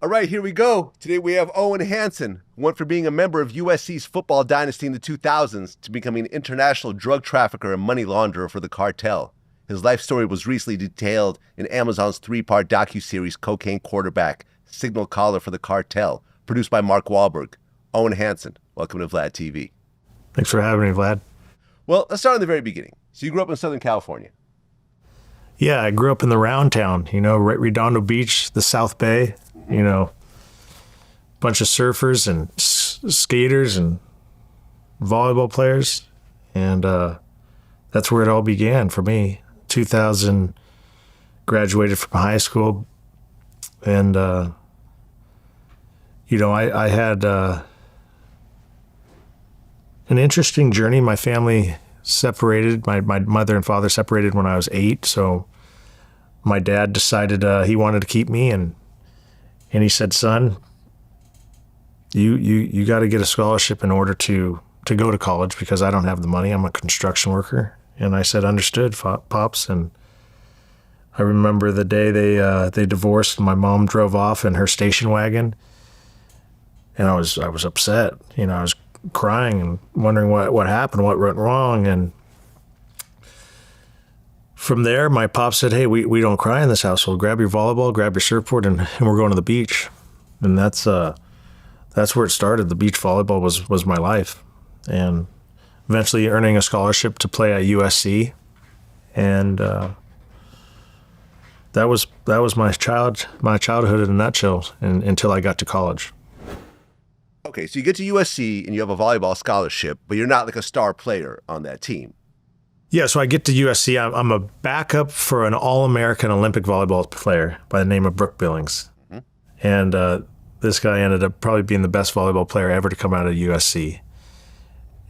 All right, here we go. Today we have Owen Hanson, who went from being a member of USC's football dynasty in the 2000s to becoming an international drug trafficker and money launderer for the Cartel. His life story was recently detailed in Amazon's 3-part docuseries Cocaine Quarterback, Signal Caller for the Cartel, produced by Mark Wahlberg. Owen Hanson, welcome to Vlad TV. Thanks for having me, Vlad. Well, let's start in the very beginning. So you grew up in Southern California. Yeah, I grew up in the Round Town, Redondo Beach, the South Bay, bunch of surfers and skaters and volleyball players. And that's where it all began for me. 2000, graduated from high school. And, I had an interesting journey. My family separated. My mother and father separated when I was 8. So my dad decided he wanted to keep me, and he said, "Son, you got to get a scholarship in order to go to college because I don't have the money. I'm a construction worker." And I said, "Understood, Pops." And I remember the day they divorced. My mom drove off in her station wagon, and I was upset. I was crying and wondering what happened, what went wrong. And from there, my pop said, "Hey, we don't cry in this household. Grab your volleyball, grab your surfboard, and we're going to the beach." And that's where it started. The beach volleyball was my life. And eventually earning a scholarship to play at USC. And that was my childhood in a nutshell until I got to college. Okay, so you get to USC and you have a volleyball scholarship, but you're not like a star player on that team. Yeah, so I get to USC. I'm a backup for an All-American Olympic volleyball player by the name of Brooke Billings. Mm-hmm. And this guy ended up probably being the best volleyball player ever to come out of USC.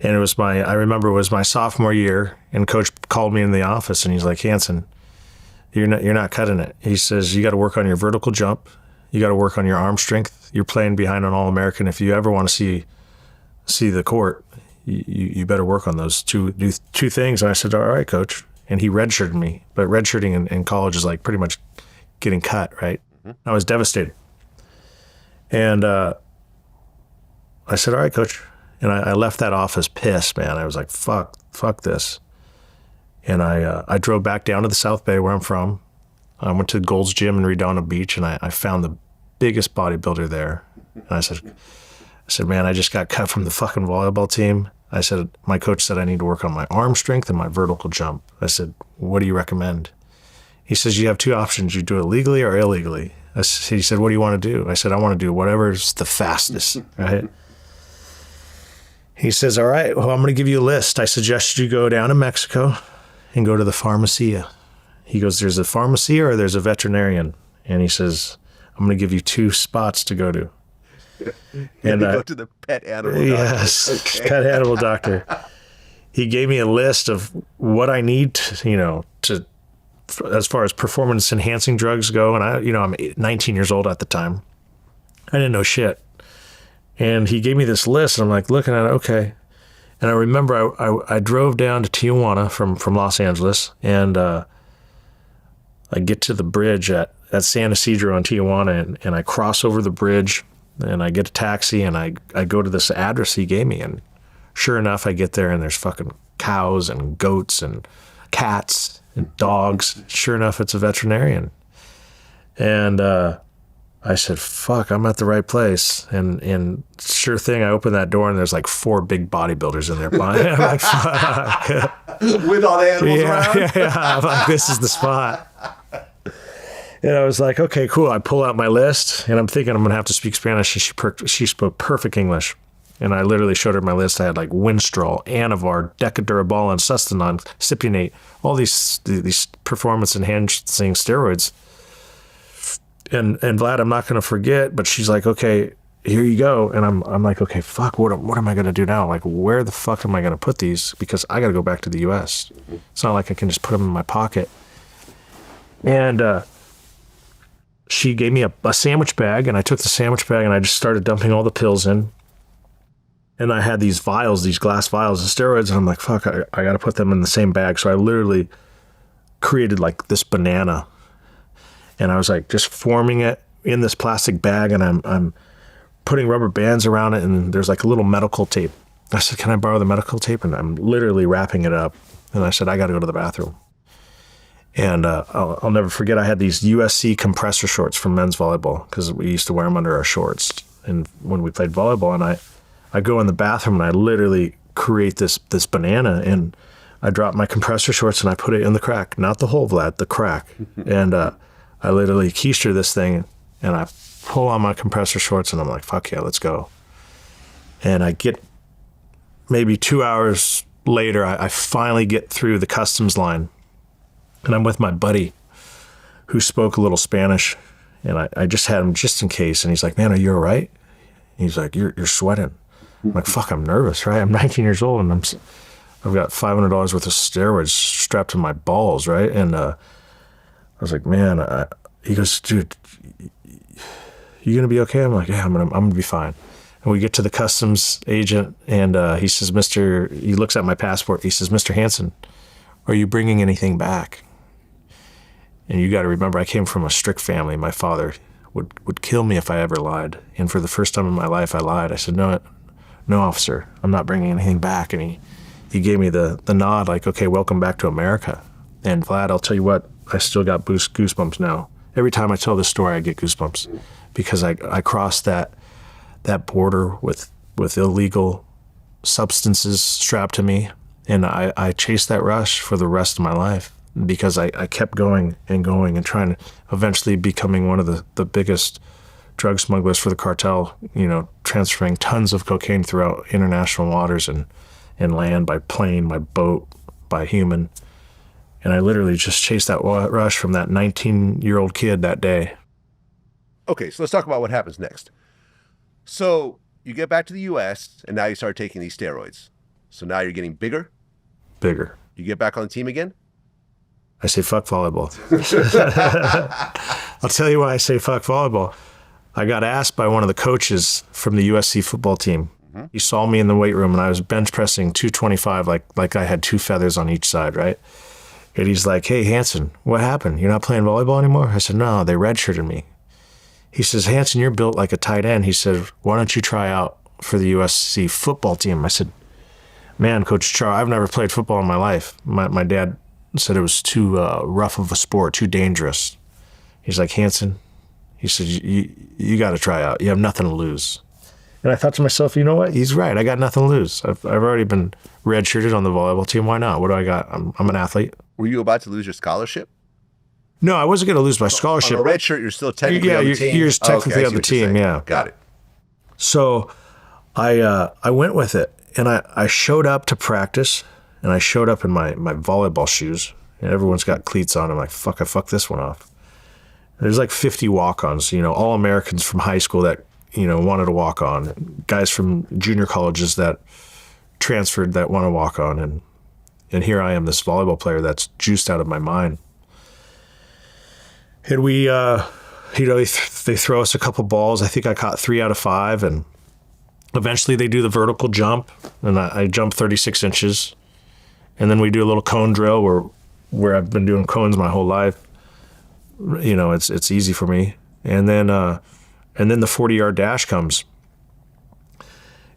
And I remember it was my sophomore year, and coach called me in the office and he's like, "Hanson, you're not cutting it." He says, "You got to work on your vertical jump. You got to work on your arm strength. You're playing behind an All-American. If you ever want to see the court, you better work on those two things." And I said, "All right, coach." And he redshirted me. But redshirting in college is like pretty much getting cut, right? Mm-hmm. I was devastated. And I said, "All right, coach." And I left that office pissed, man. I was like, fuck this. And I drove back down to the South Bay where I'm from. I went to Gold's Gym in Redondo Beach, and I found the biggest bodybuilder there. And I said, "Man, I just got cut from the fucking volleyball team." I said, "My coach said I need to work on my arm strength and my vertical jump." I said, "What do you recommend?" He says, "You have two options. You do it legally or illegally." He said, "What do you want to do?" I said, "I want to do whatever's the fastest," right? He says, "All right, well, I'm going to give you a list. I suggest you go down to Mexico and go to the pharmacia." He goes, "There's a pharmacia or there's a veterinarian?" And he says, "I'm going to give you 2 spots to go to." And go to the pet animal doctor. Yes, okay. Pet animal doctor. He gave me a list of what I need to as far as performance enhancing drugs go. And I'm 19 years old at the time. I didn't know shit. And he gave me this list, and I'm like looking at it, okay. And I remember I drove down to Tijuana from Los Angeles, and I get to the bridge at San Ysidro in Tijuana, and I cross over the bridge, and I get a taxi, and I go to this address he gave me, and sure enough, I get there, and there's fucking cows and goats and cats and dogs. Sure enough, it's a veterinarian. And I said, "Fuck, I'm at the right place." And sure thing, I opened that door and there's like 4 big bodybuilders in there. I'm like, fuck. With all the animals around? Yeah. I'm like, this is the spot. And I was like, okay, cool. I pull out my list and I'm thinking I'm going to have to speak Spanish. And she spoke perfect English. And I literally showed her my list. I had like Winstrol, Anavar, Decadurabolin, Sustanon, Cypionate, all these performance enhancing steroids. And Vlad, I'm not going to forget, but she's like, "Okay, here you go." And I'm like, okay, fuck, what am I going to do now? Like, where the fuck am I going to put these? Because I got to go back to the U.S. It's not like I can just put them in my pocket. And she gave me a sandwich bag, and I took the sandwich bag and I just started dumping all the pills in. And I had these vials, these glass vials of steroids, and I'm like, fuck, I got to put them in the same bag. So I literally created like this banana. And I was like just forming it in this plastic bag, and I'm putting rubber bands around it, and there's like a little medical tape. I said, can I borrow the medical tape? And I'm literally wrapping it up. And I said, I got to go to the bathroom. And I'll never forget, I had these USC compressor shorts from men's volleyball because we used to wear them under our shorts. And when we played volleyball, and I go in the bathroom and I literally create this banana, and I drop my compressor shorts and I put it in the crack, not the hole, Vlad, the crack. And I literally keister this thing, and I pull on my compressor shorts, and I'm like, fuck yeah, let's go. And I get maybe 2 hours later, I finally get through the customs line, and I'm with my buddy who spoke a little Spanish, and I just had him just in case. And he's like, man, are you all right? He's like, you're sweating. I'm like, fuck, I'm nervous, right? I'm 19 years old, and I've got $500 worth of steroids strapped to my balls, right? And I was like, man, he goes, dude, you gonna be okay? I'm like, yeah, I'm gonna be fine. And we get to the customs agent, and he says, he looks at my passport. He says, Mr. Hanson, are you bringing anything back? And you got to remember, I came from a strict family. My father would kill me if I ever lied. And for the first time in my life, I lied. I said, no, officer, I'm not bringing anything back. And he gave me the nod, like, okay, welcome back to America. And Vlad, I'll tell you what, I still got goosebumps now. Every time I tell this story, I get goosebumps because I crossed that border with illegal substances strapped to me. And I chased that rush for the rest of my life because I kept going and trying to eventually becoming one of the biggest drug smugglers for the cartel, transferring tons of cocaine throughout international waters and land by plane, by boat, by human. And I literally just chased that rush from that 19-year-old kid that day. Okay, so let's talk about what happens next. So you get back to the U.S., and now you start taking these steroids. So now you're getting bigger? Bigger. You get back on the team again? I say fuck volleyball. I'll tell you why I say fuck volleyball. I got asked by one of the coaches from the USC football team. Mm-hmm. He saw me in the weight room, and I was bench pressing 225 like I had two feathers on each side, right? And he's like, hey, Hanson, what happened? You're not playing volleyball anymore? I said, no, they redshirted me. He says, Hanson, you're built like a tight end. He said, why don't you try out for the USC football team? I said, man, Coach Char, I've never played football in my life. My dad said it was too rough of a sport, too dangerous. He's like, Hanson, he said, you got to try out. You have nothing to lose. And I thought to myself, you know what? He's right. I got nothing to lose. I've already been redshirted on the volleyball team. Why not? What do I got? I'm an athlete. Were you about to lose your scholarship? No, I wasn't going to lose my scholarship. On a red shirt, you're still technically on the team. You're technically on the team, yeah. Got it. So I went with it, and I showed up to practice, and I showed up in my volleyball shoes, and everyone's got cleats on. I'm like, fuck, I fucked this one off. And there's like 50 walk-ons, all Americans from high school that, wanted to walk on, guys from junior colleges that transferred that want to walk on, and here I am, this volleyball player that's juiced out of my mind. And we, they throw us a couple balls. I think I caught 3 out of 5, and eventually they do the vertical jump, and I jump 36 inches. And then we do a little cone drill where I've been doing cones my whole life. It's easy for me. And then the 40-yard dash comes.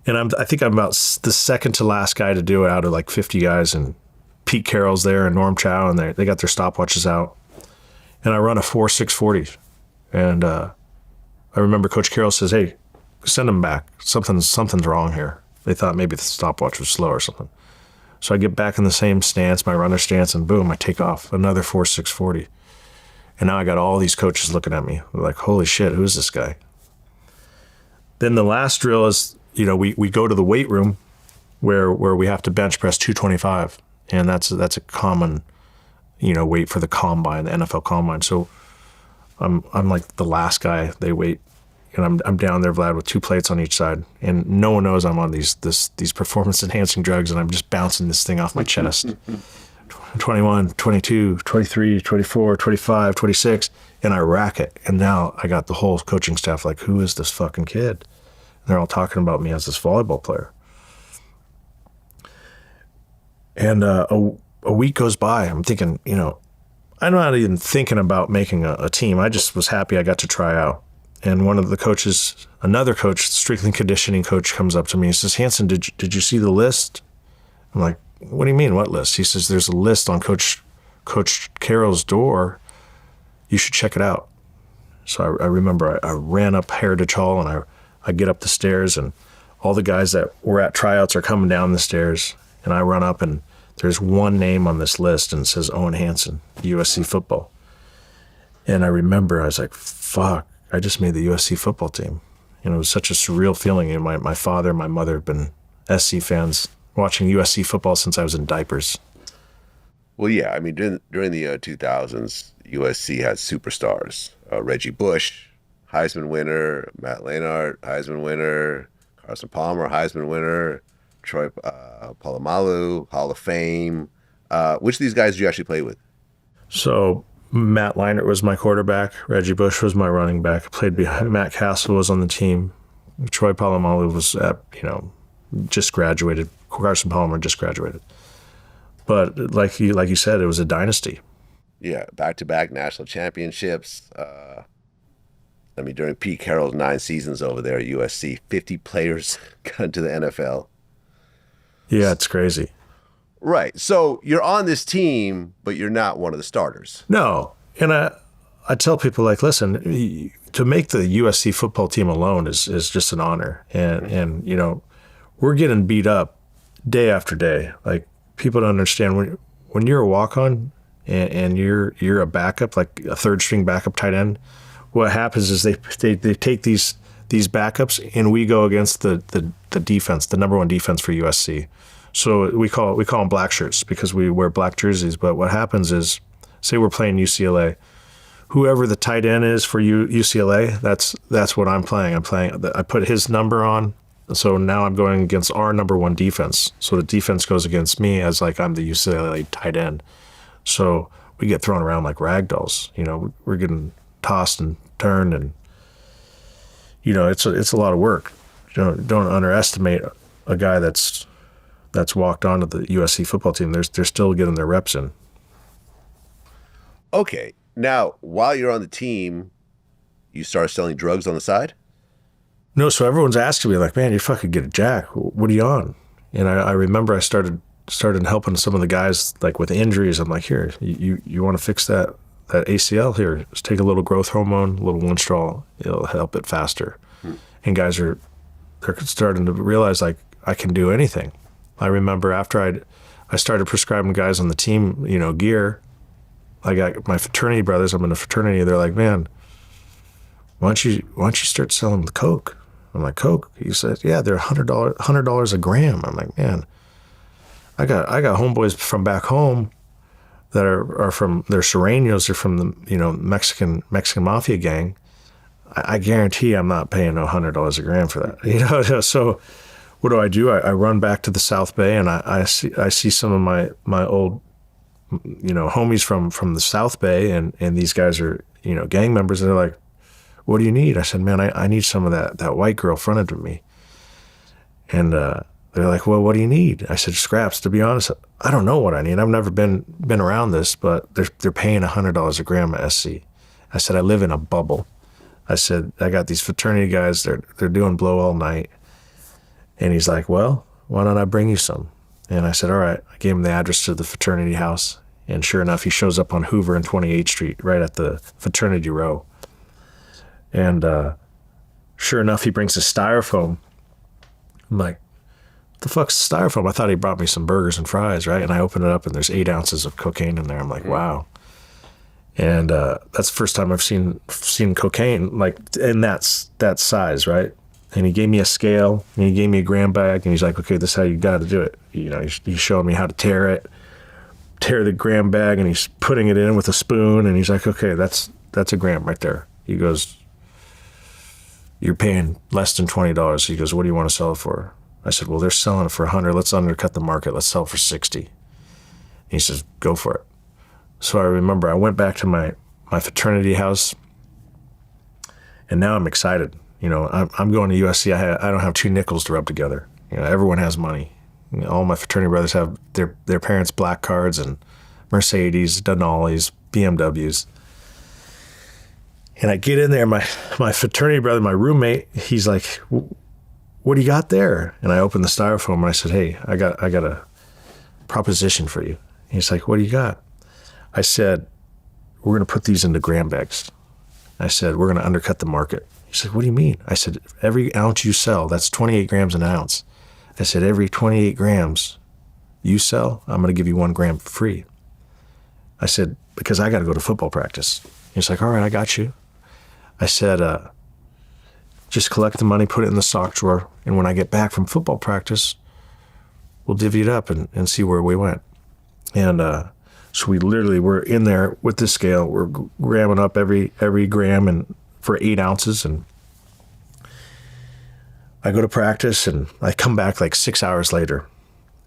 And I think I'm about the second to last guy to do it out of like 50 guys. And Pete Carroll's there and Norm Chow, and they got their stopwatches out. And I run a 4.640. And I remember Coach Carroll says, hey, send them back. Something's wrong here. They thought maybe the stopwatch was slow or something. So I get back in the same stance, my runner stance, and boom, I take off another 4.640. And now I got all these coaches looking at me. They're like, holy shit, who's this guy? Then the last drill is, we go to the weight room where we have to bench press 225. And that's a common, weight for the combine, the NFL combine. So I'm like the last guy they wait. And I'm down there, Vlad, with 2 plates on each side. And no one knows I'm on these performance-enhancing drugs, and I'm just bouncing this thing off my chest. 21, 22, 23, 24, 25, 26, and I rack it. And now I got the whole coaching staff like, who is this fucking kid? And they're all talking about me as this volleyball player. And a week goes by. I'm thinking, I'm not even thinking about making a team. I just was happy I got to try out. And one of the coaches, another coach, strength and conditioning coach, comes up to me and says, Hanson, did you see the list? I'm like, what do you mean, what list? He says, there's a list on Coach Carroll's door. You should check it out. So I remember I ran up Heritage Hall, and I get up the stairs, and all the guys that were at tryouts are coming down the stairs. And I run up, and there's one name on this list, and it says Owen Hanson, USC football. And I remember I was like, fuck, I just made the USC football team. It was such a surreal feeling. My father and my mother have been SC fans, watching USC football since I was in diapers. Well, yeah, I mean, during the 2000s, USC had superstars. Reggie Bush, Heisman winner. Matt Leinart, Heisman winner. Carson Palmer, Heisman winner. Troy Polamalu, Hall of Fame. Which of these guys did you actually play with? So Matt Leinart was my quarterback. Reggie Bush was my running back. I played behind. Matt Castle was on the team. Troy Polamalu was just graduated. Carson Palmer just graduated. But like you said, it was a dynasty. Yeah, back-to-back national championships. During Pete Carroll's 9 seasons over there at USC, 50 players got into the NFL. Yeah, it's crazy. Right. So you're on this team, but you're not one of the starters. No. And I tell people, like, listen, to make the USC football team alone is just an honor. And we're getting beat up day after day. Like, people don't understand when you're a walk-on and you're a backup, like a third-string backup tight end, what happens is they take these backups, and we go against the defense, the number one defense for USC. So we call them black shirts because we wear black jerseys. But what happens is, say we're playing UCLA, whoever the tight end is for UCLA, that's what I'm playing. I put his number on. So now I'm going against our number one defense. So the defense goes against me as like I'm the UCLA tight end. So we get thrown around like rag dolls. We're getting tossed and turned, and it's a lot of work. Don't underestimate a guy that's walked onto the USC football team. They're still getting their reps in. Okay. Now, while you're on the team, you start selling drugs on the side? No, so everyone's asking me, like, man, you fucking get a jack. What are you on? And I remember I started helping some of the guys, like, with injuries. I'm like, here, you want to fix that ACL? Here, just take a little growth hormone, a little Winstrol. It'll help it faster. And guys they're starting to realize, like, I can do anything. I remember after I started prescribing guys on the team, gear. I got my fraternity brothers. I'm in a fraternity. They're like, man, why don't you start selling the coke? I'm like, coke? He said, yeah, they're $100 a gram. I'm like, man, I got homeboys from back home that are from, they're Serranos. They're from the Mexican mafia gang. I guarantee I'm not paying no $100 a gram for that. So what do? I run back to the South Bay, and I see some of my old homies from the South Bay, and these guys are gang members, and they're like, what do you need? I said, man, I need some of that white girl fronted to me. And they're like, well, what do you need? I said, scraps. To be honest, I don't know what I need. I've never been around this, but they're paying $100 a gram at SC. I said, I live in a bubble. I said, I got these fraternity guys, they're doing blow all night. And he's like, well, why don't I bring you some? And I said, all right. I gave him the address to the fraternity house. And sure enough, he shows up on Hoover and 28th Street, right at the fraternity row. And sure enough, he brings a styrofoam. I'm like, what the fuck's styrofoam? I thought he brought me some burgers and fries, right? And I open it up, and there's 8 ounces of cocaine in there. I'm like, wow. And that's the first time I've seen cocaine like in that size, right? And he gave me a scale, and he gave me a gram bag, and he's like, okay, this is how you got to do it. He's showing me how to tear the gram bag, and he's putting it in with a spoon, and he's like, okay, that's a gram right there. He goes, you're paying less than $20. He goes, what do you want to sell it for? I said, well, they're selling it for $100. Let's undercut the market. Let's sell it for $60. And he says, go for it. So I remember I went back to my fraternity house, and now I'm excited. I'm going to USC. I don't have 2 nickels to rub together. Everyone has money. All my fraternity brothers have their parents' black cards and Mercedes, Denali's, BMWs. And I get in there, my fraternity brother, my roommate, he's like, what do you got there? And I opened the styrofoam and I said, hey, I got a proposition for you. He's like, what do you got? I said, we're going to put these into gram bags. I said, we're going to undercut the market. He said, what do you mean? I said, every ounce you sell, that's 28 grams an ounce. I said, every 28 grams you sell, I'm going to give you 1 gram for free. I said, because I got to go to football practice. He's like, all right, I got you. I said, just collect the money, put it in the sock drawer, and when I get back from football practice, we'll divvy it up and see where we went. And so we literally were in there with the scale. We're gramming up every gram and for 8 ounces. And I go to practice, and I come back like 6 hours later,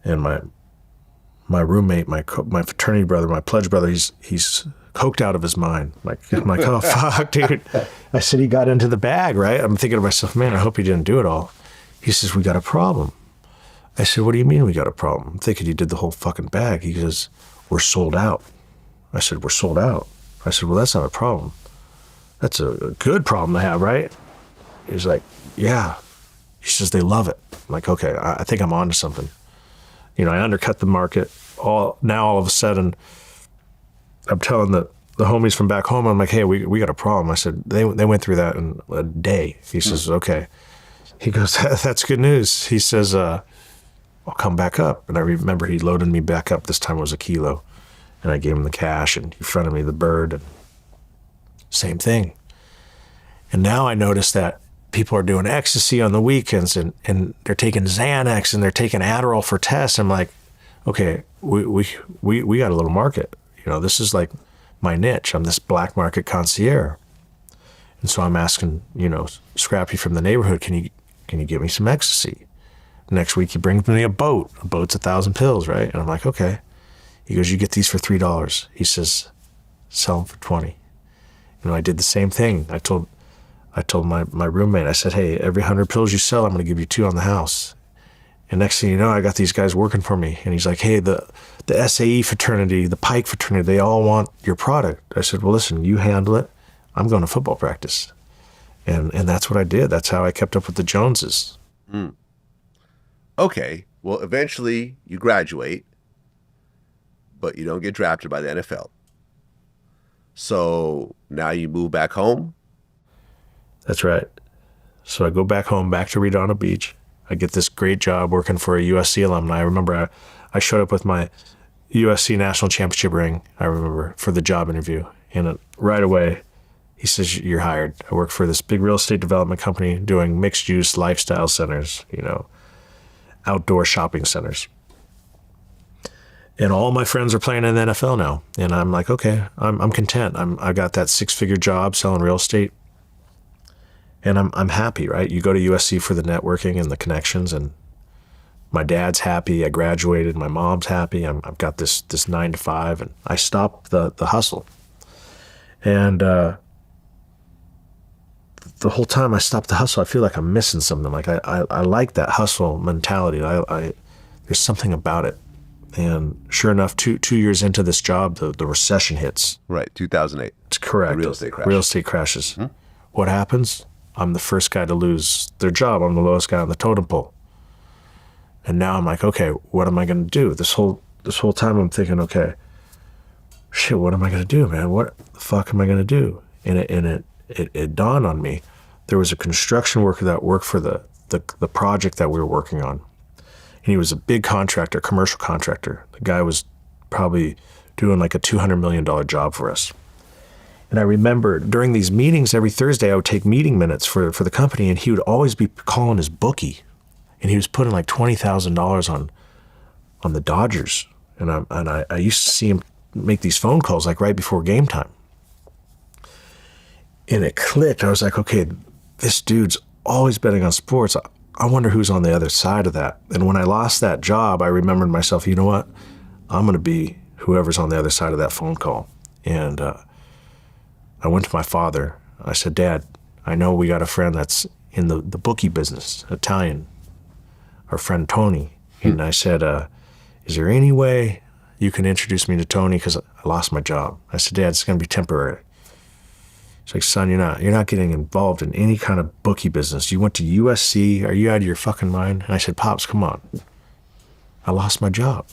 and my roommate, my fraternity brother, my pledge brother, he's coked out of his mind. I'm like, oh, fuck, dude. I said, he got into the bag, right? I'm thinking to myself, man, I hope he didn't do it all. He says, we got a problem. I said, what do you mean we got a problem? I'm thinking he did the whole fucking bag. He goes, we're sold out. I said, we're sold out. I said, well, that's not a problem. That's a good problem to have, right? He's like, yeah. He says, they love it. I'm like, okay, I think I'm onto something. You know, I undercut the market. All of a sudden, I'm telling the homies from back home, I'm like, hey, we got a problem. I said, they went through that in a day. He says, okay. He goes, that's good news. He says, I'll come back up. And I remember he loaded me back up. This time it was 1 kilo. And I gave him the cash, and he fronted me the bird. And same thing. And now I notice that people are doing ecstasy on the weekends, and they're taking Xanax, and they're taking Adderall for tests. I'm like, okay, we got a little market. You know, this is like my niche. I'm this black market concierge. And so I'm asking, you know, Scrappy from the neighborhood, can you get me some ecstasy? Next week he brings me a boat. A boat's 1,000 pills, right? And I'm like, okay. He goes, you get these for $3. He says, sell them for 20. You know, I did the same thing. I told my roommate, I said, hey, every 100 pills you sell, I'm going to give you 2 on the house. And next thing you know, I got these guys working for me. And he's like, hey, the SAE fraternity, the Pike fraternity, they all want your product. I said, well, listen, you handle it. I'm going to football practice. And that's what I did. That's how I kept up with the Joneses. Mm. Okay. Well, eventually you graduate, but you don't get drafted by the NFL. So now you move back home? That's right. So I go back home, back to Redondo Beach. I get this great job working for a USC alumni. I remember I showed up with my USC national championship ring, I remember, for the job interview. And right away, he says, you're hired. I work for this big real estate development company doing mixed use lifestyle centers, you know, outdoor shopping centers. And all my friends are playing in the NFL now. And I'm like, okay, I'm content. I got that 6-figure job selling real estate. And I'm happy, right? You go to USC for the networking and the connections, and my dad's happy. I graduated. My mom's happy. I've got this 9 to 5, and I stopped the hustle. And the whole time I stopped the hustle, I feel like I'm missing something. Like I like that hustle mentality. There's something about it. And sure enough, two years into this job, the recession hits. Right, 2008. It's correct. The real estate crash. Real estate crashes. Hmm? What happens? I'm the first guy to lose their job. I'm the lowest guy on the totem pole. And now I'm like, okay, what am I going to do? This whole time I'm thinking, okay, shit, what am I going to do, man? What the fuck am I going to do? And it dawned on me. There was a construction worker that worked for the project that we were working on. And he was a big contractor, commercial contractor. The guy was probably doing like a $200 million job for us. And I remember during these meetings every Thursday, I would take meeting minutes for the company, and he would always be calling his bookie. And he was putting like $20,000 on the Dodgers. And I used to see him make these phone calls like right before game time. And it clicked. I was like, okay, this dude's always betting on sports. I wonder who's on the other side of that. And when I lost that job, I remembered myself, you know what? I'm going to be whoever's on the other side of that phone call. And I went to my father. I said, Dad, I know we got a friend that's in the bookie business, Italian, our friend Tony. And I said, is there any way you can introduce me to Tony? Because I lost my job. I said, Dad, it's going to be temporary. He's like, son, you're not getting involved in any kind of bookie business. You went to USC. Are you out of your fucking mind? And I said, Pops, come on. I lost my job.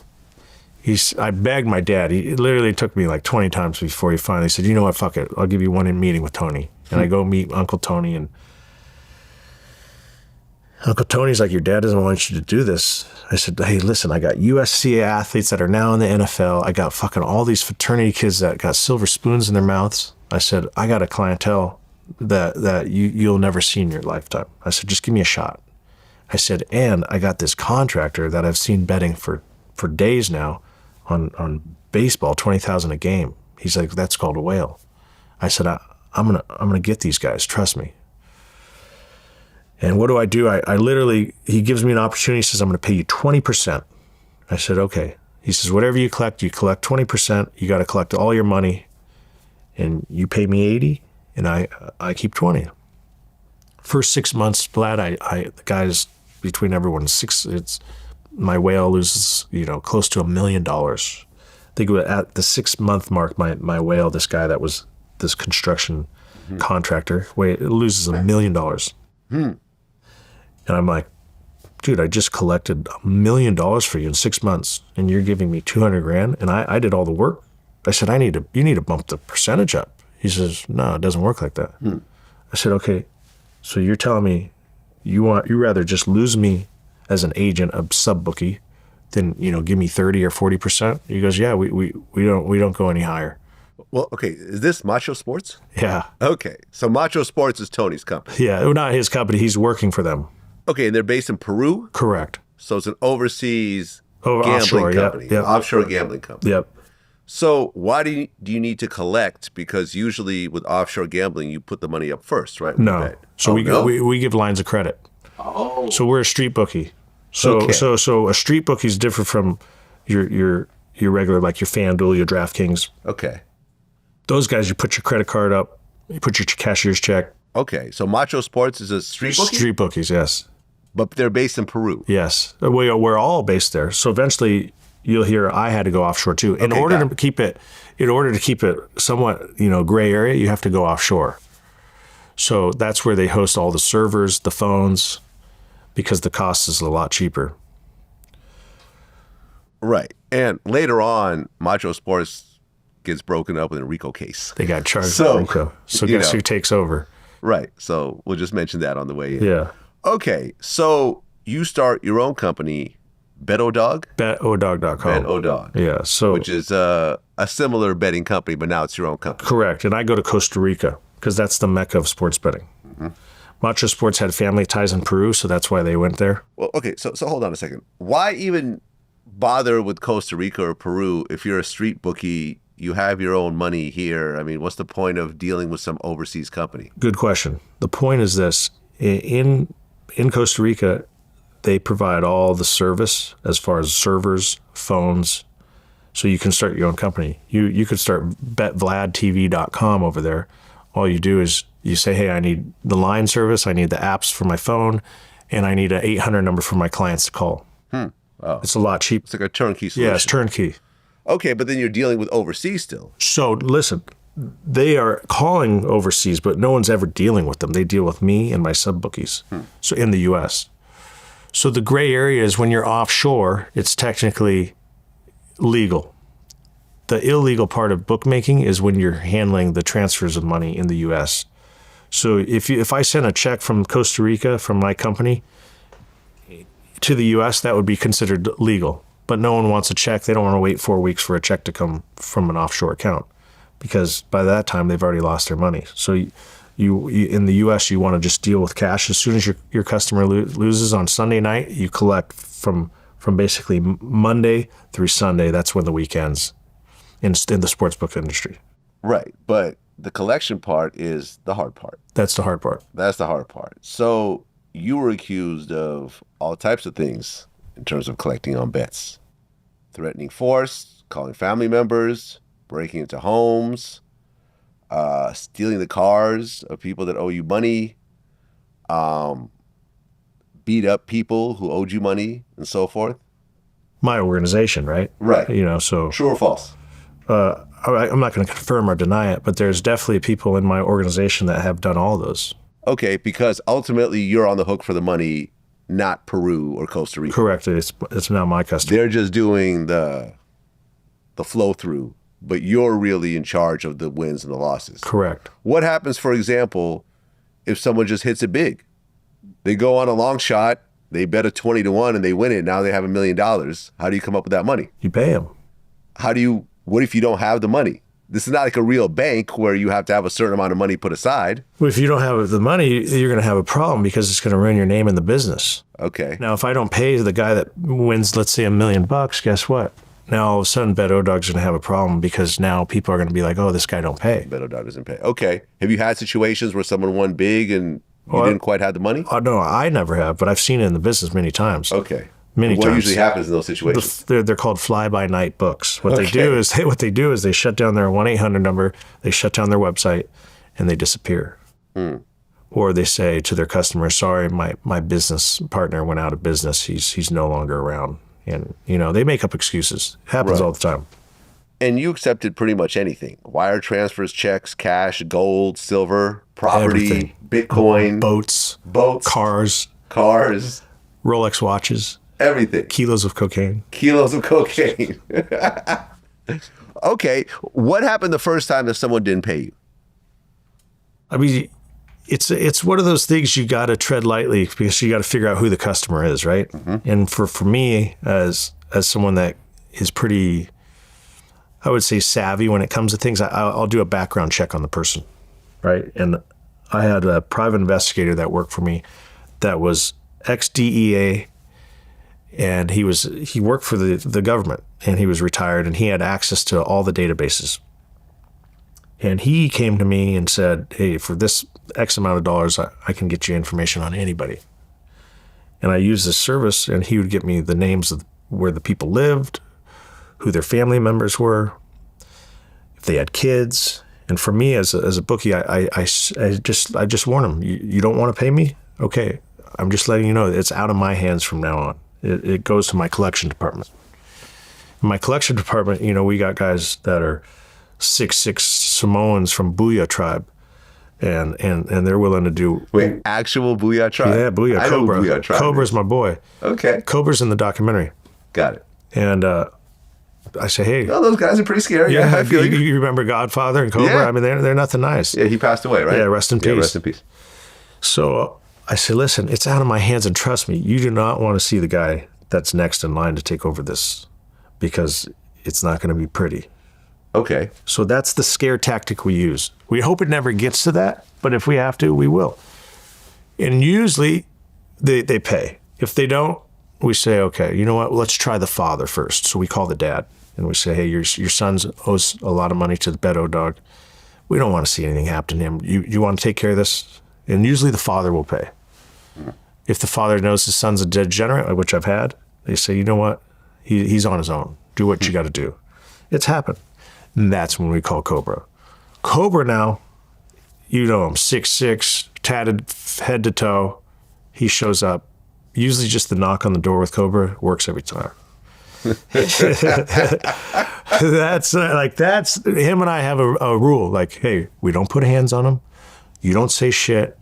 I begged my dad. He literally took me like 20 times before he finally said, you know what, fuck it. I'll give you one meeting with Tony. And I go meet Uncle Tony, and Uncle Tony's like, your dad doesn't want you to do this. I said, hey, listen, I got USC athletes that are now in the NFL. I got fucking all these fraternity kids that got silver spoons in their mouths. I said, I got a clientele that you'll never see in your lifetime. I said, just give me a shot. I said, and I got this contractor that I've seen betting for days now on baseball, 20,000 a game. He's like, that's called a whale. I said, I'm gonna get these guys. Trust me. And what do? I literally, he gives me an opportunity. He says, I'm going to pay you 20%. I said, okay. He says, whatever you collect 20%. You got to collect all your money, and you pay me 80, and I keep 20. First 6 months, Vlad, the guys, between everyone, my whale loses, close to $1 million. I think at the 6 month mark, my whale, this guy that was this construction contractor, it loses $1 million. And I'm like, dude, I just collected $1 million for you in 6 months, and you're giving me 200 grand, and I did all the work. I said, you need to bump the percentage up. He says, no, it doesn't work like that. I said, okay, so you're telling me you rather just lose me as an agent, a sub bookie, than give me 30 or 40%? He goes, yeah, we don't go any higher. Well, okay, is this Macho Sports? Yeah. Okay, so Macho Sports is Tony's company. Yeah, not his company. He's working for them. Okay, and they're based in Peru? Correct. So it's an overseas gambling offshore, company. Yep. Offshore gambling company. Yep. So why do you need to collect? Because usually with offshore gambling, you put the money up first, right? No. So we give lines of credit. Oh. So we're a street bookie. So a street bookie is different from your regular, like your FanDuel, your DraftKings. Okay. Those guys, you put your credit card up, you put your cashier's check. Okay, so Macho Sports is a street bookie? Street bookies, yes. But they're based in Peru. Yes. We're all based there. So eventually you'll hear I had to go offshore too. In order to keep it somewhat, gray area, you have to go offshore. So that's where they host all the servers, the phones, because the cost is a lot cheaper. Right. And later on, Macho Sports gets broken up with a RICO case. They got charged with RICO. So guess who takes over? Right. So we'll just mention that on the way in. Yeah. Okay. So you start your own company, Betodog? Betodog.com. Betodog. Yeah. So which is a similar betting company, but now it's your own company. Correct. And I go to Costa Rica because that's the mecca of sports betting. Mm-hmm. Macho Sports had family ties in Peru, so that's why they went there. Well, okay. So hold on a second. Why even bother with Costa Rica or Peru if you're a street bookie? You have your own money here. I mean, what's the point of dealing with some overseas company? Good question. The point is this. In Costa Rica, they provide all the service as far as servers, phones, so you can start your own company. You could start betvladtv.com over there. All you do is you say, hey, I need the line service, I need the apps for my phone, and I need an 800 number for my clients to call. Oh. It's a lot cheaper. It's like a turnkey solution. Yeah, it's turnkey. Okay, but then you're dealing with overseas still. So listen, they are calling overseas, but no one's ever dealing with them. They deal with me and my sub-bookies, so in the U.S. So the gray area is when you're offshore, it's technically legal. The illegal part of bookmaking is when you're handling the transfers of money in the U.S. So if I send a check from Costa Rica, from my company, to the U.S., that would be considered legal. But no one wants a check. They don't want to wait 4 weeks for a check to come from an offshore account because by that time they've already lost their money. So you in the U.S., you want to just deal with cash. As soon as your customer loses on Sunday night, you collect from basically Monday through Sunday. That's when the week ends in the sportsbook industry. Right. But the collection part is the hard part. That's the hard part. That's the hard part. So you were accused of all types of things in terms of collecting on bets. Threatening force, calling family members, breaking into homes, stealing the cars of people that owe you money, beat up people who owed you money, and so forth. My organization, right? Right. So true or false? I'm not going to confirm or deny it, but there's definitely people in my organization that have done all those. Okay, because ultimately you're on the hook for the money, not Peru or Costa Rica. Correct. It's now my customer. They're just doing the flow through, but you're really in charge of the wins and the losses. Correct. What happens, for example, if someone just hits it big? They go on a long shot, they bet a 20-1 and they win it. Now they have $1 million. How do you come up with that money? You pay them. What if you don't have the money? This is not like a real bank where you have to have a certain amount of money put aside. Well, if you don't have the money, you're going to have a problem because it's going to ruin your name in the business. Okay. Now, if I don't pay the guy that wins, let's say $1 million, guess what? Now, all of a sudden, Betodog's going to have a problem because now people are going to be like, oh, this guy don't pay. Betodog doesn't pay. Okay. Have you had situations where someone won big and you didn't quite have the money? No, I never have, but I've seen it in the business many times. Okay. Many times. What usually happens in those situations? They're called fly-by-night books. What they do is they shut down their 1-800 number, they shut down their website, and they disappear. Or they say to their customers, sorry, my business partner went out of business. He's no longer around. And, they make up excuses. It happens all the time. And you accepted pretty much anything. Wire transfers, checks, cash, gold, silver, property, Everything. Bitcoin. Boats. Cars. Rolex watches. Everything. Kilos of cocaine. Okay. What happened the first time that someone didn't pay you? I mean, it's one of those things you got to tread lightly because you got to figure out who the customer is, right? Mm-hmm. And for me, as someone that is pretty, I would say, savvy when it comes to things, I'll do a background check on the person, right? And I had a private investigator that worked for me that was ex-DEA, and he worked for the government, and he was retired, and he had access to all the databases. And he came to me and said, hey, for this X amount of dollars, I can get you information on anybody. And I used this service, and he would get me the names of where the people lived, who their family members were, if they had kids. And for me, as a bookie, I just warn them, you don't want to pay me? Okay, I'm just letting you know it's out of my hands from now on. It goes to my collection department. In my collection department, we got guys that are 6'6" Samoans from Booyah tribe, and they're willing to do. Wait, actual Booyah tribe? Yeah, Booyah. I Cobra. know Booyah tribe. Cobra's my boy. Okay. Cobra's in the documentary. Got it. And I say, hey. Oh, those guys are pretty scary. Yeah, I feel you remember Godfather and Cobra? Yeah. I mean, they're nothing nice. Yeah, he passed away, right? Yeah, rest in peace. Yeah, rest in peace. So I say, listen, it's out of my hands, and trust me, you do not want to see the guy that's next in line to take over this because it's not going to be pretty. Okay. So that's the scare tactic we use. We hope it never gets to that, but if we have to, we will. And usually they pay. If they don't, we say, okay, you know what? Let's try the father first. So we call the dad and we say, hey, your son owes a lot of money to the Betodog. We don't want to see anything happen to him. You want to take care of this? And usually the father will pay. If the father knows his son's a degenerate, which I've had, they say, you know what? He's on his own. Do what you got to do. It's happened. And that's when we call Cobra. Cobra now, him, 6'6", tatted head to toe. He shows up. Usually just the knock on the door with Cobra works every time. That's him and I have a rule. Like, hey, we don't put hands on him. You don't say shit.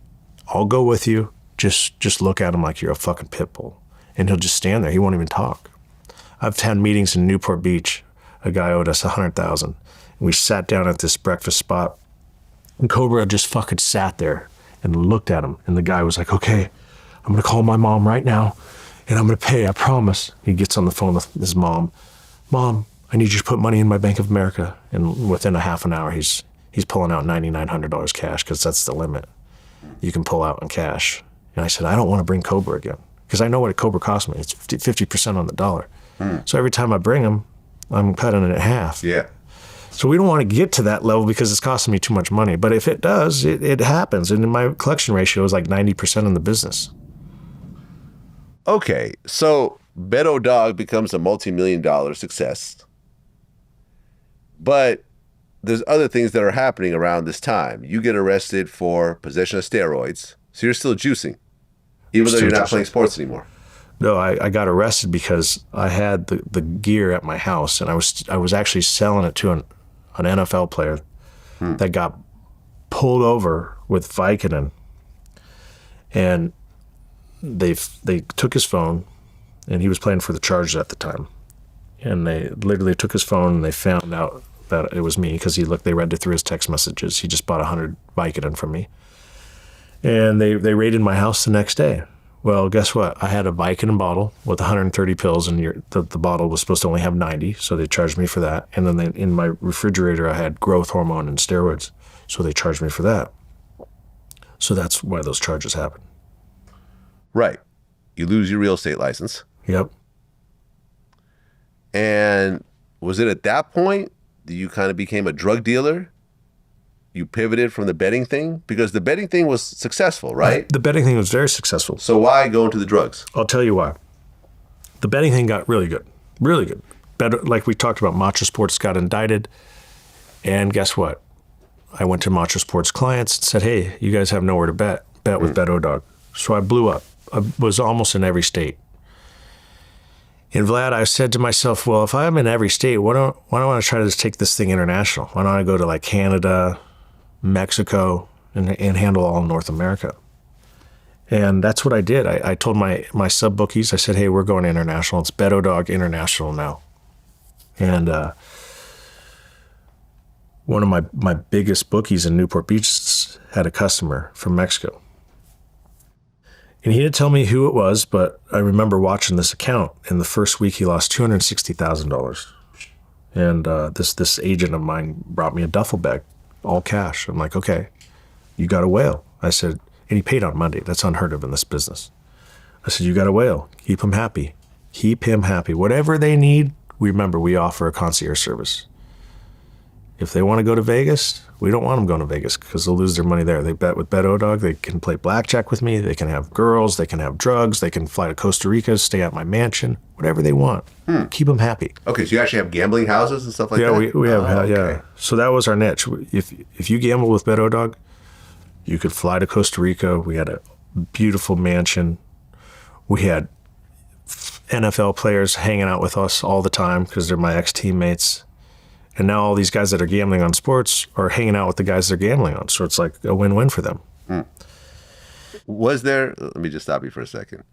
I'll go with you. Just look at him like you're a fucking pit bull. And he'll just stand there. He won't even talk. I've had meetings in Newport Beach. A guy owed us $100,000. And we sat down at this breakfast spot. And Cobra just fucking sat there and looked at him. And the guy was like, okay, I'm going to call my mom right now. And I'm going to pay, I promise. He gets on the phone with his mom. Mom, I need you to put money in my Bank of America. And within a half an hour, he's pulling out $9,900 cash because that's the limit you can pull out in cash. And I said, I don't want to bring Cobra again because I know what a Cobra cost me. It's 50% on the dollar. So every time I bring him, I'm cutting it in half. Yeah. So we don't want to get to that level because it's costing me too much money. But if it does, it happens. And my collection ratio is like 90% in the business. Okay, so Betodog becomes a multi-million-dollar success. But there's other things that are happening around this time. You get arrested for possession of steroids, so you're still juicing, even though you're not playing sports anymore. No, I got arrested because I had the gear at my house, and I was actually selling it to an NFL player that got pulled over with Vicodin, and they took his phone, and he was playing for the Chargers at the time, and they literally took his phone and they found out that it was me because they read it through his text messages. He just bought 100 Vicodin from me, and they raided my house the next day. Well, guess what? I had a Vicodin bottle with 130 pills, and the bottle was supposed to only have 90, so they charged me for that. And then in my refrigerator, I had growth hormone and steroids, so they charged me for that. So that's why those charges happen. Right. You lose your real estate license. Yep. And was it at that point that you kind of became a drug dealer? You pivoted from the betting thing? Because the betting thing was successful, right? The betting thing was very successful. So why go into the drugs? I'll tell you why. The betting thing got really good. Really good. Better, like we talked about, Matcha Sports got indicted. And guess what? I went to Matcha Sports clients and said, hey, you guys have nowhere to bet. Bet with Betodog. So I blew up. I was almost in every state. And Vlad, I said to myself, well, if I'm in every state, why don't I try to just take this thing international? Why don't I go to like Canada, Mexico, and handle all North America? And that's what I did. I told my sub bookies, I said, hey, we're going international. It's Betodog International now. And one of my biggest bookies in Newport Beach had a customer from Mexico. And he didn't tell me who it was, but I remember watching this account. In the first week, he lost $260,000. And this agent of mine brought me a duffel bag, all cash. I'm like, okay, you got a whale. I said, and he paid on Monday. That's unheard of in this business. I said, you got a whale. Keep him happy. Keep him happy. Whatever they need, remember, we offer a concierge service. If they want to go to Vegas, we don't want them going to Vegas because they'll lose their money there. They bet with Betodog. They can play blackjack with me. They can have girls. They can have drugs. They can fly to Costa Rica, stay at my mansion, whatever they want. Keep them happy. Okay, so you actually have gambling houses and stuff like that? Yeah, we have, yeah. So that was our niche. If you gamble with Betodog, you could fly to Costa Rica. We had a beautiful mansion. We had NFL players hanging out with us all the time because they're my ex-teammates. And now all these guys that are gambling on sports are hanging out with the guys they're gambling on. So it's like a win-win for them. Was there, let me just stop you for a second.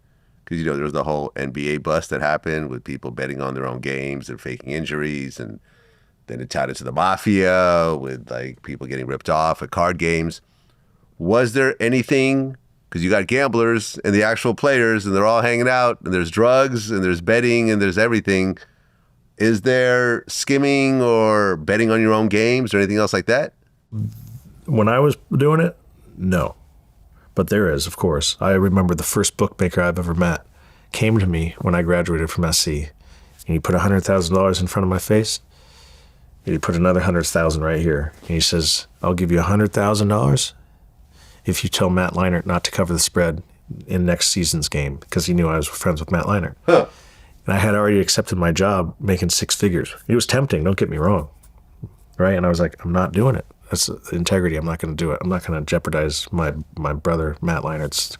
Because, there was the whole NBA bust that happened with people betting on their own games and faking injuries. And then it tied into the mafia with like people getting ripped off at card games. Was there anything, because you got gamblers and the actual players and they're all hanging out and there's drugs and there's betting and there's everything. Is there skimming or betting on your own games or anything else like that? When I was doing it, no. But there is, of course. I remember the first bookmaker I've ever met came to me when I graduated from SC, and he put $100,000 in front of my face, and he put another $100,000 right here. And he says, I'll give you $100,000 if you tell Matt Leinart not to cover the spread in next season's game, because he knew I was friends with Matt Leinart. Huh. And I had already accepted my job making 6 figures. It was tempting, don't get me wrong, right? And I was like, I'm not doing it. That's integrity. I'm not going to do it. I'm not going to jeopardize my brother Matt Leinart's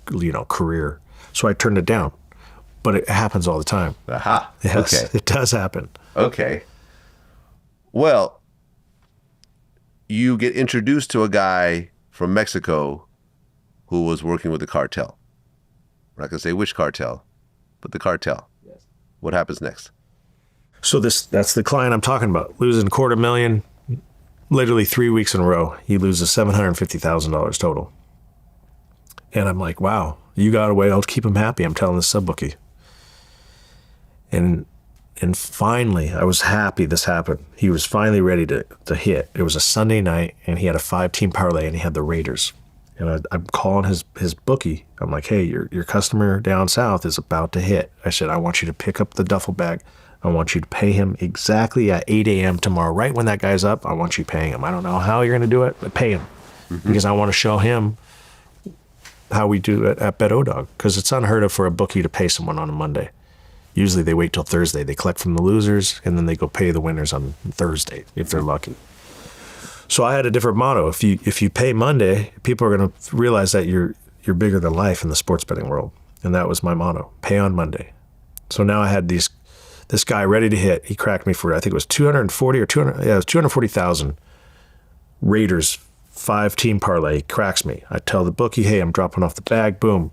career. So I turned it down. But it happens all the time. Aha. Yes, Okay. It does happen. Okay. Well, you get introduced to a guy from Mexico who was working with the cartel. We're not going to say which cartel, but the cartel. What happens next? So that's the client I'm talking about. Losing $250,000, literally 3 weeks in a row. He loses $750,000 total. And I'm like, wow, you got away. I'll keep him happy. I'm telling the sub-bookie. And finally, I was happy this happened. He was finally ready to hit. It was a Sunday night, and he had a 5-team parlay, and he had the Raiders. And I'm calling his bookie. I'm like, hey, your customer down south is about to hit. I said, I want you to pick up the duffel bag. I want you to pay him exactly at 8 a.m. tomorrow. Right when that guy's up, I want you paying him. I don't know how you're going to do it, but pay him. Because I want to show him how we do it at Betodog. Because it's unheard of for a bookie to pay someone on a Monday. Usually they wait till Thursday. They collect from the losers, and then they go pay the winners on Thursday, if they're lucky. So I had a different motto. If you pay Monday, people are going to realize that you're bigger than life in the sports betting world. And that was my motto, pay on Monday. So now I had these This guy ready to hit. He cracked me for, I think it was 240 or 200. Yeah, it was 240,000. Raiders 5-team parlay. He cracks me. I tell the bookie, hey, I'm dropping off the bag. Boom.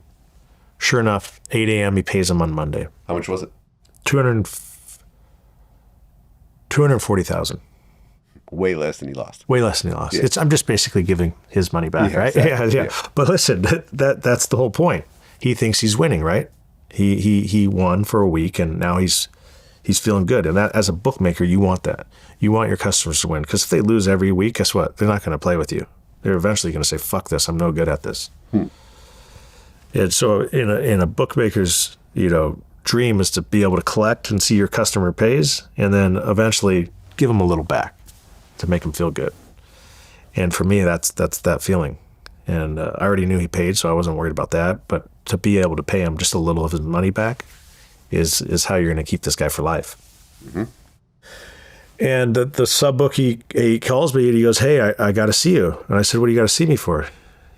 Sure enough, 8 a.m. he pays him on Monday. How much was it? 240,000. Way less than he lost. Way less than he lost. Yeah. I'm just basically giving his money back, right? Exactly. Yeah. But listen, that's the whole point. He thinks he's winning, right? He won for a week, and now he's feeling good. And that, as a bookmaker, you want that. You want your customers to win, because if they lose every week, guess what? They're not going to play with you. They're eventually going to say, "Fuck this! I'm no good at this." And so, in a bookmaker's dream is to be able to collect and see your customer pays, and then eventually give them a little back to make them feel good. And for me, that's that feeling. And I already knew he paid, so I wasn't worried about that. But to be able to pay him just a little of his money back is how you're going to keep this guy for life. Mm-hmm. And the sub book, he calls me and he goes, "Hey, I got to see you." And I said, "What do you got to see me for?"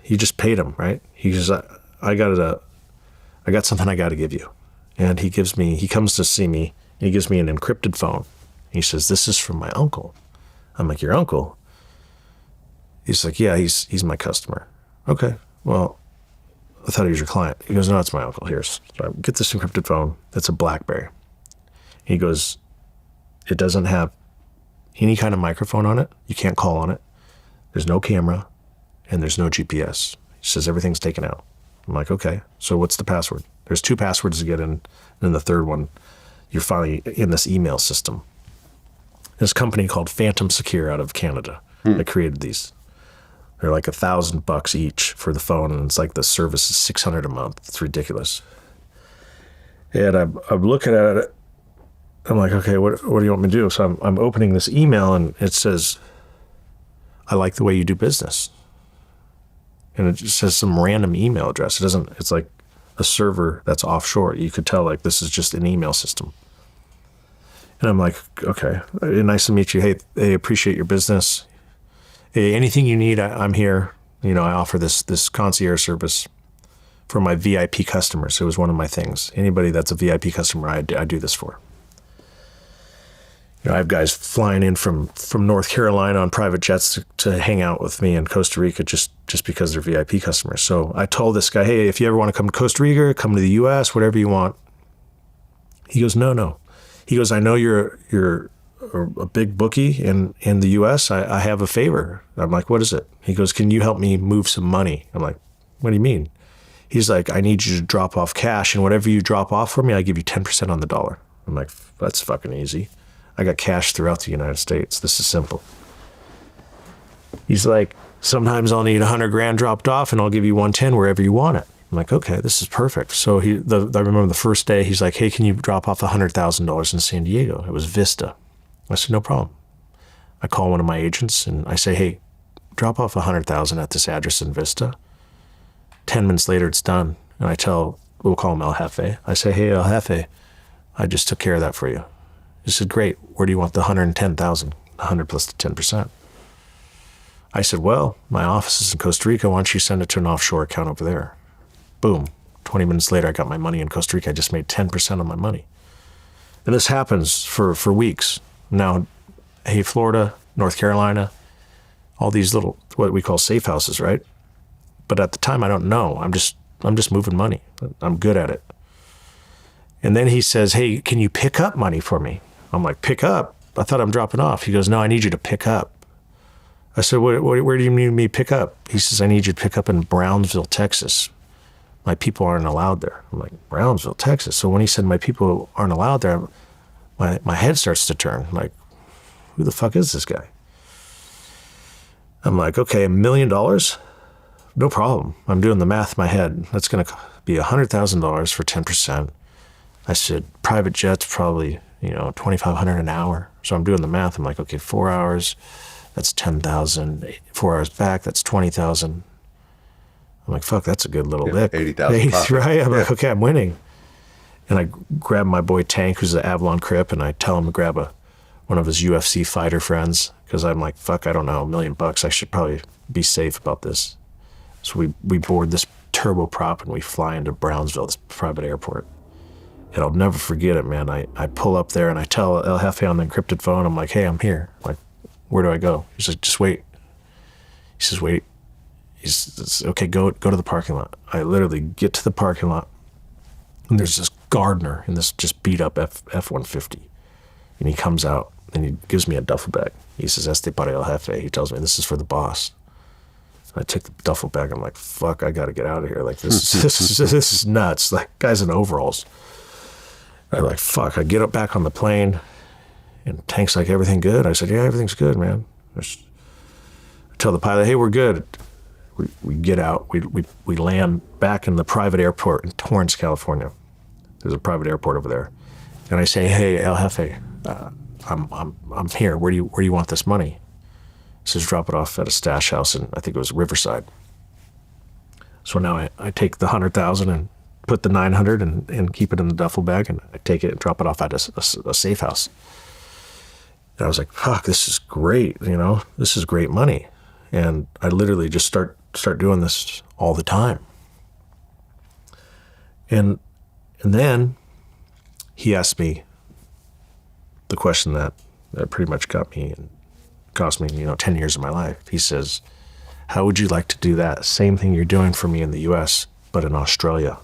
He just paid him, right? He goes, I got something I got to give you. And he comes to see me, and he gives me an encrypted phone. He says, "This is from my uncle." I'm like, "Your uncle?" He's like, "Yeah, he's my customer." Okay, well, I thought he was your client. He goes, "No, it's my uncle." So I get this encrypted phone. That's a BlackBerry. He goes, "It doesn't have any kind of microphone on it. You can't call on it. There's no camera, and there's no GPS." He says, "Everything's taken out." I'm like, "Okay, so what's the password?" There's 2 passwords to get in, and then the third one, you're finally in this email system. This company called Phantom Secure out of Canada that created these. They're like $1,000 each for the phone, and it's like the service is $600 a month. It's ridiculous. And I'm looking at it. I'm like, okay, what do you want me to do? So I'm opening this email, and it says, "I like the way you do business." And it just says some random email address. It's like a server that's offshore. You could tell, like, this is just an email system. And I'm like, okay, nice to meet you. Hey, appreciate your business. Hey, anything you need, I'm here. I offer this concierge service for my VIP customers. It was one of my things. Anybody that's a VIP customer, I do this for. I have guys flying in from North Carolina on private jets to hang out with me in Costa Rica just because they're VIP customers. So I told this guy, "Hey, if you ever want to come to Costa Rica, come to the U.S., whatever you want." He goes, No. He goes, "I know you're a big bookie in the U.S. I have a favor." I'm like, "What is it?" He goes, "Can you help me move some money?" I'm like, "What do you mean?" He's like, "I need you to drop off cash, and whatever you drop off for me, I give you 10% on the dollar." I'm like, "That's fucking easy. I got cash throughout the United States. This is simple." He's like, "Sometimes I'll need 100 grand dropped off, and I'll give you 110 wherever you want it." I'm like, "Okay, this is perfect." So I remember the first day, he's like, "Hey, can you drop off $100,000 in San Diego?" It was Vista. I said, "No problem." I call one of my agents, and I say, "Hey, drop off $100,000 at this address in Vista." 10 minutes later, it's done. And we'll call him El Jefe. I say, "Hey, El Jefe, I just took care of that for you." He said, "Great. Where do you want the 110,000? 100 plus the 10%. I said, "Well, my office is in Costa Rica. Why don't you send it to an offshore account over there?" Boom. 20 minutes later, I got my money in Costa Rica. I just made 10% on my money. And this happens for weeks. Now, hey, Florida, North Carolina, all these little, what we call safe houses, right? But at the time, I don't know. I'm just moving money. I'm good at it. And then he says, "Hey, can you pick up money for me?" I'm like, "Pick up? I thought I'm dropping off." He goes, "No, I need you to pick up." I said, where do you need me to pick up?" He says, "I need you to pick up in Brownsville, Texas. My people aren't allowed there." I'm like, Brownsville, Texas? So when he said my people aren't allowed there, my head starts to turn. I'm like, who the fuck is this guy? I'm like, okay, $1 million? No problem. I'm doing the math in my head. That's going to be $100,000 for 10%. I said, private jet's probably, $2,500 an hour. So I'm doing the math. I'm like, okay, 4 hours, that's 10,000. 4 hours back, that's 20,000. I'm like, fuck, that's a good little lick. 80,000. Right? I'm like, okay, I'm winning. And I grab my boy Tank, who's the Avalon Crip, and I tell him to grab one of his UFC fighter friends, because I'm like, fuck, I don't know, $1 million. I should probably be safe about this. So we board this turboprop and we fly into Brownsville, this private airport. And I'll never forget it, man. I pull up there and I tell El Jefe on the encrypted phone, I'm like, hey, I'm here. I'm like, where do I go? He's like, just wait. He says, wait. He says, okay, go to the parking lot. I literally get to the parking lot, and there's this gardener in this just beat up F-150. And he comes out and he gives me a duffel bag. He says, este para El Jefe. He tells me, this is for the boss. And I take the duffel bag. I'm like, fuck, I got to get out of here. Like, this is nuts. Like, guys in overalls. I'm like, fuck. I get up back on the plane, and Tank's like, everything good? I said, yeah, everything's good, man. I tell the pilot, hey, we're good. We get out. We land back in the private airport in Torrance, California. There's a private airport over there. And I say, hey, El Jefe, I'm here. Where do you want this money? He says, drop it off at a stash house in, I think it was Riverside. So now I take the 100,000 and put the 900 and keep it in the duffel bag, and I take it and drop it off at a safe house. And I was like, fuck, this is great, this is great money. And I literally just start doing this all the time. And then he asked me the question that pretty much got me and cost me, 10 years of my life. He says, how would you like to do that same thing you're doing for me in the US, but in Australia?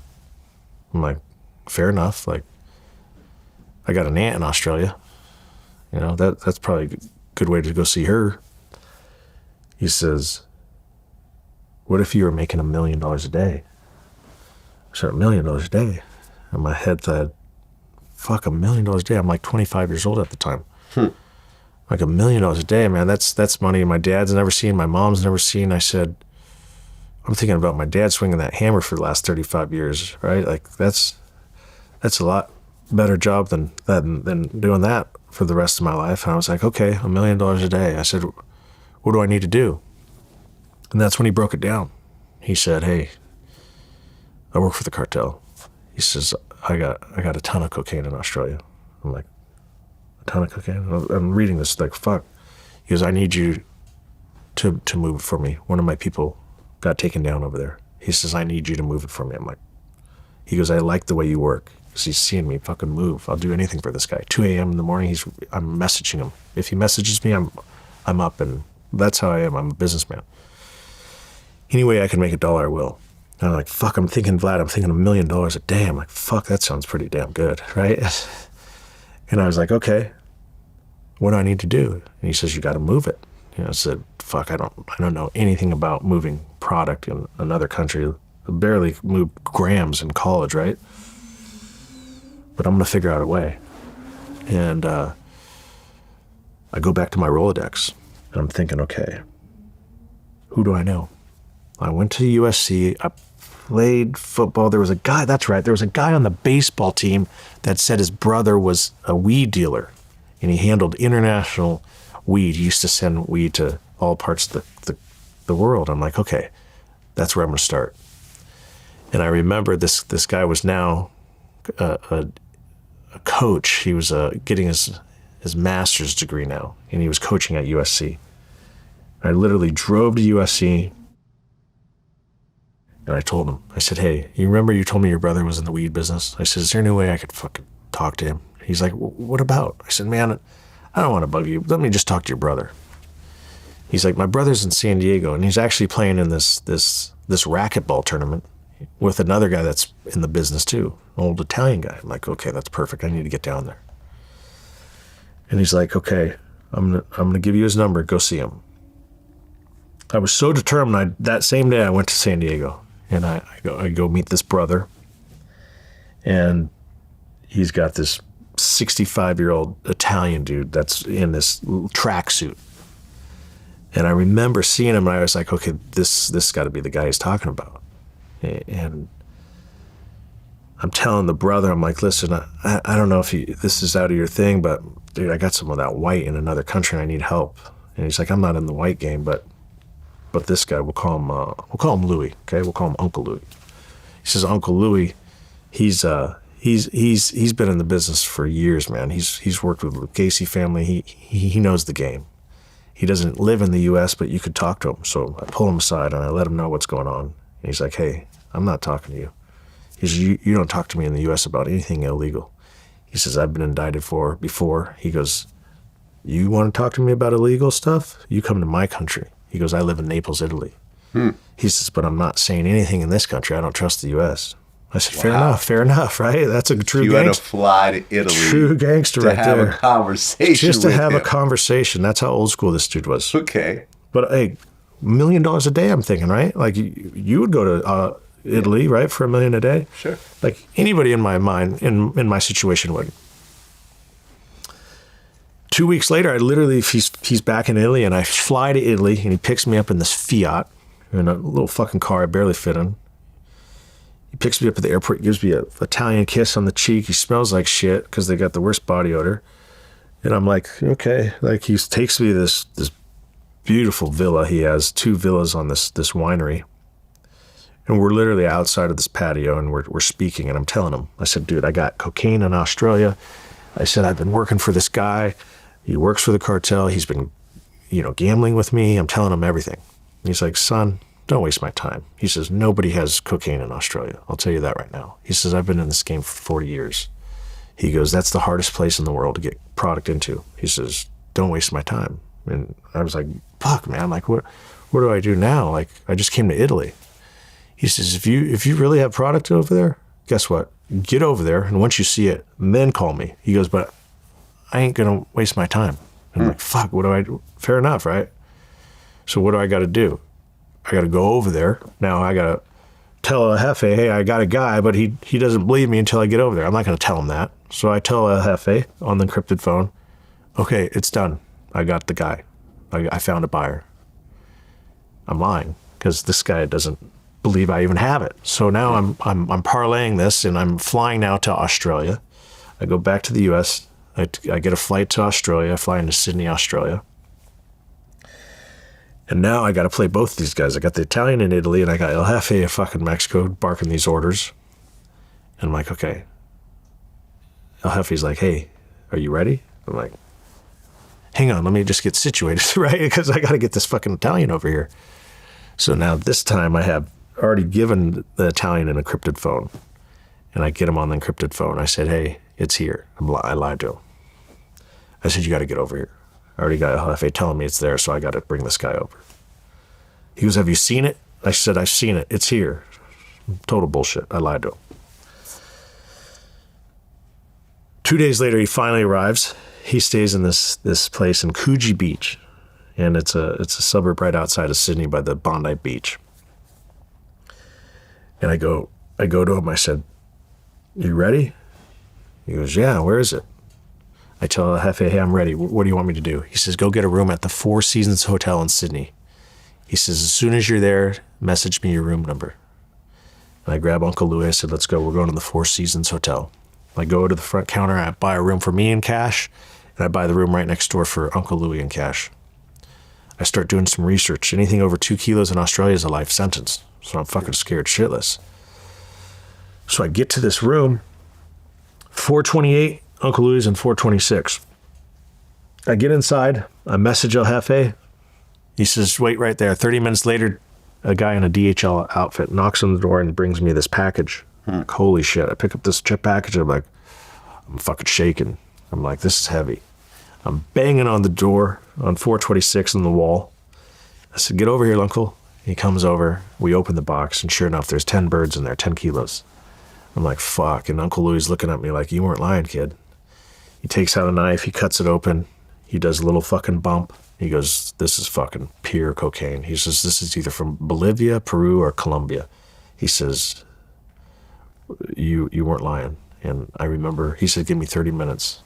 I'm like, fair enough. Like, I got an aunt in Australia. That's probably a good way to go see her. He says, what if you were making $1 million a day? I said, $1 million a day? And my head said, fuck, $1 million a day. I'm like 25 years old at the time. Like $1 million a day, man, that's money my dad's never seen, my mom's never seen. I said, I'm thinking about my dad swinging that hammer for the last 35 years, right? Like that's a lot better job than doing that for the rest of my life. And I was like, okay, $1 million a day. I said, what do I need to do? And that's when he broke it down. He said, hey, I work for the cartel. He says, I got a ton of cocaine in Australia. I'm like, a ton of cocaine? I'm reading this like, fuck. He goes, I need you to move it for me. One of my people got taken down over there. He says, I need you to move it for me. I'm like, he goes, I like the way you work. Because he's seeing me fucking move. I'll do anything for this guy. 2 a.m. in the morning, I'm messaging him. If he messages me, I'm up, and that's how I am. I'm a businessman. Any way I can make $1, I will. And I'm like, fuck, I'm thinking $1 million a day. I'm like, fuck, that sounds pretty damn good, right? And I was like, okay, what do I need to do? And he says, you got to move it. I said, fuck, I don't know anything about moving product in another country. I barely moved grams in college, right? But I'm going to figure out a way. And I go back to my Rolodex, and I'm thinking, okay, who do I know? I went to USC. I played football. There was a guy, that's right, there was a guy on the baseball team that said his brother was a weed dealer, and he handled international weed. He used to send weed to all parts of the world. I'm like, okay, that's where I'm going to start. And I remember this guy was now a coach. He was getting his master's degree now, and he was coaching at USC. I literally drove to USC, and I told him, I said, hey, you remember you told me your brother was in the weed business? I said, is there any way I could fucking talk to him? He's like, what about? I said, man, I don't want to bug you. Let me just talk to your brother. He's like, my brother's in San Diego, and he's actually playing in this racquetball tournament with another guy that's in the business too, an old Italian guy. I'm like, okay, that's perfect. I need to get down there. And he's like, okay, I'm gonna give you his number. Go see him. I was so determined. That same day I went to San Diego, and I go meet this brother, and he's got this 65-year-old Italian dude that's in this tracksuit. And I remember seeing him, and I was like, okay, this got to be the guy he's talking about. And I'm telling the brother, I'm like, listen, I don't know if this is out of your thing, but dude, I got some of that white in another country, and I need help. And he's like, I'm not in the white game, but this guy, we'll call him Louis, okay? We'll call him Uncle Louis. He says, Uncle Louis, he's been in the business for years, man. He's worked with the Casey family. He knows the game. He doesn't live in the U.S., but you could talk to him. So I pull him aside and I let him know what's going on. And he's like, hey, I'm not talking to you. He says, you don't talk to me in the U.S. about anything illegal. He says, I've been indicted for before. He goes, you want to talk to me about illegal stuff? You come to my country. He goes, I live in Naples, Italy. He says, but I'm not saying anything in this country. I don't trust the U.S. I said, fair enough, right? That's a true gangster. You had to fly to Italy. True gangster right there. To have a conversation Just to have a conversation. That's how old school this dude was. Okay. But hey, $1 million a day, I'm thinking, right? Like you would go to Italy, right, for $1 million a day? Sure. Like anybody in my mind, in my situation would. 2 weeks later, I literally, he's back in Italy, and I fly to Italy, and he picks me up in this Fiat, in a little fucking car I barely fit in. He picks me up at the airport, gives me an Italian kiss on the cheek. He smells like shit because they got the worst body odor. And I'm like, okay. Like he takes me to this beautiful villa. He has 2 villas on this winery. And we're literally outside of this patio, and we're speaking, and I'm telling him, I said, dude, I got cocaine in Australia. I said, I've been working for this guy. He works for the cartel. He's been, gambling with me. I'm telling him everything. And he's like, son, don't waste my time. He says, nobody has cocaine in Australia. I'll tell you that right now. He says, I've been in this game for 40 years. He goes, that's the hardest place in the world to get product into. He says, don't waste my time. And I was like, fuck, man. Like, what do I do now? Like, I just came to Italy. He says, if you really have product over there, guess what? Get over there, and once you see it, then call me. He goes, but I ain't going to waste my time. And I'm like, fuck, what do I do? Fair enough, right? So what do I got to do? I got to go over there. Now I got to tell El Jefe, hey, I got a guy, but he doesn't believe me until I get over there. I'm not going to tell him that. So I tell El Jefe on the encrypted phone, okay, it's done. I got the guy. I found a buyer. I'm lying because this guy doesn't believe I even have it. So now I'm parlaying this, and I'm flying now to Australia. I go back to the U.S. I get a flight to Australia. I fly into Sydney, Australia. And now I got to play both of these guys. I got the Italian in Italy, and I got El Jefe in fucking Mexico barking these orders. And I'm like, okay. El Jefe's like, hey, are you ready? I'm like, hang on, let me just get situated, right? Because I got to get this fucking Italian over here. So now this time I have already given the Italian an encrypted phone. And I get him on the encrypted phone. I said, hey, it's here. I lied to him. I said, you got to get over here. I already got El Jefe telling me it's there, so I got to bring this guy over. He goes, have you seen it? I said, I've seen it. It's here. Total bullshit. I lied to him. 2 days later, he finally arrives. He stays in this place in Coogee Beach. And it's a suburb right outside of Sydney by the Bondi Beach. And I go to him. I said, you ready? He goes, yeah, where is it? I tell El Jefe, hey, I'm ready. What do you want me to do? He says, go get a room at the Four Seasons Hotel in Sydney. He says, as soon as you're there, message me your room number. And I grab Uncle Louie. I said, let's go. We're going to the Four Seasons Hotel. I go to the front counter. I buy a room for me in cash, and I buy the room right next door for Uncle Louie in cash. I start doing some research. Anything over 2 kilos in Australia is a life sentence. So I'm fucking scared shitless. So I get to this room, 428, Uncle Louie's in 426. I get inside. I message El Jefe. He says, wait right there. 30 minutes later, a guy in a DHL outfit knocks on the door and brings me this package. Like, holy shit. I pick up this chip package. I'm like, I'm fucking shaking. I'm like, this is heavy. I'm banging on the door on 426 on the wall. I said, get over here, Uncle. He comes over. We open the box, and sure enough, there's 10 birds in there, 10 kilos. I'm like, fuck. And Uncle Louie's looking at me like, you weren't lying, kid. He takes out a knife. He cuts it open. He does a little fucking bump. He goes, this is fucking pure cocaine. He says, this is either from Bolivia, Peru, or Colombia. He says, you weren't lying. And I remember, he said, give me 30 minutes.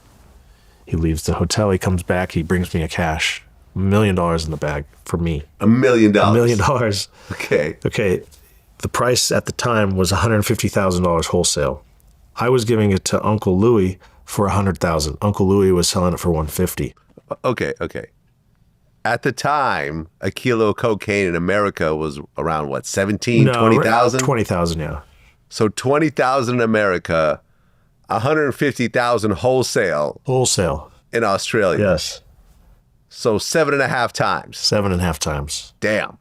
He leaves the hotel. He comes back. He brings me a cash. $1 million in the bag for me. $1 million? $1 million. Okay. The price at the time was $150,000 wholesale. I was giving it to Uncle Louie for $100,000. Uncle Louie was selling it for $150,000. Okay. At the time, a kilo of cocaine in America was around what, 17, 20,000? 20,000, yeah. So 20,000 in America, 150,000 wholesale. Wholesale. In Australia. Yes. So 7.5 times. 7.5 times. Damn.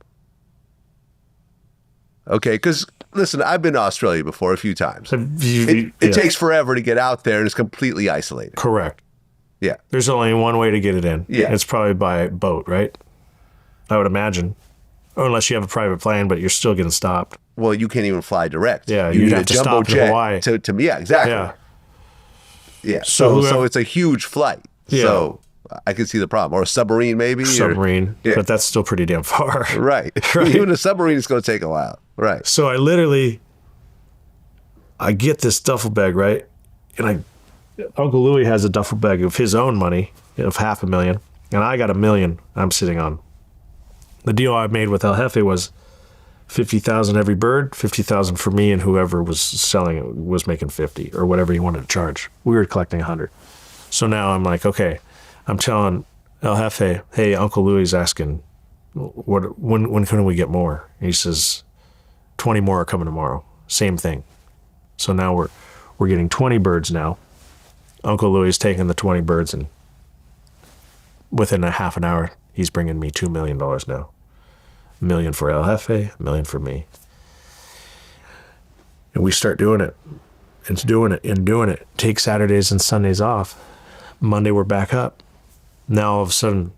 Okay, because Listen, I've been to Australia before a few times. It It takes forever to get out there, and it's completely isolated. Correct. Yeah. There's only one way to get it in. Yeah. It's probably by boat, right? I would imagine. Unless you have a private plane, but you're still getting stopped. Well, you can't even fly direct. Yeah, you you'd need have a to jumbo stop in jet Hawaii. Yeah, exactly. Yeah. Yeah. So So it's a huge flight. Yeah. So I can see the problem. Or a submarine, maybe. Submarine. Yeah. But that's still pretty damn far. Right. Even a submarine is going to take a while. Right. So I get this duffel bag, right? And Uncle Louie has a duffel bag of his own money of $500,000, and I got $1 million I'm sitting on. The deal I made with El Jefe was $50,000 every bird, $50,000 for me, and whoever was selling it was making $50 or whatever he wanted to charge. We were collecting $100. So now I'm like, okay, I'm telling El Jefe, hey, Uncle Louie's asking, when can we get more? And he says, 20 more are coming tomorrow. Same thing. So now we're getting 20 birds now. Uncle Louie's taking the 20 birds, and within a half an hour, he's bringing me $2 million now. $1 million for El Jefe, $1 million for me. And we start doing it, and doing it, and doing it. Take Saturdays and Sundays off. Monday, we're back up. Now, all of a sudden,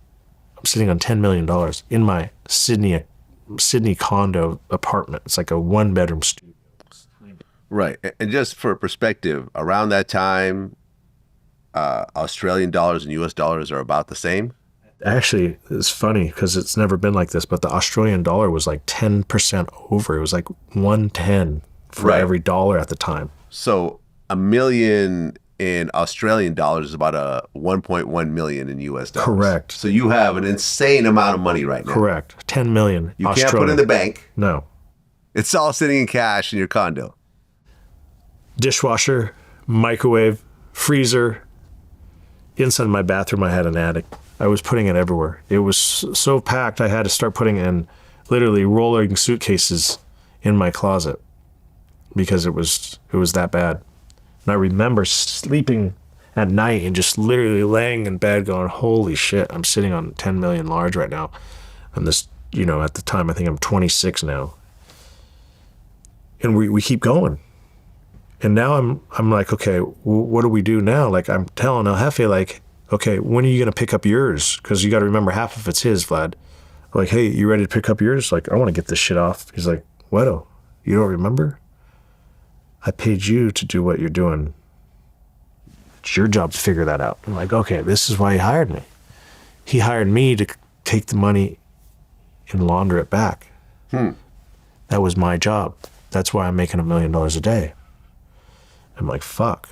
I'm sitting on $10 million in my Sydney condo apartment. It's like a one-bedroom studio. Right. And just for perspective, around that time, Australian dollars and US dollars are about the same. Actually, it's funny because it's never been like this, but the Australian dollar was like 10% over. It was like 110 for every dollar at the time. So $1 million in Australian dollars is about a 1.1 million in US dollars. Correct. So you have an insane amount of money right now. Correct. 10 million. You can't put it in the bank. No. It's all sitting in cash in your condo. Dishwasher, microwave, freezer. Inside my bathroom, I had an attic. I was putting it everywhere. It was so packed, I had to start putting in literally rolling suitcases in my closet because it was that bad. And I remember sleeping at night and just literally laying in bed going, holy shit, I'm sitting on 10 million large right now. And this, at the time, I think I'm 26 now. And we keep going. And now I'm like, okay, what do we do now? Like, I'm telling El Jefe, like, okay, when are you going to pick up yours? Because you got to remember, half of it's his, Vlad. Like, hey, you ready to pick up yours? Like, I want to get this shit off. He's like, Wedo, you don't remember? I paid you to do what you're doing. It's your job to figure that out. I'm like, okay, this is why he hired me. He hired me to take the money and launder it back. That was my job. That's why I'm making $1 million a day. I'm like, fuck,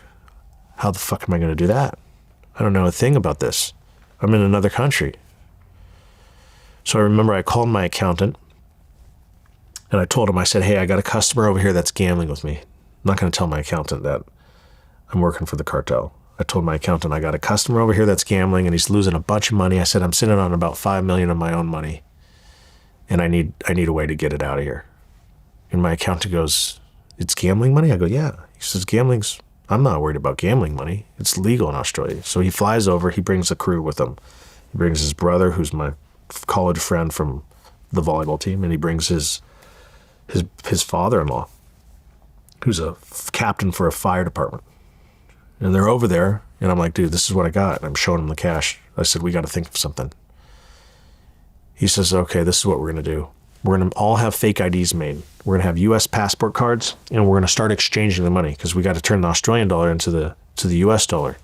how the fuck am I going to do that? I don't know a thing about this. I'm in another country. So I remember I called my accountant and I told him, I said, hey, I got a customer over here that's gambling with me. I'm not going to tell my accountant that I'm working for the cartel. I told my accountant, I got a customer over here that's gambling and he's losing a bunch of money. I said, I'm sitting on about $5 million of my own money and I need a way to get it out of here. And my accountant goes, it's gambling money? I go, yeah. He says, I'm not worried about gambling money. It's legal in Australia. So he flies over, he brings a crew with him. He brings his brother, who's my college friend from the volleyball team, and he brings his father-in-law, who's a captain for a fire department. And they're over there, and I'm like, dude, this is what I got. And I'm showing him the cash. I said, we got to think of something. He says, okay, this is what we're going to do. We're going to all have fake IDs made. We're going to have U.S. passport cards, and we're going to start exchanging the money because we got to turn the Australian dollar into the U.S. dollar.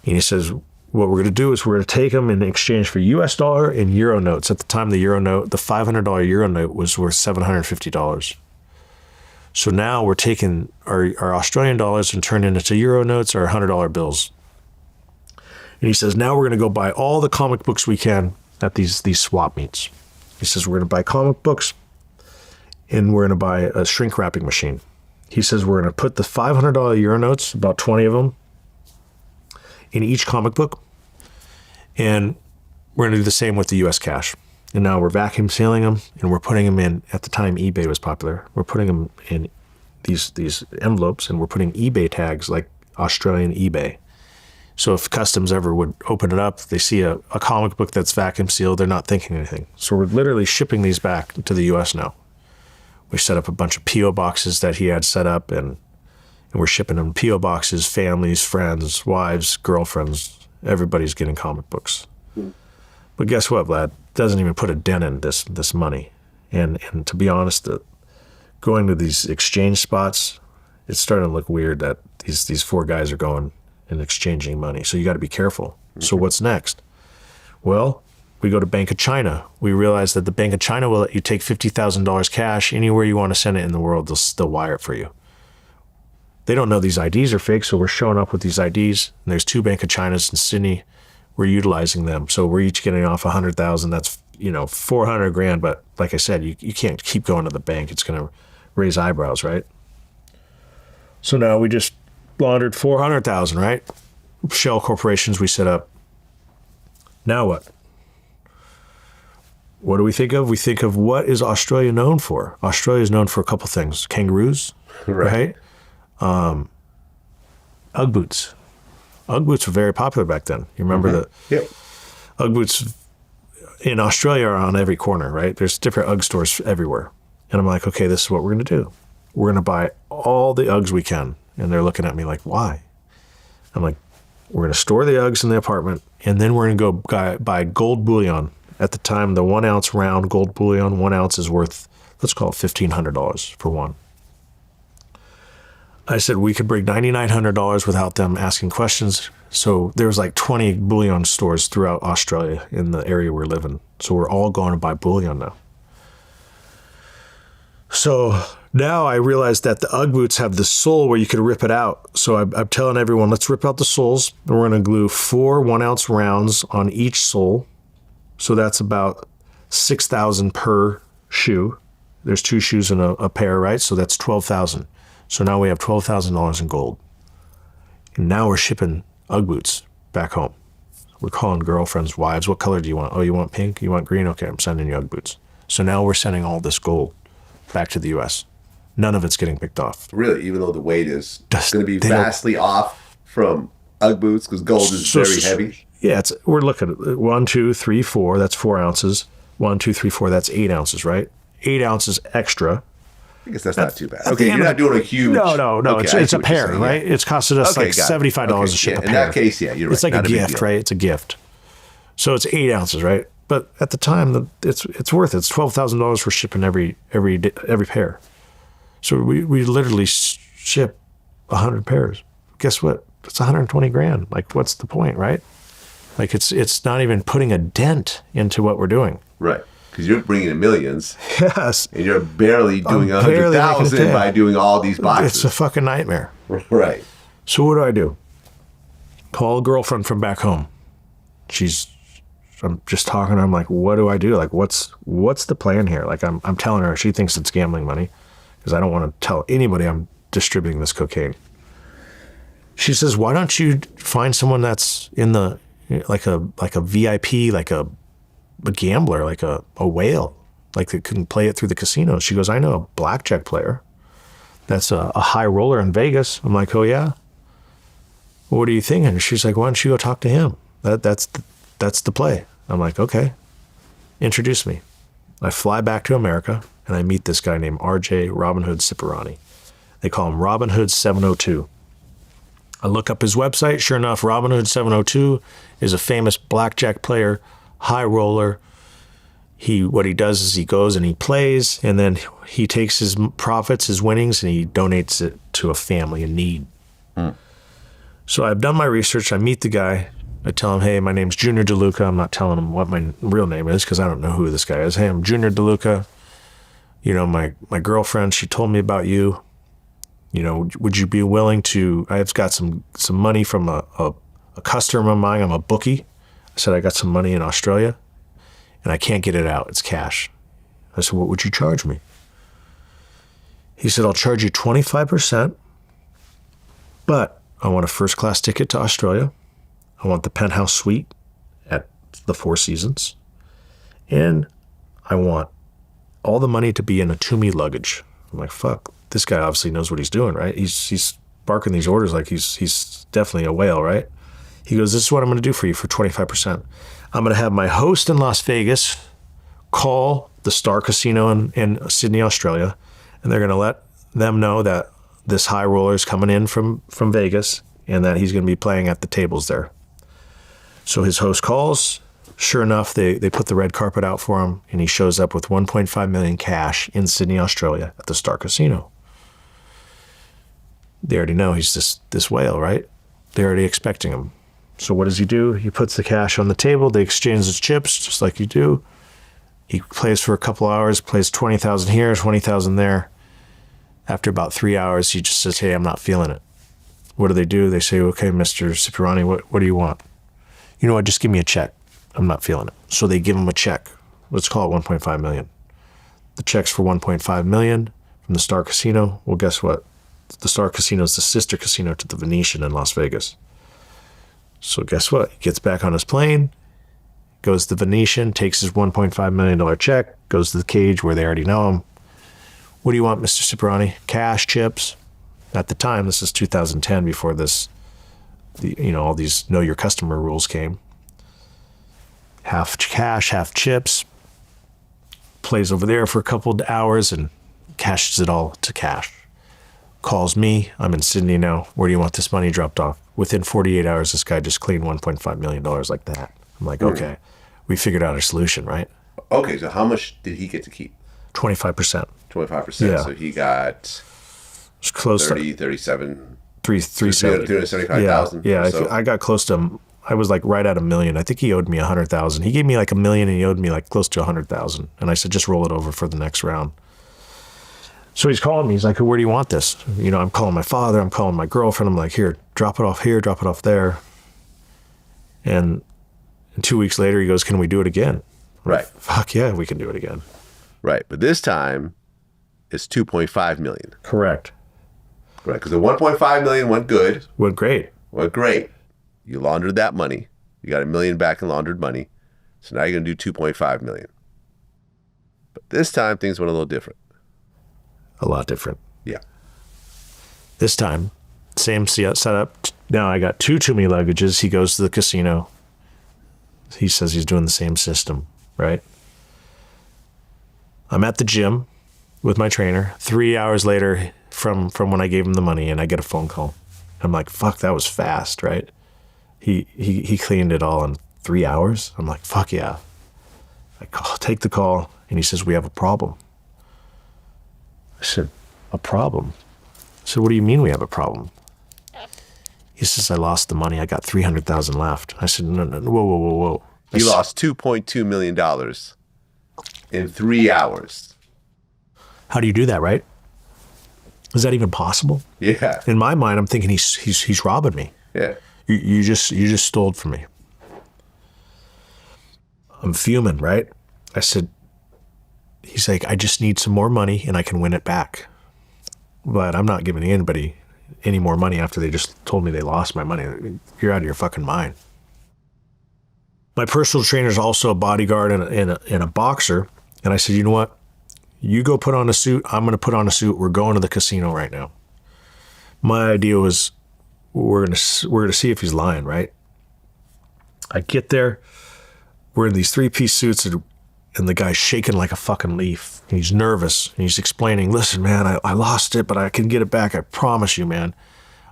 And he says, what we're going to do is we're going to take them in exchange for U.S. dollar and euro notes. At the time, the $500 euro note was worth $750. So now we're taking our Australian dollars and turning it into euro notes or $100 bills. And he says, now we're going to go buy all the comic books we can at these swap meets. He says, we're going to buy comic books and we're going to buy a shrink wrapping machine. He says, we're going to put the $500 euro notes, about 20 of them, in each comic book. And we're going to do the same with the U.S. cash. And now we're vacuum sealing them and we're putting them in, at the time eBay was popular, we're putting them in these envelopes and we're putting eBay tags like Australian eBay. So if customs ever would open it up, they see a comic book that's vacuum sealed, they're not thinking anything. So we're literally shipping these back to the U.S. now We set up a bunch of P.O. boxes that he had set up, and we're shipping them P.O. boxes, families, friends, wives, girlfriends. Everybody's getting comic books. But guess what, Vlad? Doesn't even put a dent in this money. And to be honest, going to these exchange spots, it's starting to look weird that these four guys are going and exchanging money. So you got to be careful. So what's next? Well, we go to Bank of China. We realize that the Bank of China will let you take $50,000 cash anywhere you want to send it in the world. They'll wire it for you. They don't know these IDs are fake, so we're showing up with these IDs. And there's 2 Bank of Chinas in Sydney. We're utilizing them. So we're each getting off $100,000. That's, $400,000. But like I said, you can't keep going to the bank. It's going to raise eyebrows, right? So now we just laundered $400,000, right? Shell corporations we set up. Now what? What do we think of? We think of, what is Australia known for? Australia is known for a couple things. Kangaroos, right? Ugg boots. Ugg boots were very popular back then. You remember the Ugg boots in Australia are on every corner, right? There's different Ugg stores everywhere. And I'm like, okay, this is what we're going to do. We're going to buy all the Uggs we can. And they're looking at me like, why? I'm like, we're going to store the Uggs in the apartment, and then we're going to go buy gold bullion. At the time, the 1 ounce round gold bullion, 1 ounce is worth, let's call it $1,500 for one. I said we could bring $9,900 without them asking questions. So there's like 20 bullion stores throughout Australia in the area we're living. So we're all going to buy bullion now. So now I realized that the Ugg boots have the sole where you could rip it out. So I'm telling everyone, let's rip out the soles. And we're going to glue 4 1 ounce rounds on each sole. So that's about $6,000 per shoe. There's 2 shoes in a pair, right? So that's $12,000. So now we have $12,000 in gold. And now we're shipping Ugg boots back home. We're calling girlfriends, wives, what color do you want? Oh, you want pink? You want green? Okay, I'm sending you Ugg boots. So now we're sending all this gold back to the U.S. None of it's getting picked off. Really? Even though the weight is going to be vastly off from Ugg boots because gold is very heavy? Yeah, we're looking at 1, 2, 3, 4. That's 4 ounces. 1, 2, 3, 4. That's 8 ounces, right? 8 ounces extra. I guess that's not too bad. Okay, you're not doing a huge... No. Okay, it's a pair, saying, right? It's costed us like $75 to ship a pair. In that case, yeah, you're right. It's like a gift, right? It's a gift. So it's 8 ounces, right? But at the time, it's worth it. It's $12,000 for shipping every pair. So we literally ship 100 pairs. Guess what? It's $120,000. Like, what's the point, right? Like, it's not even putting a dent into what we're doing. Right. Because you're bringing in millions. Yes. And you're barely doing 100,000 by doing all these boxes. It's a fucking nightmare. Right. So what do? Call a girlfriend from back home. I'm just talking to her. I'm like, what do I do? Like, what's the plan here? Like, I'm telling her. She thinks it's gambling money because I don't want to tell anybody I'm distributing this cocaine. She says, why don't you find someone that's in the, like a VIP, like a gambler, like a whale, like that can play it through the casino. She goes, I know a blackjack player that's a high roller in Vegas. I'm like, oh yeah? Well, what are you thinking? She's like, why don't you go talk to him? That's the play. I'm like, okay, introduce me. I fly back to America and I meet this guy named RJ Robin Hood Ciparani. They call him Robin Hood 702. I look up his website. Sure enough, Robin Hood 702 is a famous blackjack player, high roller. What he does is he goes and he plays, and then he takes his profits, his winnings, and he donates it to a family in need. So I've done my research. I meet the guy. I tell him, hey, my name's Junior DeLuca. I'm not telling him what my real name is because I don't know who this guy is. Hey, I'm Junior DeLuca. You know, my girlfriend, she told me about you. You know, would you be willing to, I've got some money from a customer of mine. I'm a bookie. I said, I got some money in Australia and I can't get it out. It's cash. I said, what would you charge me? He said, I'll charge you 25%, but I want a first class ticket to Australia. I want the penthouse suite at the Four Seasons. And I want all the money to be in a Toomey luggage. I'm like, fuck, this guy obviously knows what he's doing, right? He's barking these orders like he's definitely a whale, right? He goes, this is what I'm going to do for you for 25%. I'm going to have my host in Las Vegas call the Star Casino in Sydney, Australia, and they're going to let them know that this high roller is coming in from Vegas and that he's going to be playing at the tables there. So his host calls. Sure enough, they put the red carpet out for him, and he shows up with $1.5 million cash in Sydney, Australia at the Star Casino. They already know he's this whale, right? They're already expecting him. So what does he do? He puts the cash on the table. They exchange his chips, just like you do. He plays for a couple hours, plays 20,000 here, 20,000 there. After about 3 hours, he just says, hey, I'm not feeling it. What do? They say, okay, Mr. Cipriani, what do you want? You know what, just give me a check. I'm not feeling it. So they give him a check. Let's call it $1.5 million. The check's for $1.5 million from the Star Casino. Well, guess what? The Star Casino is the sister casino to the Venetian in Las Vegas. So guess what? He gets back on his plane, goes to the Venetian, takes his $1.5 million check, goes to the cage where they already know him. What do you want, Mr. Cipriani? Cash, chips? At the time, this is 2010, before all these know your customer rules came. Half cash, half chips. Plays over there for a couple of hours and cashes it all to cash. Calls me. I'm in Sydney now. Where do you want this money dropped off? Within 48 hours, this guy just cleaned $1.5 million like that. I'm like, okay, we figured out a solution, right? Okay, so how much did he get to keep? 25%. 25%. Yeah. So he got It's close 30, 37, 370. 375,000. Yeah, So. I got close to. I was like right at $1 million. I think he owed me 100,000. He gave me like $1 million, and he owed me like close to 100,000. And I said, just roll it over for the next round. So he's calling me. He's like, where do you want this? I'm calling my father. I'm calling my girlfriend. I'm like, here, drop it off here, drop it off there. And 2 weeks later, he goes, can we do it again? I'm Right. like, fuck yeah, we can do it again. Right. But this time, it's $2.5 million. Correct. Right. Because the $1.5 million went good. Went great. Went great. You laundered that money. You got $1 million back in laundered money. So now you're going to do $2.5 million. But this time, things went a little different. A lot different. Yeah. This time, same setup. Now I got two too many luggages. He goes to the casino. He says he's doing the same system, right? I'm at the gym with my trainer. 3 hours later from when I gave him the money, and I get a phone call. I'm like, fuck, that was fast, right? He cleaned it all in 3 hours. I'm like, fuck yeah. I take the call, and he says, we have a problem. I said, a problem? I said, what do you mean we have a problem? He says, I lost the money. I got 300,000 left. I said, no, whoa. You lost $2.2 million in 3 hours. How do you do that, right? Is that even possible? Yeah. In my mind, I'm thinking he's robbing me. Yeah. You just stole from me. I'm fuming, right? I said, he's like, I just need some more money and I can win it back. But I'm not giving anybody any more money after they just told me they lost my money. You're out of your fucking mind. My personal trainer is also a bodyguard and a boxer. And I said, you know what? You go put on a suit. I'm going to put on a suit. We're going to the casino right now. My idea was we're going to see if he's lying, right? I get there. We're in these 3-piece suits, and the guy's shaking like a fucking leaf. And he's nervous. And he's explaining, listen, man, I lost it, but I can get it back. I promise you, man.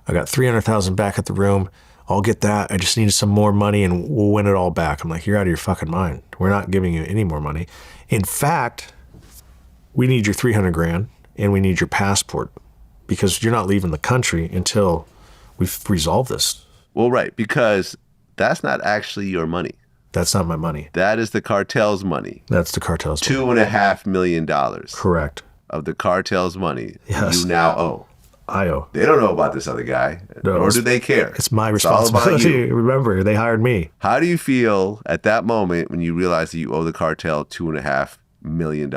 I got 300,000 back at the room. I'll get that. I just needed some more money, and we'll win it all back. I'm like, you're out of your fucking mind. We're not giving you any more money. In fact, we need your 300 grand, and we need your passport, because you're not leaving the country until we've resolved this. Well, right, because that's not actually your money. That's not my money. That is the cartel's money. That's the cartel's money. $2.5 million. Correct. Of the cartel's money. Yes. You now owe. I owe. They don't know about this other guy, No, nor do they care. It's my It's all about responsibility. you. Remember, they hired me. How do you feel at that moment when you realize that you owe the cartel $2.5 million?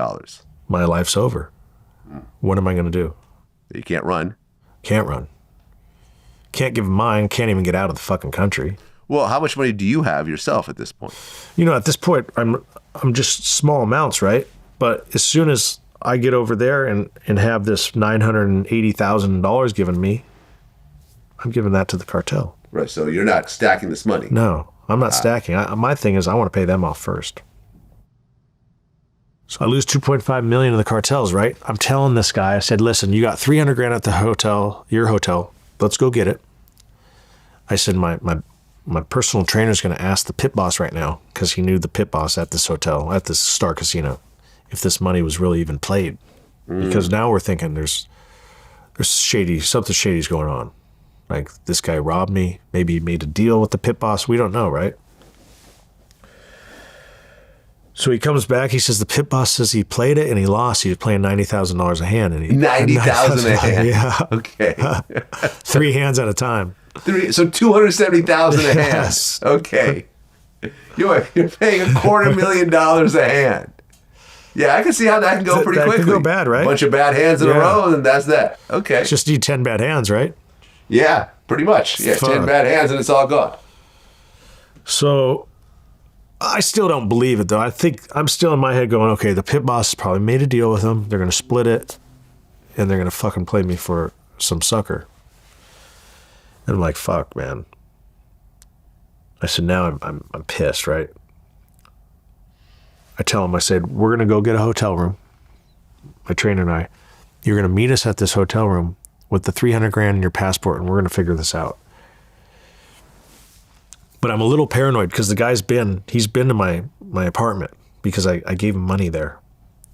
My life's over. What am I going to do? You can't run. Can't run. Can't give them mine. Can't even get out of the fucking country. Well, how much money do you have yourself at this point? At this point, I'm just small amounts, right? But as soon as I get over there and have this $980,000 given me, I'm giving that to the cartel. Right, so you're not stacking this money. No, I'm not stacking. My thing is I want to pay them off first. So I lose 2.5 million in the cartels, right? I'm telling this guy, I said, listen, you got 300 grand at the hotel, your hotel. Let's go get it. I said, my personal trainer is going to ask the pit boss right now, because he knew the pit boss at this hotel, at this Star Casino, if this money was really even played. Because now we're thinking there's something shady's going on. Like, this guy robbed me. Maybe he made a deal with the pit boss. We don't know, right? So he comes back. He says the pit boss says he played it and he lost. He was playing $90,000 a hand. And $90,000 a hand. Yeah. Okay. 3 hands at a time. So $270,000 a hand. Yes. Okay. You're paying $250,000 a hand. Yeah, I can see how that can go pretty quickly. That could go bad, right? A bunch of bad hands in a row, and that's that. Okay. Just need 10 bad hands, right? Yeah, pretty much. Yeah, Fuck. 10 bad hands and it's all gone. So I still don't believe it, though. I think I'm still in my head going, okay, the pit boss probably made a deal with them. They're going to split it, and they're going to fucking play me for some sucker. And I'm like, fuck, man. I said, now I'm pissed, right? I tell him, I said, we're going to go get a hotel room. My trainer and I, you're going to meet us at this hotel room with the 300 grand in your passport, and we're going to figure this out. But I'm a little paranoid because the guy's he's been to my apartment because I gave him money there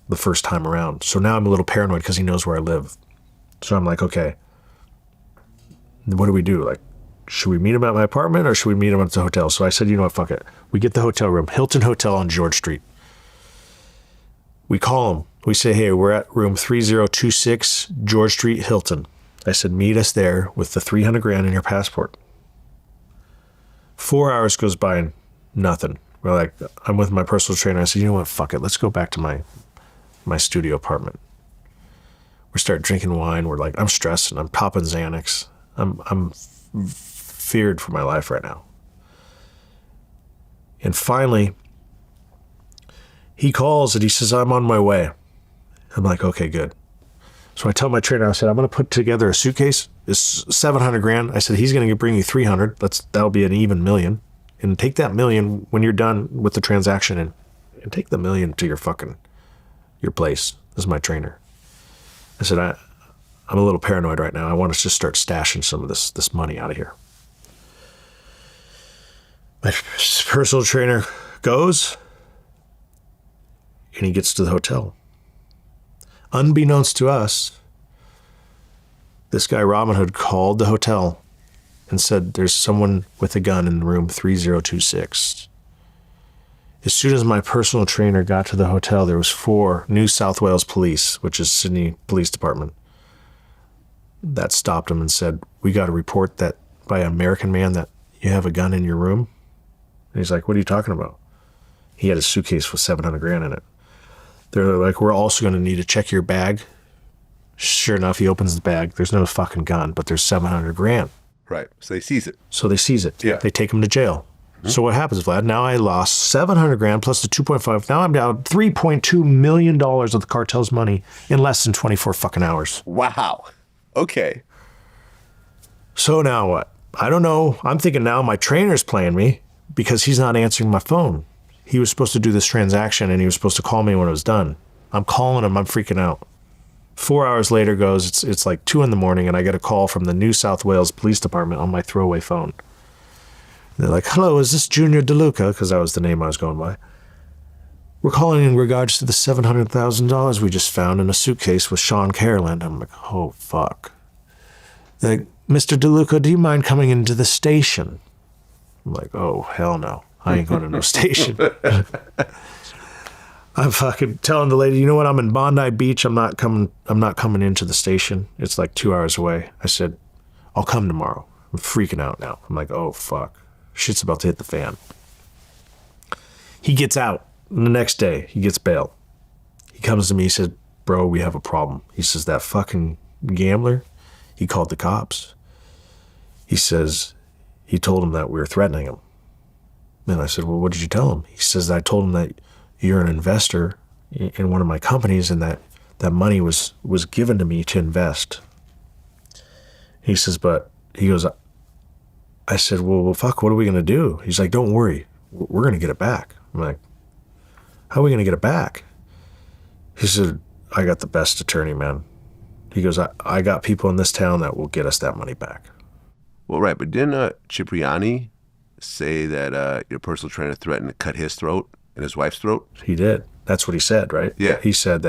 the first time around. So now I'm a little paranoid because he knows where I live. So I'm like, okay, what do we do? Like, should we meet him at my apartment or should we meet him at the hotel? So I said, you know what, fuck it. We get the hotel room, Hilton Hotel on George Street. We call him. We say, hey, we're at room 3026 George Street, Hilton. I said, meet us there with the 300 grand in your passport. 4 hours goes by and nothing. We're like, I'm with my personal trainer. I said, you know what, fuck it. Let's go back to my studio apartment. We start drinking wine. We're like, I'm stressing. I'm popping Xanax. I'm feared for my life right now. And finally, he calls and he says, I'm on my way. I'm like, okay, good. So I tell my trainer, I said, I'm going to put together a suitcase. It's 700 grand. I said, he's going to bring you 300. That'll be an even million. And take that million when you're done with the transaction and take the million to your place. This is my trainer. I said, I'm a little paranoid right now. I want to just start stashing some of this money out of here. My personal trainer goes and he gets to the hotel. Unbeknownst to us, this guy Robin Hood called the hotel and said, there's someone with a gun in room 3026. As soon as my personal trainer got to the hotel, there was 4 New South Wales police, which is Sydney Police Department, that stopped him and said, we got a report that by an American man that you have a gun in your room. And he's like, what are you talking about? He had a suitcase with 700 grand in it. They're like, we're also going to need to check your bag. Sure enough, he opens the bag. There's no fucking gun, but there's 700 grand. Right. So they seize it. Yeah. They take him to jail. Mm-hmm. So what happens, Vlad? Now I lost 700 grand plus the 2.5. Now I'm down $3.2 million of the cartel's money in less than 24 fucking hours. Wow. Okay. So now what? I don't know. I'm thinking now my trainer's playing me because he's not answering my phone. He was supposed to do this transaction and he was supposed to call me when it was done. I'm calling him. I'm freaking out. 4 hours later goes, it's like 2 a.m. and I get a call from the New South Wales Police Department on my throwaway phone. They're like, hello, is this Junior DeLuca? Because that was the name I was going by. We're calling in regards to the $700,000 we just found in a suitcase with Sean Caroland. I'm like, oh, fuck. They're like, Mr. DeLuca, do you mind coming into the station? I'm like, oh, hell no. I ain't going to no station. I'm fucking telling the lady, you know what? I'm in Bondi Beach. I'm not coming into the station. It's like 2 hours away. I said, I'll come tomorrow. I'm freaking out now. I'm like, oh, fuck. Shit's about to hit the fan. He gets out. And the next day, he gets bail. He comes to me. He says, bro, we have a problem. He says, that fucking gambler, he called the cops. He says, he told him that we were threatening him. And I said, well, what did you tell him? He says, I told him that you're an investor in one of my companies and that money was given to me to invest. He says, but he goes, I said, well, fuck, what are we going to do? He's like, don't worry. We're going to get it back. I'm like, how are we going to get it back? He said, I got the best attorney, man. He goes, I got people in this town that will get us that money back. Well, right, but didn't Cipriani say that your personal trainer threatened to cut his throat and his wife's throat? He did. That's what he said, right? Yeah. He said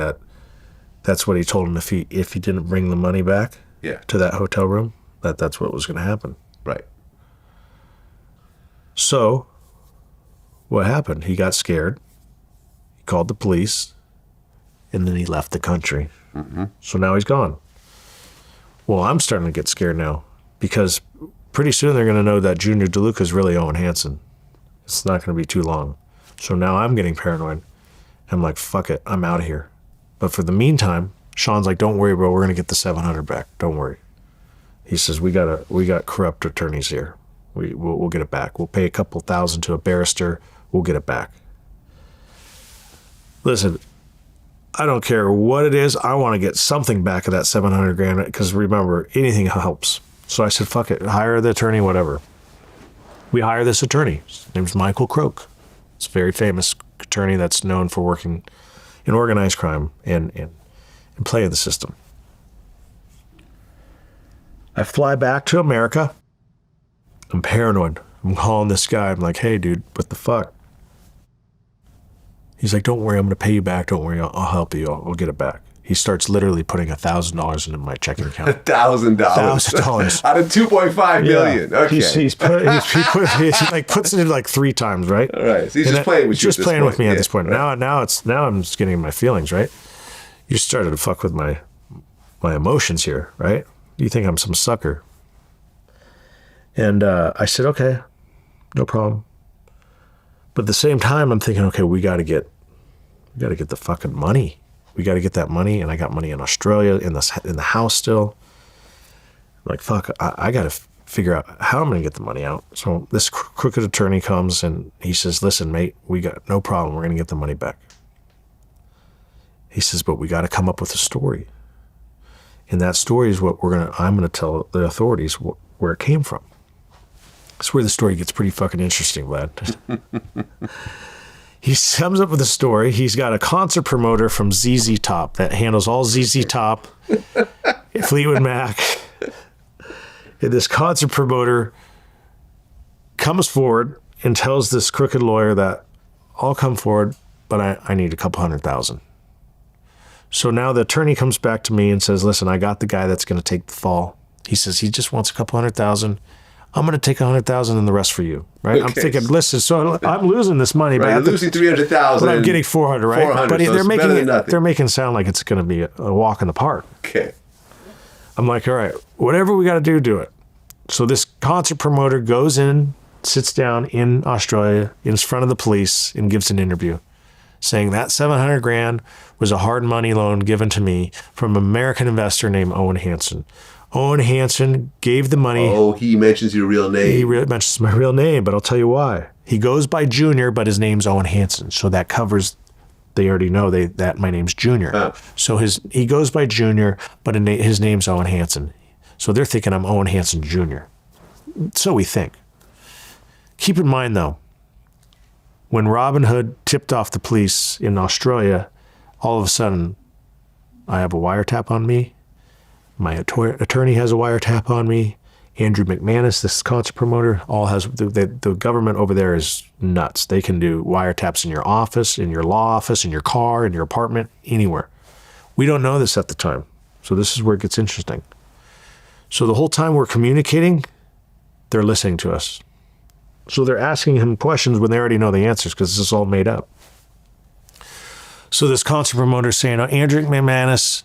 that's what he told him if he didn't bring the money back to that hotel room, that's what was going to happen. Right. So what happened? He got scared. He called the police, and then he left the country. Mm-hmm. So now he's gone. Well, I'm starting to get scared now because pretty soon they're going to know that Junior DeLuca is really Owen Hanson. It's not going to be too long. So now I'm getting paranoid. I'm like, fuck it, I'm out of here. But for the meantime, Sean's like, don't worry, bro, we're going to get the $700 back. Don't worry. He says, we got corrupt attorneys here. We'll get it back. We'll pay a couple thousand to a barrister. We'll get it back. Listen, I don't care what it is. I want to get something back of that $700,000 because remember, anything helps. So I said, fuck it, hire the attorney, whatever. We hire this attorney. His name's Michael Croak. It's a very famous attorney that's known for working in organized crime and playing the system. I fly back to America. I'm paranoid. I'm calling this guy. I'm like, hey, dude, what the fuck? He's like, don't worry, I'm going to pay you back. Don't worry, I'll help you. I'll get it back. He starts literally putting $1,000 into my checking account. $1,000. $1,000 out of 2.5 million. Okay. He puts it in like 3 times, right? All right. So he's just playing with you. Just playing with me at this point. Right. Now I'm just getting my feelings, right? You started to fuck with my emotions here, right? You think I'm some sucker. And I said, okay, no problem. But at the same time, I'm thinking, okay, we got to get the fucking money. We got to get that money, and I got money in Australia in the house still. I'm like, fuck, I got to figure out how I'm going to get the money out. So this crooked attorney comes and he says, listen, mate, we got no problem. We're going to get the money back. He says, but we got to come up with a story. And that story is what I'm going to tell the authorities where it came from. That's where the story gets pretty fucking interesting, Vlad. He comes up with a story. He's got a concert promoter from ZZ Top that handles all ZZ Top, Fleetwood Mac. And this concert promoter comes forward and tells this crooked lawyer that I'll come forward, but I need a couple $100,000. So now the attorney comes back to me and says, listen, I got the guy that's going to take the fall. He says he just wants a couple $100,000. I'm going to take $100,000 and the rest for you, right? Okay. I'm thinking, listen, so I'm losing this money, right, but you're losing $300,000, but I'm getting $400, right? 400, but so they're making it sound like it's going to be a walk in the park. Okay. I'm like, all right, whatever we got to do it. So this concert promoter goes in, sits down in Australia in front of the police and gives an interview saying that $700,000 was a hard money loan given to me from an American investor named Owen Hanson. Owen Hanson gave the money. Oh, he mentions your real name. He mentions my real name, but I'll tell you why. He goes by Junior, but his name's Owen Hanson. So that covers, they already know that my name's Junior. Huh. So he goes by Junior, but his name's Owen Hanson. So they're thinking I'm Owen Hanson Jr. So we think. Keep in mind, though, when Robin Hood tipped off the police in Australia, all of a sudden, I have a wiretap on me. My attorney has a wiretap on me. Andrew McManus, this concert promoter, all has the government over there is nuts. They can do wiretaps in your office, in your law office, in your car, in your apartment, anywhere. We don't know this at the time. So this is where it gets interesting. So the whole time we're communicating, they're listening to us. So they're asking him questions when they already know the answers because this is all made up. So this concert promoter is saying, Andrew McManus,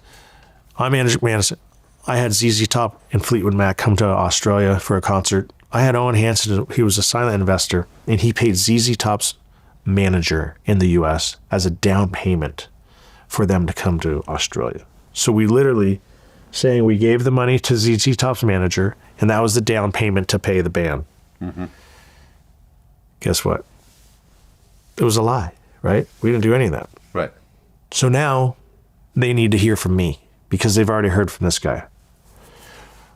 I'm Andrew McManus. I had ZZ Top and Fleetwood Mac come to Australia for a concert. I had Owen Hanson, he was a silent investor, and he paid ZZ Top's manager in the U.S. as a down payment for them to come to Australia. So we literally saying we gave the money to ZZ Top's manager, and that was the down payment to pay the band. Mm-hmm. Guess what? It was a lie, right? We didn't do any of that. Right. So now they need to hear from me because they've already heard from this guy.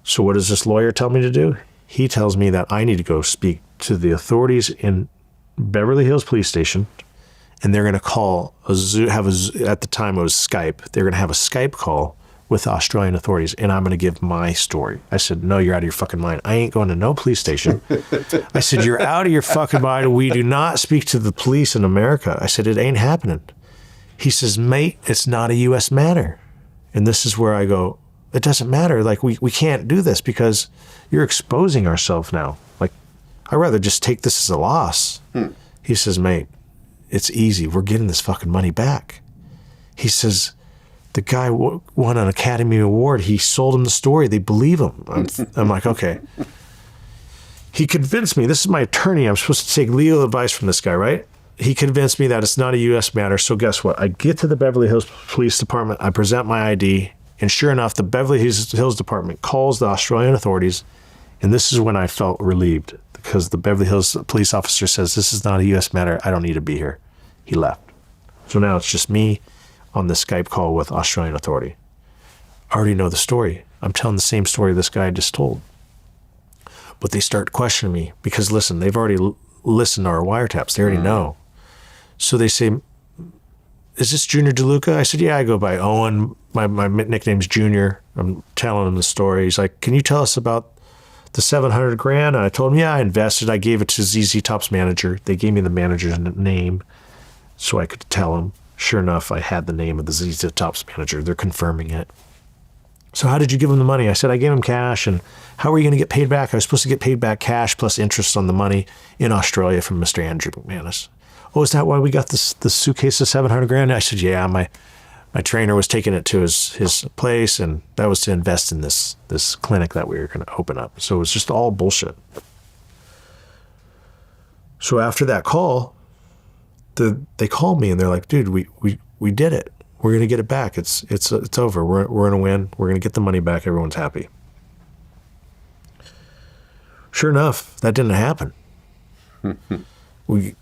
So what does this lawyer tell me to do? He tells me that I need to go speak to the authorities in Beverly Hills Police Station and they're going to call at the time it was Skype. They're going to have a Skype call with the Australian authorities, and I'm going to give my story. I said, no, you're out of your fucking mind. I ain't going to no police station. I said, you're out of your fucking mind. We do not speak to the police in America. I said, it ain't happening. He says, mate, it's not a U.S. matter. And this is where I go, it doesn't matter. Like, we can't do this because you're exposing ourselves now. Like, I'd rather just take this as a loss. He says, mate, it's easy. We're getting this fucking money back. He says, the guy won an Academy Award. He sold him the story. They believe him. I'm like, okay. He convinced me. This is my attorney. I'm supposed to take legal advice from this guy, right? He convinced me that it's not a U.S. matter. So guess what? I get to the Beverly Hills Police Department. I present my ID. And sure enough, the Beverly Hills Department calls the Australian authorities. And this is when I felt relieved because the Beverly Hills police officer says, this is not a U.S. matter. I don't need to be here. He left. So now it's just me on the Skype call with Australian authority. I already know the story. I'm telling the same story this guy just told. But they start questioning me because, listen, they've already listened to our wiretaps. They already know. So they say, is this Junior DeLuca? I said, yeah, I go by Owen. My nickname's Junior. I'm telling him the story. He's like, can you tell us about the $700,000? And I told him, yeah, I invested. I gave it to ZZ Top's manager. They gave me the manager's name so I could tell him. Sure enough, I had the name of the ZZ Top's manager. They're confirming it. So how did you give him the money? I said, I gave him cash. And how are you going to get paid back? I was supposed to get paid back cash plus interest on the money in Australia from Mr. Andrew McManus. Oh, is that why we got this suitcase of $700,000? I said, yeah, my trainer was taking it to his place, and that was to invest in this clinic that we were going to open up. So it was just all bullshit. So after that call, they called me and they're like, dude, we did it. We're going to get it back. It's over. We're going to win. We're going to get the money back. Everyone's happy. Sure enough, that didn't happen. We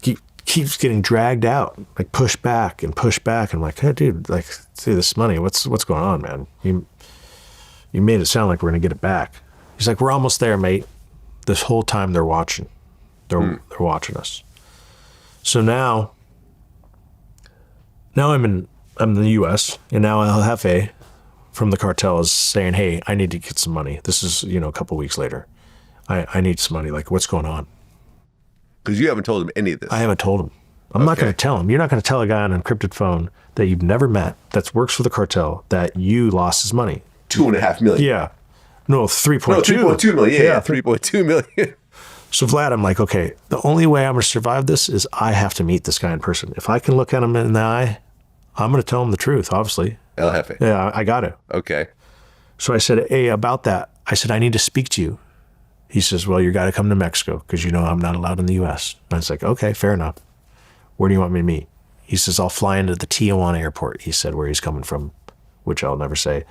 keeps getting dragged out, like pushed back. I'm like, hey, dude, like, see this money. What's going on, man? You made it sound like we're going to get it back. He's like, we're almost there, mate. This whole time they're watching. They're watching us. So now I'm in the U.S. and now El Jefe from the cartel is saying, hey, I need to get some money. This is, a couple weeks later. I need some money. Like, what's going on? Because you haven't told him any of this. I haven't told him. I'm not going to tell him. You're not going to tell a guy on an encrypted phone that you've never met, that works for the cartel, that you lost his money. $2.5 million. Yeah. No, 3.2. No, 3.2 million. Yeah, 3.2 million. So Vlad, I'm like, okay, the only way I'm going to survive this is I have to meet this guy in person. If I can look at him in the eye, I'm going to tell him the truth, obviously. El Jefe. Yeah, I got to. Okay. So I said, hey, about that, I said, I need to speak to you. He says, well, you got to come to Mexico because I'm not allowed in the U.S. And I was like, okay, fair enough. Where do you want me to meet? He says, I'll fly into the Tijuana airport. He said where he's coming from, which I'll never say.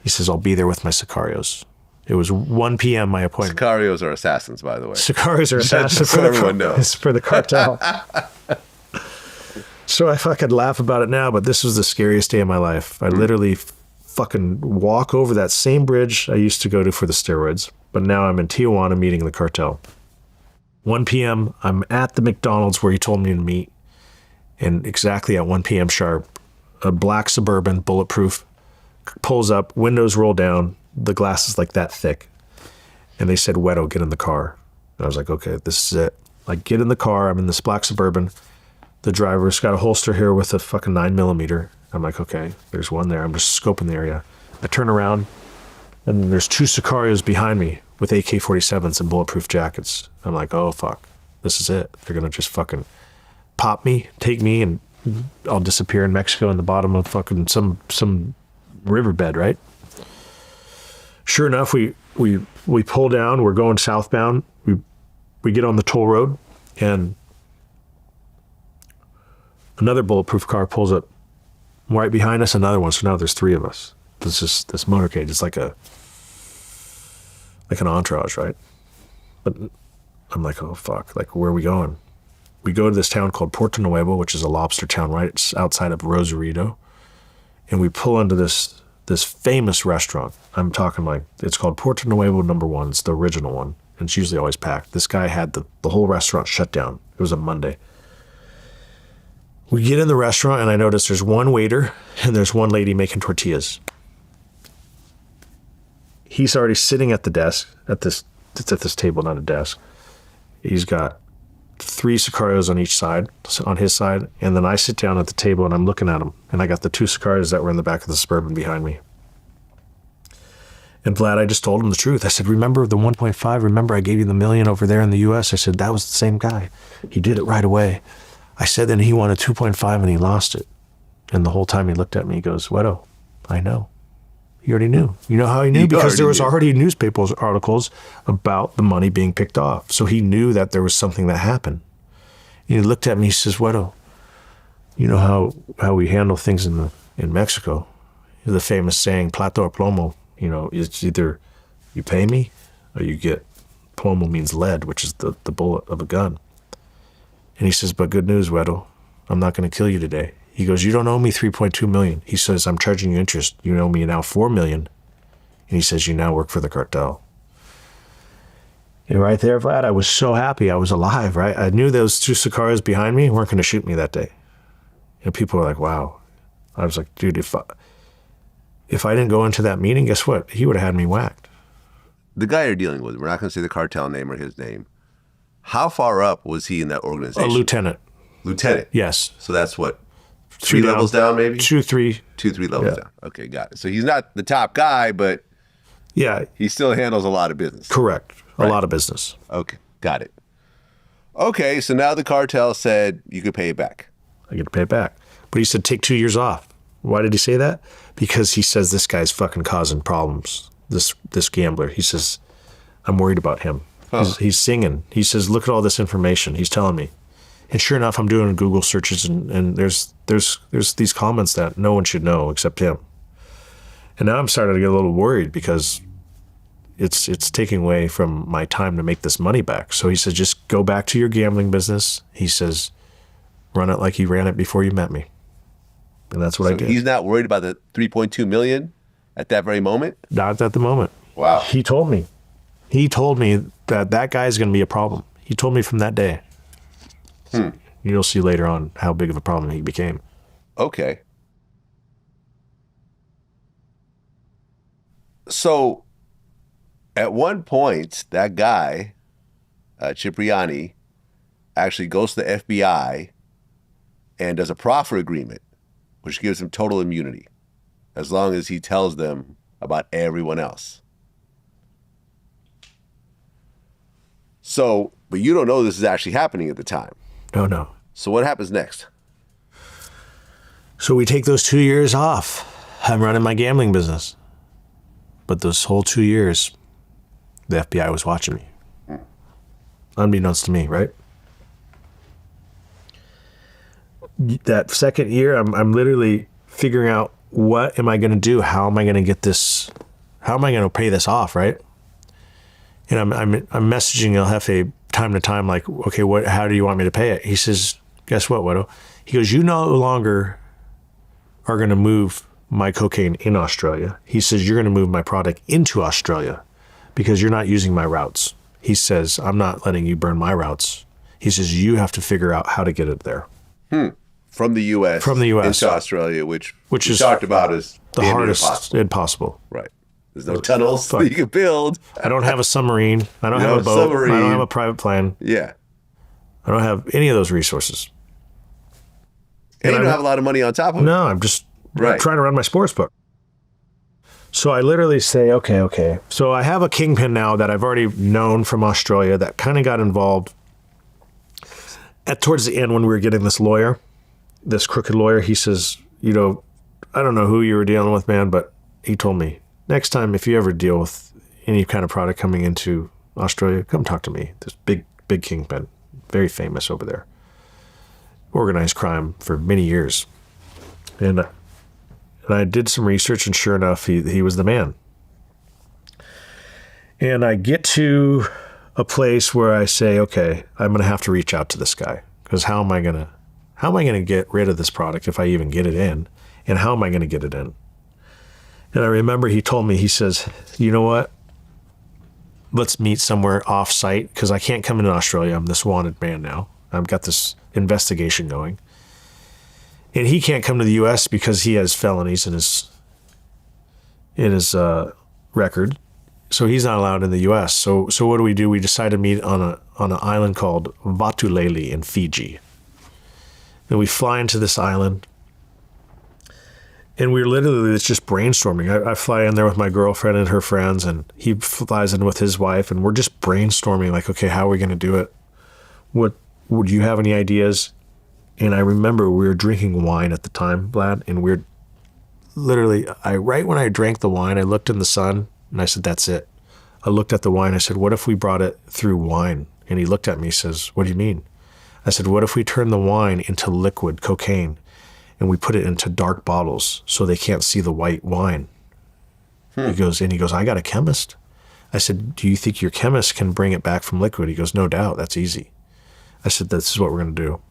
He says, I'll be there with my sicarios. It was 1 p.m. my appointment. Sicarios are assassins, by the way. Sicarios are assassins. So everyone knows. It's for the cartel. So I fucking laugh about it now, but this was the scariest day of my life. I literally fucking walk over that same bridge I used to go to for the steroids, but now I'm in Tijuana meeting the cartel. 1 p.m., I'm at the McDonald's where he told me to meet, and exactly at 1 p.m. sharp, a black Suburban, bulletproof, pulls up, windows roll down, the glass is like that thick. And they said, Wedo, get in the car. And I was like, okay, this is it. I get in the car, I'm in this black Suburban. The driver's got a holster here with a fucking 9mm. I'm like, okay, there's one there. I'm just scoping the area. I turn around, and there's 2 Sicarios behind me with AK-47s and bulletproof jackets. I'm like, oh, fuck. This is it. They're going to just fucking pop me, take me, and I'll disappear in Mexico in the bottom of fucking some riverbed, right? Sure enough, we pull down. We're going southbound. We get on the toll road, and another bulletproof car pulls up right behind us, another one. So now there's 3 of us. This motorcade. It's like an entourage, right? But I'm like, oh, fuck. Like, where are we going? We go to this town called Puerto Nuevo, which is a lobster town, right? It's outside of Rosarito. And we pull into this famous restaurant. I'm talking like, it's called Puerto Nuevo #1. It's the original one. And it's usually always packed. This guy had the whole restaurant shut down. It was a Monday. We get in the restaurant, and I notice there's one waiter and there's one lady making tortillas. He's already sitting at the desk, it's at this table, not a desk. He's got 3 Sicarios on each side, on his side, and then I sit down at the table and I'm looking at him, and I got the 2 Sicarios that were in the back of the Suburban behind me. And Vlad, I just told him the truth. I said, remember the 1.5? Remember I gave you the $1 million over there in the U.S.? I said, that was the same guy. He did it right away. I said, then he wanted 2.5 and he lost it. And the whole time he looked at me, he goes, Wedo, I know. He already knew. You know how he knew? Because there was already newspaper articles about the money being picked off. So he knew that there was something that happened. And he looked at me, he says, Wedo, you know how we handle things in Mexico? The famous saying, plato or plomo. You know, it's either you pay me or you get, plomo means lead, which is the bullet of a gun. And he says, but good news, Wedo, I'm not going to kill you today. He goes, you don't owe me $3.2 million. He says, I'm charging you interest. You owe me now $4 million. And he says, you now work for the cartel. And right there, Vlad, I was so happy I was alive, right? I knew those 2 Sicarios behind me weren't going to shoot me that day. And people were like, wow. I was like, dude, if I didn't go into that meeting, guess what? He would have had me whacked. The guy you're dealing with, we're not going to say the cartel name or his name. How far up was he in that organization? A lieutenant. Lieutenant? Yes. So that's what? 3 levels down, maybe? 2, 3. 2, 3 levels down. Okay, got it. So he's not the top guy, but yeah, he still handles a lot of business. Correct. Right. A lot of business. Okay, got it. Okay, so now the cartel said you could pay it back. I get to pay it back. But he said, take 2 years off. Why did he say that? Because he says this guy's fucking causing problems, this gambler. He says, I'm worried about him. Huh. He's singing. He says, look at all this information. He's telling me. And sure enough, I'm doing Google searches, and there's these comments that no one should know except him. And now I'm starting to get a little worried because it's taking away from my time to make this money back. So he says, just go back to your gambling business. He says, run it like you ran it before you met me. And that's what I did. He's not worried about the $3.2 million at that very moment? Not at the moment. Wow. He told me that guy's going to be a problem. He told me from that day. You'll see later on how big of a problem he became. Okay. So at one point, that guy, Cipriani, actually goes to the FBI and does a proffer agreement, which gives him total immunity as long as he tells them about everyone else. So, but you don't know this is actually happening at the time. No. So what happens next? So we take those 2 years off. I'm running my gambling business. But those whole 2 years, the FBI was watching me. Unbeknownst to me, right? That second year, I'm literally figuring out, what am I going to do? How am I going to get this? How am I going to pay this off, right? And I'm messaging El Jefe time to time, like, okay, how do you want me to pay it? He says, guess what, Wedo? He goes, you no longer are going to move my cocaine in Australia. He says, you're going to move my product into Australia because you're not using my routes. He says, I'm not letting you burn my routes. He says, you have to figure out how to get it there. From the U.S. into Australia, which is talked about as the hardest impossible. Right. There's no tunnels that you can build. I don't have a submarine. I don't have a boat. I don't have a private plane. Yeah. I don't have any of those resources. And you don't have a lot of money on top of it. No, I'm just trying to run my sports book. So I literally say, okay. So I have a Kingpin now that I've already known from Australia that kind of got involved towards the end when we were getting this lawyer, this crooked lawyer. He says, I don't know who you were dealing with, man, but he told me, next time, if you ever deal with any kind of product coming into Australia, come talk to me. This big Kingpin, very famous over there. Organized crime for many years. And I did some research, and sure enough, he was the man. And I get to a place where I say, okay, I'm going to have to reach out to this guy, because how am I going to get rid of this product if I even get it in? And how am I going to get it in? And I remember he told me, he says, you know what? Let's meet somewhere off-site, because I can't come into Australia. I'm this wanted man now. I've got this investigation going. And he can't come to the U.S. because he has felonies in his record. So he's not allowed in the U.S. So what do? We decide to meet on an island called Vatulele in Fiji. And we fly into this island. And we're literally just brainstorming. I fly in there with my girlfriend and her friends, and he flies in with his wife, and we're just brainstorming, like, okay, how are we going to do it? Would you have any ideas? And I remember we were drinking wine at the time, Vlad, and we're literally, right when I drank the wine, I looked in the sun, and I said, that's it. I looked at the wine. I said, what if we brought it through wine? And he looked at me, says, what do you mean? I said, what if we turn the wine into liquid cocaine? And we put it into dark bottles so they can't see the white wine. He goes, I got a chemist. I said, do you think your chemist can bring it back from liquid? He goes, no doubt, that's easy. I said, this is what we're going to do.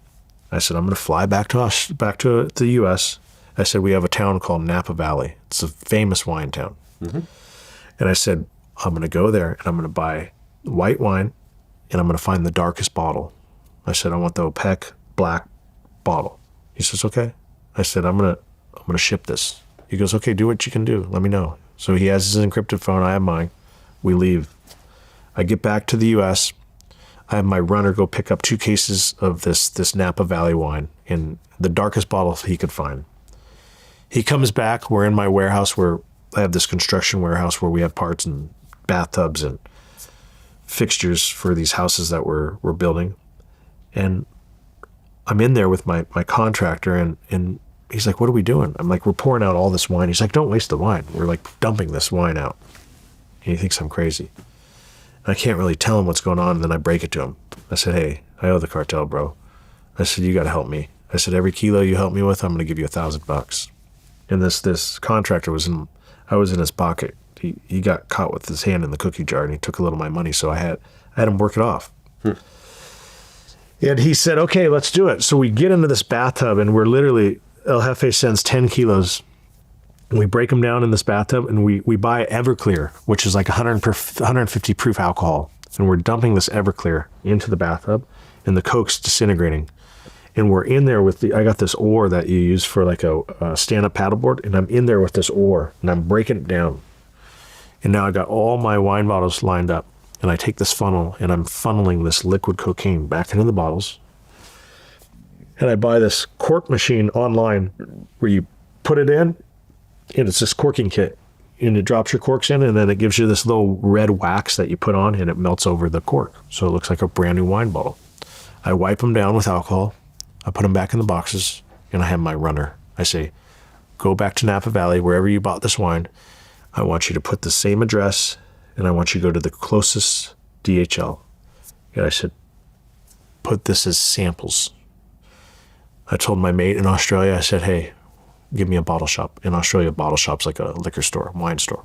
I said, I'm going to fly back to the U.S. I said, we have a town called Napa Valley. It's a famous wine town. Mm-hmm. And I said, I'm going to go there and I'm going to buy white wine and I'm going to find the darkest bottle. I said, I want the opaque black bottle. He says, okay. I said, I'm gonna ship this. He goes, okay, do what you can do. Let me know. So he has his encrypted phone. I have mine. We leave. I get back to the U.S. I have my runner go pick up 2 cases of this Napa Valley wine in the darkest bottle he could find. He comes back. We're in my warehouse where I have this construction warehouse where we have parts and bathtubs and fixtures for these houses that we're building. And I'm in there with my contractor and he's like, what are we doing? I'm like, we're pouring out all this wine. He's like, don't waste the wine. We're like dumping this wine out. And he thinks I'm crazy. I can't really tell him what's going on. And then I break it to him. I said, hey, I owe the cartel, bro. I said, you got to help me. I said, every kilo you help me with, I'm going to give you $1,000. And this contractor I was in his pocket. He got caught with his hand in the cookie jar and he took a little of my money. So I had him work it off. And he said, okay, let's do it. So we get into this bathtub and we're literally, El Jefe sends 10 kilos. And we break them down in this bathtub and we buy Everclear, which is like 150 proof alcohol. And we're dumping this Everclear into the bathtub and the Coke's disintegrating. And we're in there with I got this oar that you use for like a stand-up paddleboard. And I'm in there with this oar and I'm breaking it down. And now I got all my wine bottles lined up. And I take this funnel and I'm funneling this liquid cocaine back into the bottles. And I buy this cork machine online where you put it in and it's this corking kit. And it drops your corks in and then it gives you this little red wax that you put on and it melts over the cork. So it looks like a brand new wine bottle. I wipe them down with alcohol. I put them back in the boxes and I have my runner. I say, go back to Napa Valley, wherever you bought this wine. I want you to put the same address and I want you to go to the closest DHL. And I said, put this as samples. I told my mate in Australia, I said, hey, give me a bottle shop. In Australia, a bottle shop's like a liquor store, wine store.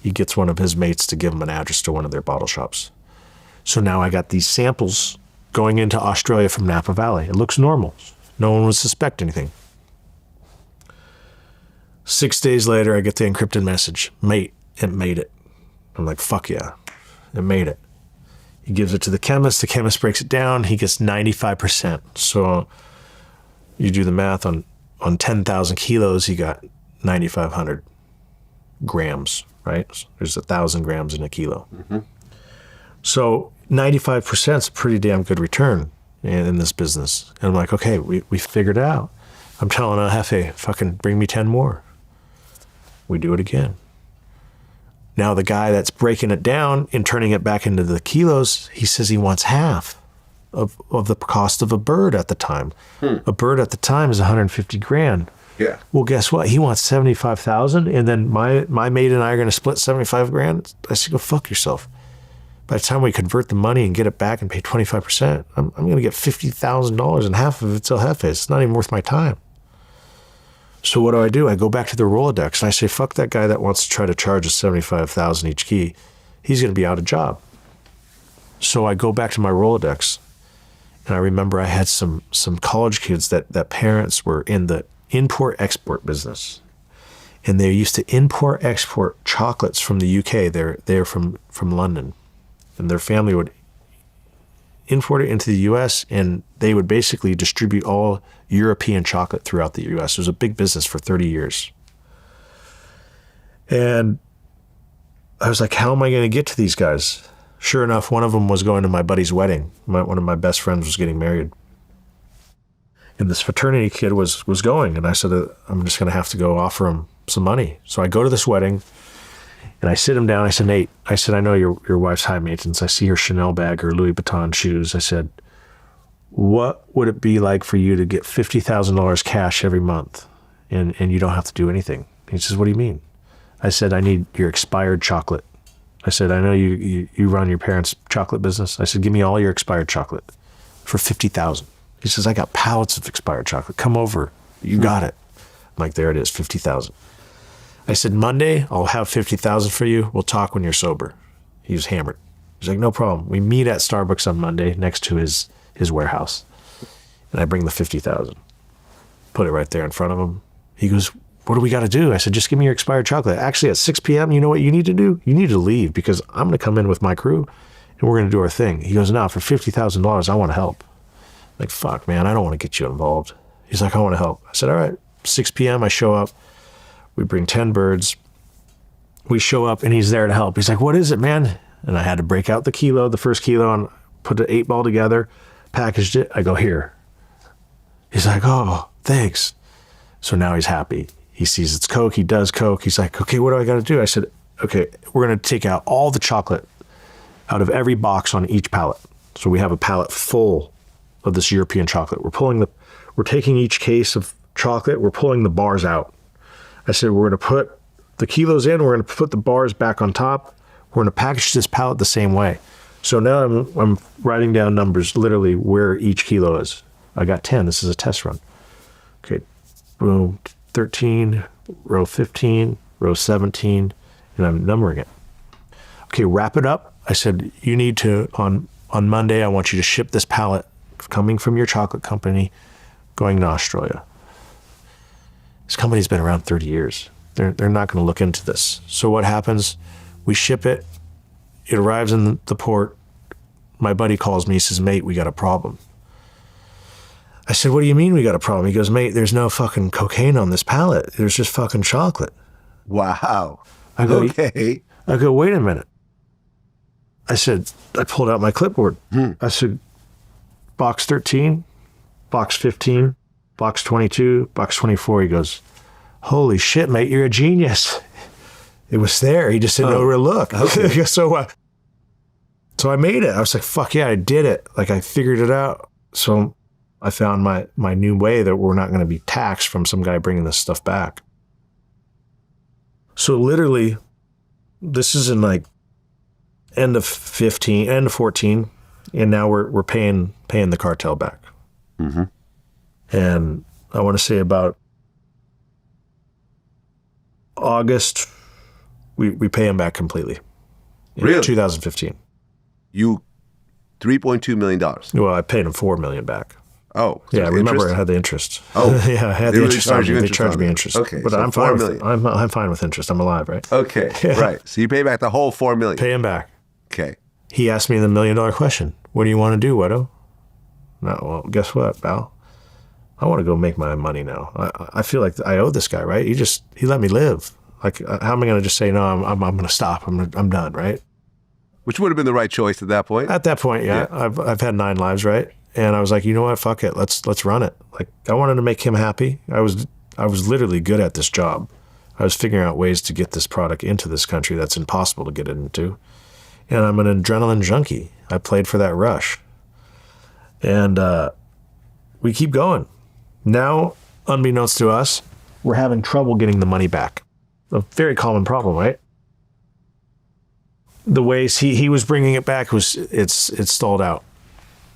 He gets one of his mates to give him an address to one of their bottle shops. So now I got these samples going into Australia from Napa Valley. It looks normal. No one would suspect anything. 6 days later, I get the encrypted message, mate, it made it. I'm like, fuck yeah, it made it. He gives it to the chemist breaks it down, he gets 95%. So you do the math on 10,000 kilos, he got 9,500 grams, right? So there's 1,000 grams in a kilo. Mm-hmm. So 95% is a pretty damn good return in this business. And I'm like, okay, we figured it out. I'm telling El Jefe, fucking bring me 10 more. We do it again. Now the guy that's breaking it down and turning it back into the kilos, he says he wants half of the cost of a bird at the time. A bird at the time is 150 grand. Yeah. Well, guess what? He wants 75,000, and then my mate and I are going to split 75 grand. I said, go fuck yourself. By the time we convert the money and get it back and pay 25%, I'm going to get $50,000 and half of it's El Jefe. It's not even worth my time. So what do? I go back to the Rolodex and I say, fuck that guy that wants to try to charge us $75,000 each key. He's going to be out of job. So I go back to my Rolodex and I remember I had some college kids that parents were in the import-export business. And they used to import-export chocolates from the UK. They're from London. And their family would import it into the U.S., and they would basically distribute all European chocolate throughout the U.S. It was a big business for 30 years. And I was like, how am I going to get to these guys? Sure enough, one of them was going to my buddy's wedding. One of my best friends was getting married. And this fraternity kid was going. And I said, I'm just going to have to go offer him some money. So I go to this wedding, and I sit him down. I said, Nate, I know your wife's high maintenance. I see her Chanel bag or Louis Vuitton shoes. I said, what would it be like for you to get $50,000 cash every month and you don't have to do anything? He says, what do you mean? I said, I need your expired chocolate. I said, I know you run your parents' chocolate business. I said, give me all your expired chocolate for $50,000. He says, I got pallets of expired chocolate. Come over. You got it. I'm like, there it is, $50,000. I said, Monday, I'll have $50,000 for you. We'll talk when you're sober. He was hammered. He's like, no problem. We meet at Starbucks on Monday next to his warehouse. And I bring the $50,000. Put it right there in front of him. He goes, what do we got to do? I said, just give me your expired chocolate. Actually, at 6 p.m., you know what you need to do? You need to leave because I'm going to come in with my crew and we're going to do our thing. He goes, no, for $50,000, I want to help. I'm like, fuck, man, I don't want to get you involved. He's like, I want to help. I said, all right. 6 p.m., I show up. We bring 10 birds. We show up and he's there to help. He's like, what is it, man? And I had to break out the first kilo, and put the 8-ball together, packaged it. I go, here. He's like, oh, thanks. So now he's happy. He sees it's Coke. He does Coke. He's like, okay, what do I got to do? I said, okay, we're going to take out all the chocolate out of every box on each pallet. So we have a pallet full of this European chocolate. We're taking each case of chocolate. We're pulling the bars out. I said, we're going to put the kilos in. We're going to put the bars back on top. We're going to package this pallet the same way. So now I'm writing down numbers, literally where each kilo is. I got 10. This is a test run. Okay, boom, 13, row 15, row 17, and I'm numbering it. Okay, wrap it up. I said, you need to, on Monday, I want you to ship this pallet coming from your chocolate company going to Australia. This company's been around 30 years. They're not going to look into this. So what happens? We ship it. It arrives in the port. My buddy calls me. He says, mate, we got a problem. I said, what do you mean we got a problem? He goes, mate, there's no fucking cocaine on this pallet. There's just fucking chocolate. Wow. I go, okay. I go, wait a minute. I said, I pulled out my clipboard. I said, box 13, box 15, box 22, box 24. He goes, holy shit, mate, you're a genius. It was there. He just didn't know where to look. Okay. So I made it. I was like, fuck yeah, I did it. Like I figured it out. So I found my new way that we're not going to be taxed from some guy bringing this stuff back. So literally, this is in like end of 14, and now we're paying the cartel back. Mm-hmm. And I want to say about August, we pay him back completely. Really? 2015. You $3.2 million. Well, I paid him $4 million back. Oh, so yeah. Remember, interest? I had the interest. Oh, yeah, I had the interest on me. They charged me interest. Okay, but so I'm fine. I'm fine with interest. I'm alive, right? Okay, yeah. Right. So you pay back the whole $4 million. Pay him back. Okay. He asked me the $1 million question. What do you want to do, Wedo? No, well, guess what, pal? I want to go make my money now. I feel like I owe this guy, right? He let me live. Like, how am I going to just say no? I'm going to stop. I'm done, right? Which would have been the right choice at that point. At that point, yeah. I've had 9 lives, right? And I was like, you know what? Fuck it. Let's run it. Like, I wanted to make him happy. I was literally good at this job. I was figuring out ways to get this product into this country that's impossible to get it into. And I'm an adrenaline junkie. I played for that rush. And we keep going. Now, unbeknownst to us, we're having trouble getting the money back. A very common problem, right? The ways he was bringing it back it's stalled out.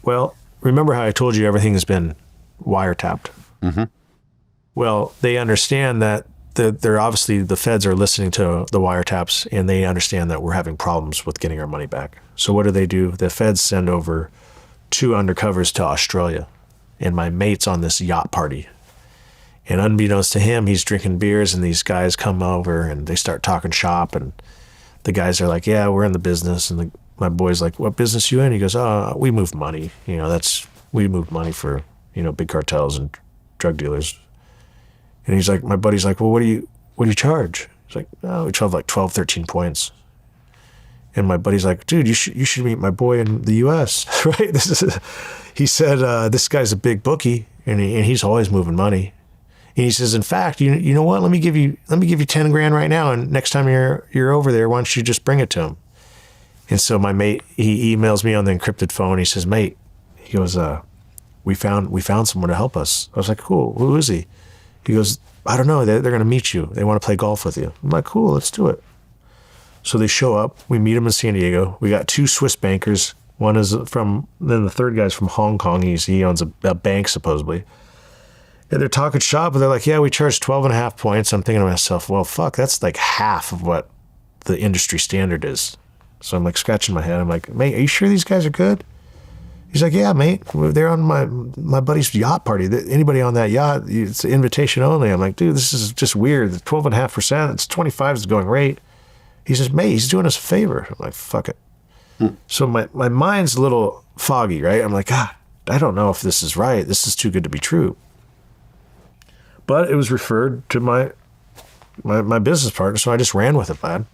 Well, remember how I told you everything has been wiretapped? Mm-hmm. Well, they understand that they're obviously, the feds are listening to the wiretaps, and they understand that we're having problems with getting our money back. So what do? The feds send over 2 undercovers to Australia, and my mate's on this yacht party. And unbeknownst to him, he's drinking beers, and these guys come over and they start talking shop, and the guys are like, yeah, we're in the business. And my boy's like, what business you in? He goes, we move money. We move money for, big cartels and drug dealers. And he's like, my buddy's like, well, what do you charge? He's like, oh, we charge like 12, 13 points. And my buddy's like, dude, you should meet my boy in the U.S., right? He said, this guy's a big bookie, and he's always moving money. And he says, in fact, you know what? Let me give you 10 grand right now, and next time you're over there, why don't you just bring it to him? And so my mate, he emails me on the encrypted phone. He says, mate, he goes, we found someone to help us. I was like, cool. Who is he? He goes, I don't know. They're going to meet you. They want to play golf with you. I'm like, cool. Let's do it. So they show up. We meet them in San Diego. We got 2 Swiss bankers. One is then the third guy's from Hong Kong. He owns a bank, supposedly. And they're talking shop, and they're like, yeah, we charge 12.5 points. I'm thinking to myself, well, fuck, that's like half of what the industry standard is. So I'm like scratching my head. I'm like, mate, are you sure these guys are good? He's like, yeah, mate. They're on my buddy's yacht party. Anybody on that yacht, it's invitation only. I'm like, dude, this is just weird. The 12.5%, it's 25 is the going rate. He says, mate, he's doing us a favor. I'm like, fuck it. So my mind's a little foggy, right? I'm like, God, I don't know if this is right. This is too good to be true. But it was referred to my business partner, so I just ran with it, lad.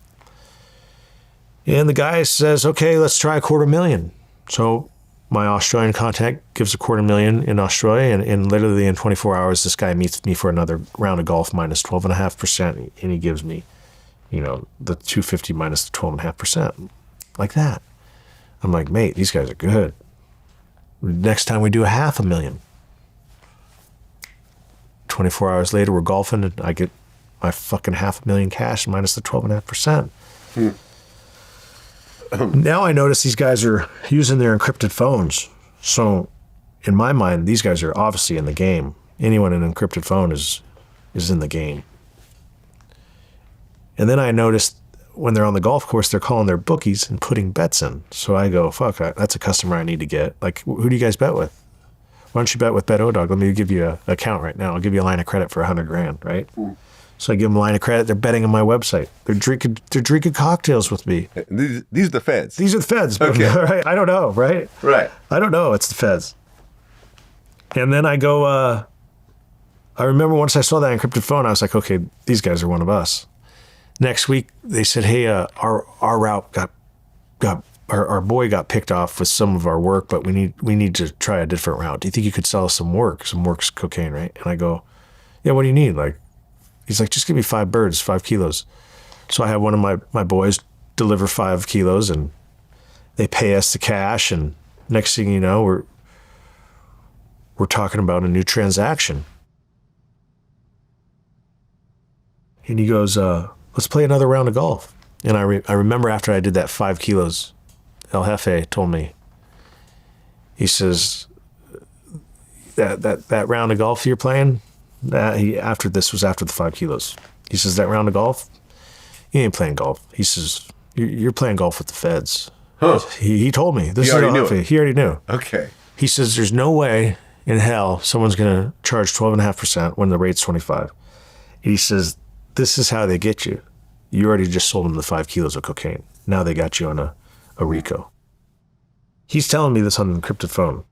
And the guy says, okay, let's try $250,000. So my Australian contact gives $250,000 in Australia, and literally in 24 hours, this guy meets me for another round of golf minus 12.5%, and he gives me, the 250 minus the 12.5%, like that. I'm like, mate, these guys are good. Next time we do $500,000. 24 hours later, we're golfing, and I get my fucking $500,000 cash minus the 12.5%. Now I notice these guys are using their encrypted phones. So in my mind, these guys are obviously in the game. Anyone in an encrypted phone is in the game. And then I noticed when they're on the golf course, they're calling their bookies and putting bets in. So I go, fuck, that's a customer I need to get. Like, who do you guys bet with? Why don't you bet with Betodog? Let me give you an account right now. I'll give you a line of credit for $100,000, right? So I give them a line of credit. They're betting on my website. They're drinking cocktails with me. These are the feds. These are the feds. Okay. Right? I don't know, right? Right. I don't know. It's the feds. And then I go, I remember once I saw that encrypted phone, I was like, okay, these guys are one of us. Next week, they said, hey, our route our boy got picked off with some of our work, but we need to try a different route. Do you think you could sell us some work? Some work's cocaine, right? And I go, yeah, what do you need? He's like, just give me 5 birds, 5 kilos. So I have one of my boys deliver 5 kilos, and they pay us the cash. And next thing you know, we're talking about a new transaction. And he goes, let's play another round of golf. And I remember after I did that 5 kilos, El Jefe told me, he says, that round of golf you're playing, after the 5 kilos. He says, that round of golf, you ain't playing golf. He says, you're playing golf with the feds. Huh. He told me. He already knew it. He already knew. Okay. He says, there's no way in hell someone's going to charge 12.5% when the rate's 25. He says, this is how they get you. You already just sold them the 5 kilos of cocaine. Now they got you on a RICO. He's telling me this on an encrypted phone,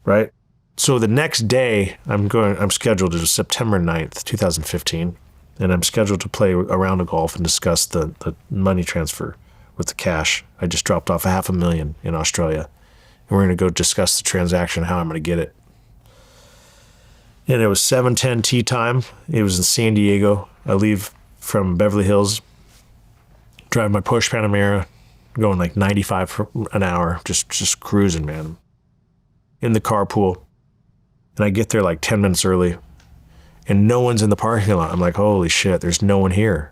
right? So the next day, I'm scheduled to September 9th, 2015, and I'm scheduled to play a round of golf and discuss the money transfer with the cash. I just dropped off $500,000 in Australia, and we're going to go discuss the transaction, how I'm going to get it. And it was 7:10 tee time. It was in San Diego. I leave from Beverly Hills, drive my Porsche Panamera, going like 95 an hour, just cruising, man. In the carpool. And I get there like 10 minutes early, and no one's in the parking lot. I'm like, holy shit, there's no one here.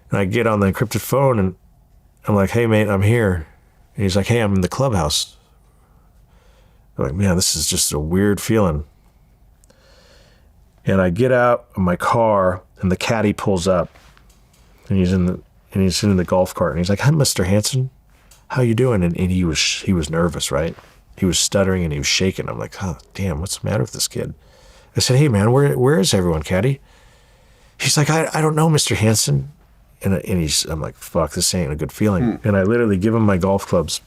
And I get on the encrypted phone, and I'm like, hey, mate, I'm here. And he's like, hey, I'm in the clubhouse. I'm like, man, this is just a weird feeling. And I get out of my car, and the caddy pulls up, and he's in the golf cart, and he's like, hi, Mr. Hanson, how you doing? And he was nervous, right? He was stuttering and he was shaking. I'm like, oh, damn, what's the matter with this kid? I said, hey, man, where is everyone, caddy? He's like, I don't know, Mr. Hanson. And I'm like, fuck, this ain't a good feeling. And I literally give him my golf clubs.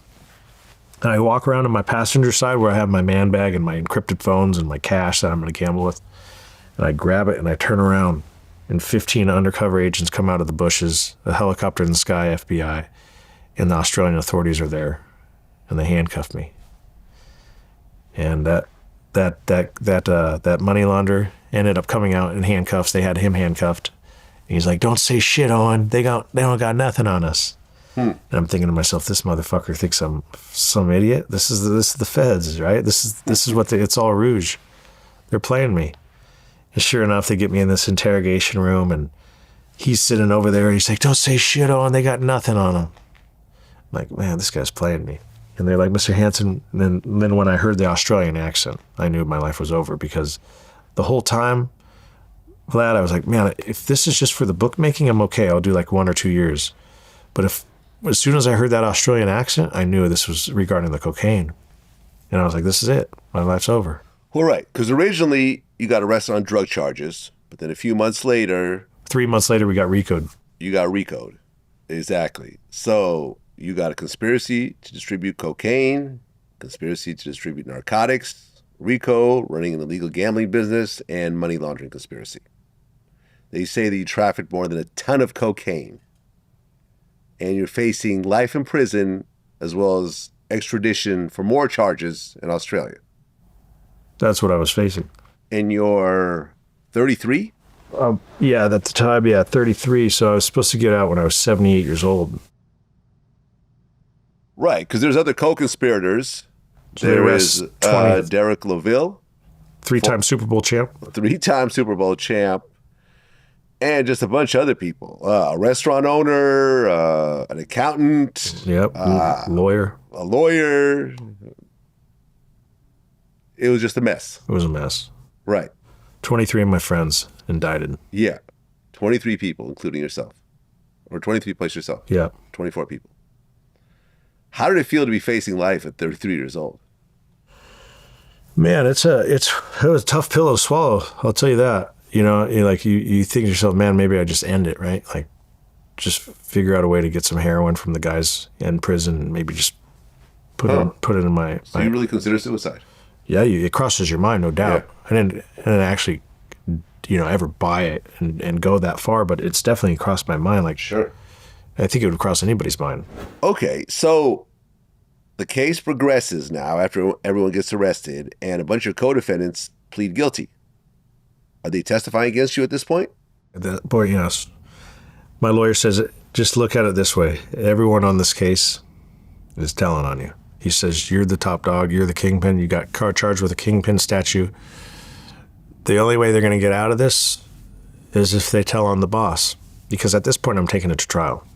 And I walk around on my passenger side where I have my man bag and my encrypted phones and my cash that I'm going to gamble with. And I grab it and I turn around, and 15 undercover agents come out of the bushes, a helicopter in the sky, FBI, and the Australian authorities are there, and they handcuff me. And that money launderer ended up coming out in handcuffs. They had him handcuffed. And he's like, "Don't say shit, Owen. They don't got nothing on us." And I'm thinking to myself, this motherfucker thinks I'm some idiot. This is the feds, right? This is what it's all rouge. They're playing me. And sure enough, they get me in this interrogation room, and he's sitting over there. And he's like, "Don't say shit, Owen. They got nothing on them." I'm like, man, this guy's playing me. And they're like, "Mr. Hanson." And then when I heard the Australian accent, I knew my life was over, because the whole time, Vlad, I was like, man, if this is just for the bookmaking, I'm okay. I'll do like 1 or 2 years. But as soon as I heard that Australian accent, I knew this was regarding the cocaine. And I was like, this is it. My life's over. Well, right. Because originally you got arrested on drug charges, but then a few months later... 3 months later, we got RICO'd. You got RICO'd. Exactly. So you got a conspiracy to distribute cocaine, conspiracy to distribute narcotics, RICO, running an illegal gambling business, and money laundering conspiracy. They say that you trafficked more than a ton of cocaine, and you're facing life in prison as well as extradition for more charges in Australia. That's what I was facing. And you're 33? Yeah, at the time, 33. So I was supposed to get out when I was 78 years old. Right, because there's other co-conspirators. There is Derek LaVille. 3-time Super Bowl champ. 3-time Super Bowl champ. And just a bunch of other people. A restaurant owner, an accountant. Yep, lawyer. A lawyer. It was just a mess. It was a mess. Right. 23 of my friends indicted. Yeah. 23 people, including yourself. Or 23 plus yourself. Yeah. 24 people. How did it feel to be facing life at 33 years old? Man, it was a tough pill to swallow. I'll tell you that. You know, you think to yourself, man, maybe I just end it, right? Like, just figure out a way to get some heroin from the guys in prison and maybe just put it in my... So you really consider suicide? Yeah, it crosses your mind, no doubt. Yeah. I didn't actually, ever buy it and go that far, but it's definitely crossed my mind. Like, sure. I think it would cross anybody's mind. Okay, so the case progresses now after everyone gets arrested, and a bunch of co-defendants plead guilty. Are they testifying against you at this point? Boy, yes. My lawyer says, just look at it this way. Everyone on this case is telling on you. He says, you're the top dog, you're the kingpin, you got charged with a kingpin statue. The only way they're going to get out of this is if they tell on the boss. Because at this point, I'm taking it to trial.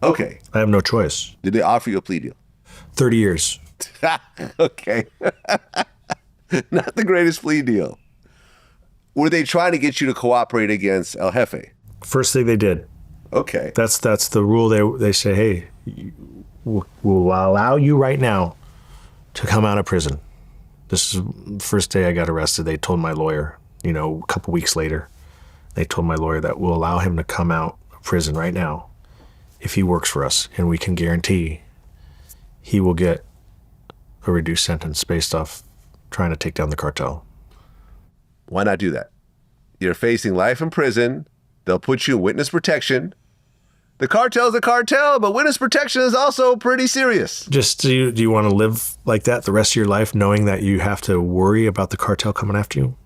Okay. I have no choice. Did they offer you a plea deal? 30 years. Okay. Not the greatest plea deal. Were they trying to get you to cooperate against El Jefe? First thing they did. Okay. That's the rule. They say, hey, we'll allow you right now to come out of prison. This is the first day I got arrested. They told my lawyer, a couple weeks later, they told my lawyer that we'll allow him to come out of prison right now if he works for us, and we can guarantee he will get a reduced sentence based off trying to take down the cartel. Why not do that? You're facing life in prison. They'll put you in witness protection. The cartel's a cartel, but witness protection is also pretty serious. Just do you want to live like that the rest of your life, knowing that you have to worry about the cartel coming after you?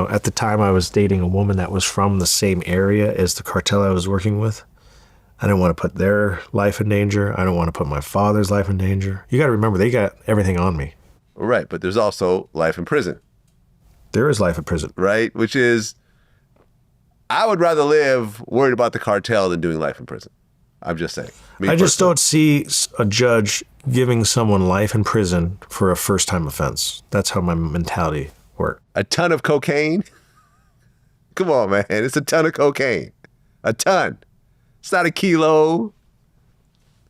At the time I was dating a woman that was from the same area as the cartel I was working with. I didn't want to put their life in danger. I don't want to put my father's life in danger. You got to remember, they got everything on me. Right, but there's also life in prison. There is life in prison. Right, which is, I would rather live worried about the cartel than doing life in prison. I'm just saying. I just don't see a judge giving someone life in prison for a first-time offense. That's how my mentality works. A ton of cocaine? Come on, man. It's a ton of cocaine. A ton. It's not a kilo.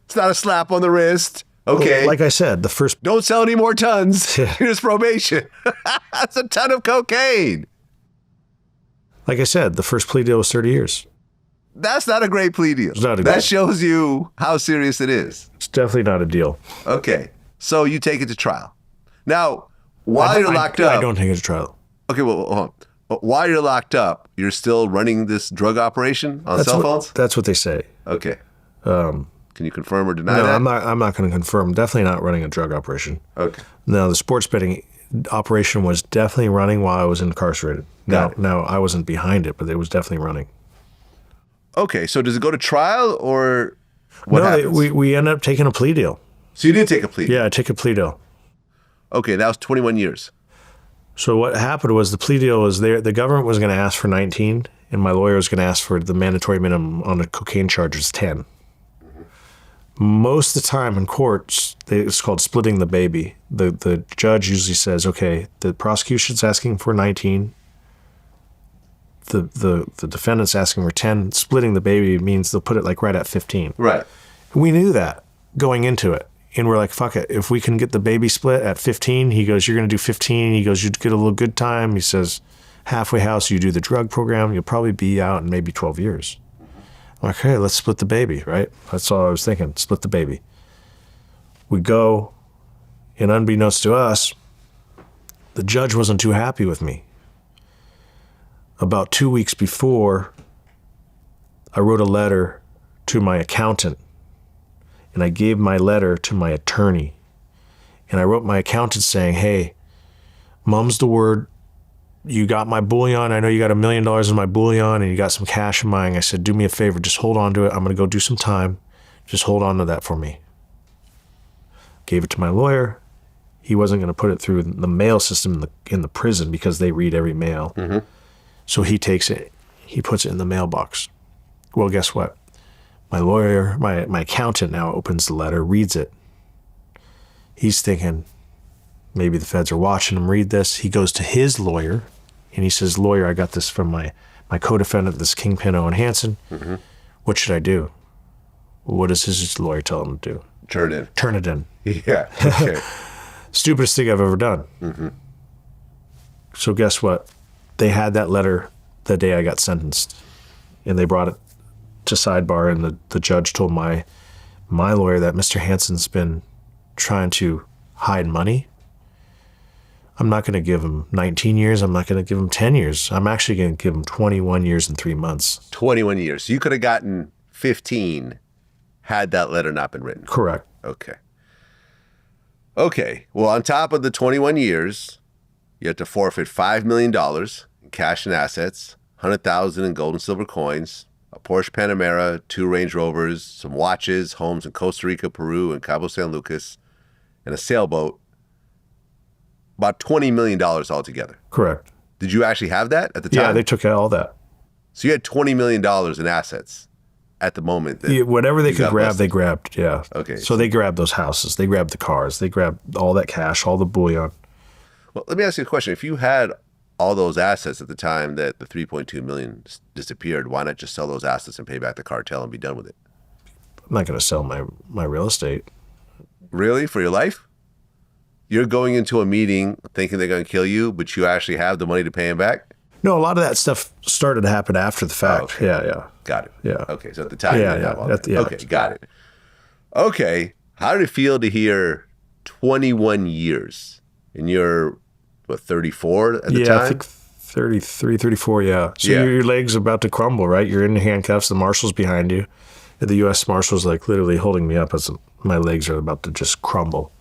It's not a slap on the wrist. Okay. Like I said, the first... Don't sell any more tons. Here's probation. That's a ton of cocaine. Like I said, the first plea deal was 30 years. That's not a great plea deal. not a That deal. shows you how serious it is. It's definitely not a deal. Okay. So you take it to trial. Now, while you're locked up. I don't take it to trial. Okay, well, hold on. While you're locked up, you're still running this drug operation on cell phones? That's what they say. Okay. Can you confirm or deny No, that? I'm not going to confirm. Definitely not running a drug operation. Okay. No, the sports betting operation was definitely running while I was incarcerated. Got it. No, I wasn't behind it, but it was definitely running. Okay, so does it go to trial or what happens? We ended up taking a plea deal. So you did take a plea? Yeah, I took a plea deal. Okay, that was 21 years. So what happened was the plea deal was there. The government was going to ask for 19, and my lawyer was going to ask for the mandatory minimum on the cocaine charges 10. Most of the time in courts, it's called splitting the baby. The judge usually says, okay, the prosecution's asking for 19. The defendant's asking for 10. Splitting the baby means they'll put it like right at 15. Right. We knew that going into it. And we're like, fuck it. If we can get the baby split at 15, he goes, you're going to do 15. He goes, you get a little good time. He says, halfway house, you do the drug program, you'll probably be out in maybe 12 years. I'm like, hey, let's split the baby, right? That's all I was thinking, split the baby. We go, and unbeknownst to us, the judge wasn't too happy with me. About 2 weeks before, I wrote a letter to my accountant, and I gave my letter to my attorney. And I wrote my accountant saying, hey, mum's the word. You got my bullion. I know you got $1 million in my bullion and you got some cash in mine. I said, do me a favor. Just hold on to it. I'm going to go do some time. Just hold on to that for me. Gave it to my lawyer. He wasn't going to put it through the mail system in the prison because they read every mail. Mm-hmm. So he takes it. He puts it in the mailbox. Well, guess what? My lawyer, my accountant now opens the letter, reads it. He's thinking, maybe the feds are watching him read this. He goes to his lawyer, and he says, lawyer, I got this from my co-defendant, this Kingpin, Owen Hanson. Mm-hmm. What should I do? Well, what does his lawyer tell him to do? Turn it in. Turn it in. Yeah. Okay. Stupidest thing I've ever done. Mm-hmm. So guess what? They had that letter the day I got sentenced, and they brought it to sidebar, and the judge told my lawyer that Mr. Hanson's been trying to hide money. I'm not going to give him 19 years. I'm not going to give him 10 years. I'm actually going to give him 21 years and 3 months. 21 years. So you could have gotten 15 had that letter not been written. Correct. Okay. Okay. Well, on top of the 21 years, you had to forfeit $5 million in cash and assets, $100,000 in gold and silver coins, a Porsche Panamera, 2 Range Rovers, some watches, homes in Costa Rica, Peru, and Cabo San Lucas, and a sailboat. About $20 million altogether. Correct. Did you actually have that at the time? Yeah, they took all that. So you had $20 million in assets at the moment. Yeah, whatever they could grab, they grabbed, yeah. Okay. So they grabbed those houses. They grabbed the cars. They grabbed all that cash, all the bullion. Well, let me ask you a question. If you had all those assets at the time that the $3.2 million disappeared, why not just sell those assets and pay back the cartel and be done with it? I'm not going to sell my real estate. Really? For your life? You're going into a meeting thinking they're going to kill you, but you actually have the money to pay them back? No, a lot of that stuff started to happen after the fact. Okay. Yeah. Got it. Yeah. Okay, so at the time, Yeah, you didn't have all yeah. that. Yeah. Okay, got it. Okay, how did it feel to hear 21 years? And you're, what, 34 at the time? Yeah, I think 33, 34, yeah. So Yeah. your leg's about to crumble, right? You're in handcuffs, the marshal's behind you. The U.S. marshal's like literally holding me up as my legs are about to just crumble.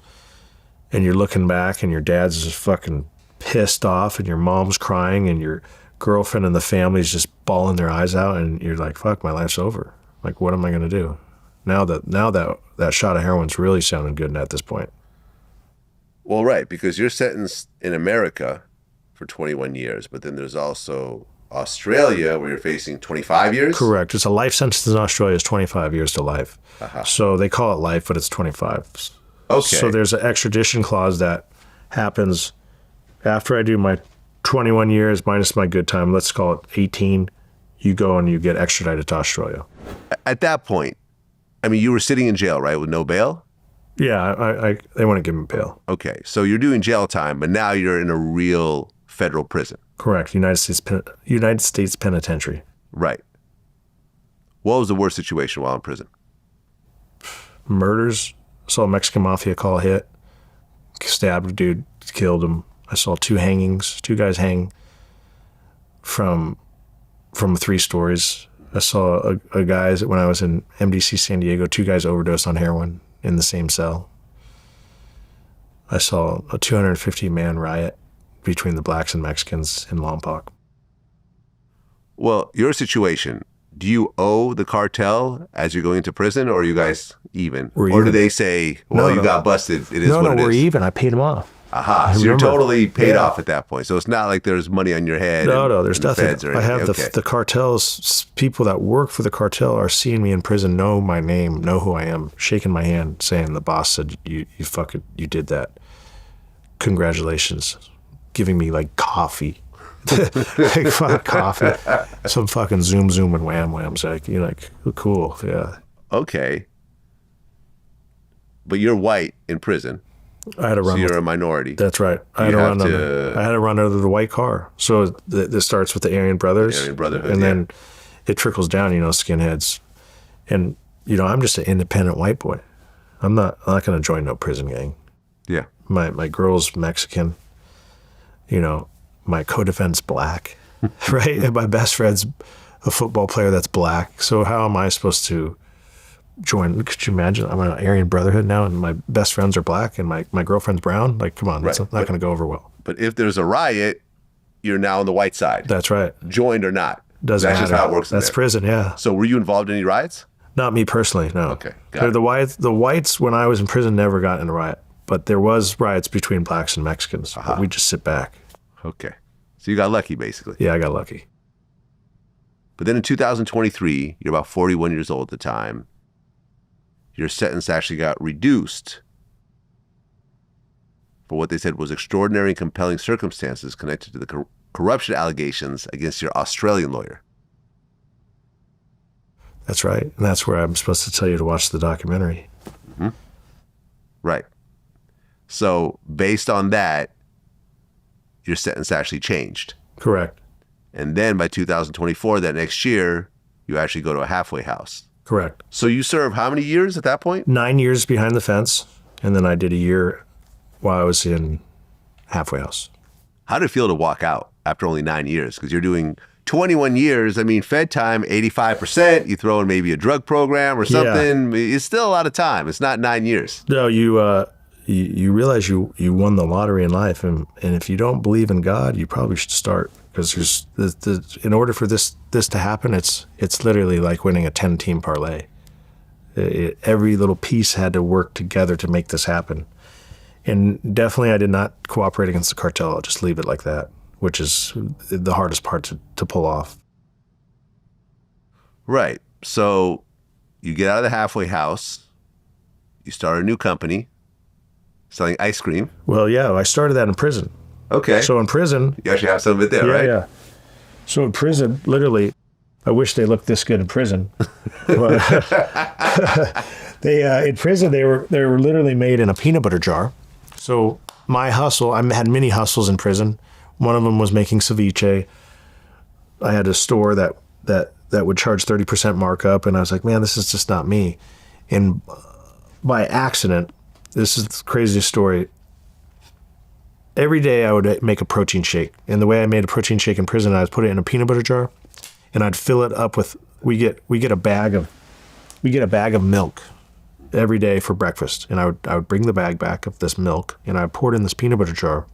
And you're looking back, and your dad's just fucking pissed off, and your mom's crying, and your girlfriend and the family's just bawling their eyes out, and you're like, fuck, my life's over. Like, what am I going to do? Now that shot of heroin's really sounding good at this point. Well, right, because you're sentenced in America for 21 years, but then there's also Australia where you're facing 25 years? Correct. It's a life sentence in Australia. It's 25 years to life. Uh-huh. So they call it life, but it's 25. Okay. So there's an extradition clause that happens after I do my 21 years minus my good time. Let's call it 18. You go and you get extradited to Australia. At that point, I mean, you were sitting in jail, right, with no bail? Yeah, they want to give him bail. Okay, so you're doing jail time, but now you're in a real federal prison. Correct. United States Penitentiary. Right. What was the worst situation while in prison? Murders. I saw a Mexican mafia call hit. Stabbed a dude, killed him. I saw 2 hangings, 2 guys hang from 3 stories. I saw a guys, when I was in MDC San Diego, 2 guys overdosed on heroin in the same cell. I saw a 250-man riot between the blacks and Mexicans in Lompoc. Well, your situation, do you owe the cartel as you're going into prison, or are you guys even? Or do they say, well, you got busted, it is what it is? No, we're even. I paid them off. Aha, so you're totally paid off at that point. So it's not like there's money on your head. No, there's nothing. I have the cartels, people that work for the cartel are seeing me in prison, know my name, know who I am, shaking my hand, saying the boss said, you did that. Congratulations. Giving me like coffee. Like fucking coffee. Some fucking zoom and whams. Like, you're like, cool, yeah. Okay. But you're white in prison. I had to run. So you're a minority. That's right. I had to run under the white car. So this starts with the Aryan Brothers. Aryan Brotherhood, and then it trickles down, skinheads. And, I'm just an independent white boy. I'm not going to join no prison gang. Yeah. My girl's Mexican. My co-defendant's black, right? And my best friend's a football player that's black. So how am I supposed to join? Could you imagine? I'm an Aryan Brotherhood now, and my best friends are black, and my girlfriend's brown. Like, come on, that's not going to go over well. But if there's a riot, you're now on the white side. That's right. Joined or not. Doesn't matter. That's just how it works. That's prison, yeah. So were you involved in any riots? Not me personally, no. Okay, got it. The whites, when I was in prison, never got in a riot. But there was riots between blacks and Mexicans. But we just sit back. Okay. So you got lucky, basically. Yeah, I got lucky. But then in 2023, you're about 41 years old at the time. Your sentence actually got reduced for what they said was extraordinary and compelling circumstances connected to the corruption allegations against your Australian lawyer. That's right. And that's where I'm supposed to tell you to watch the documentary. Mm-hmm. Right. So based on that, your sentence actually changed. Correct. And then by 2024, that next year, you actually go to a halfway house. Correct. So you serve how many years at that point? 9 years behind the fence. And then I did a year while I was in halfway house. How did it feel to walk out after only 9 years? Because you're doing 21 years. I mean, Fed time, 85%. You throw in maybe a drug program or something. Yeah. It's still a lot of time. It's not 9 years. No, you realize you won the lottery in life, and if you don't believe in God, you probably should start, because in order for this to happen, it's literally like winning a 10-team parlay. Every little piece had to work together to make this happen, and definitely I did not cooperate against the cartel. I'll just leave it like that, which is the hardest part to pull off. Right. So you get out of the halfway house, you start a new company. Selling ice cream? Well, yeah, I started that in prison. Okay. So in prison... You actually have some of it there, right? Yeah. So in prison, literally, I wish they looked this good in prison. But in prison, they were literally made in a peanut butter jar. So my hustle, I had many hustles in prison. One of them was making ceviche. I had a store that would charge 30% markup, and I was like, man, this is just not me. And by accident... This is the craziest story. Every day I would make a protein shake. And the way I made a protein shake in prison, I would put it in a peanut butter jar, and I'd fill it up with, we get a bag of milk every day for breakfast. And I would bring the bag back of this milk, and I'd pour it in this peanut butter jar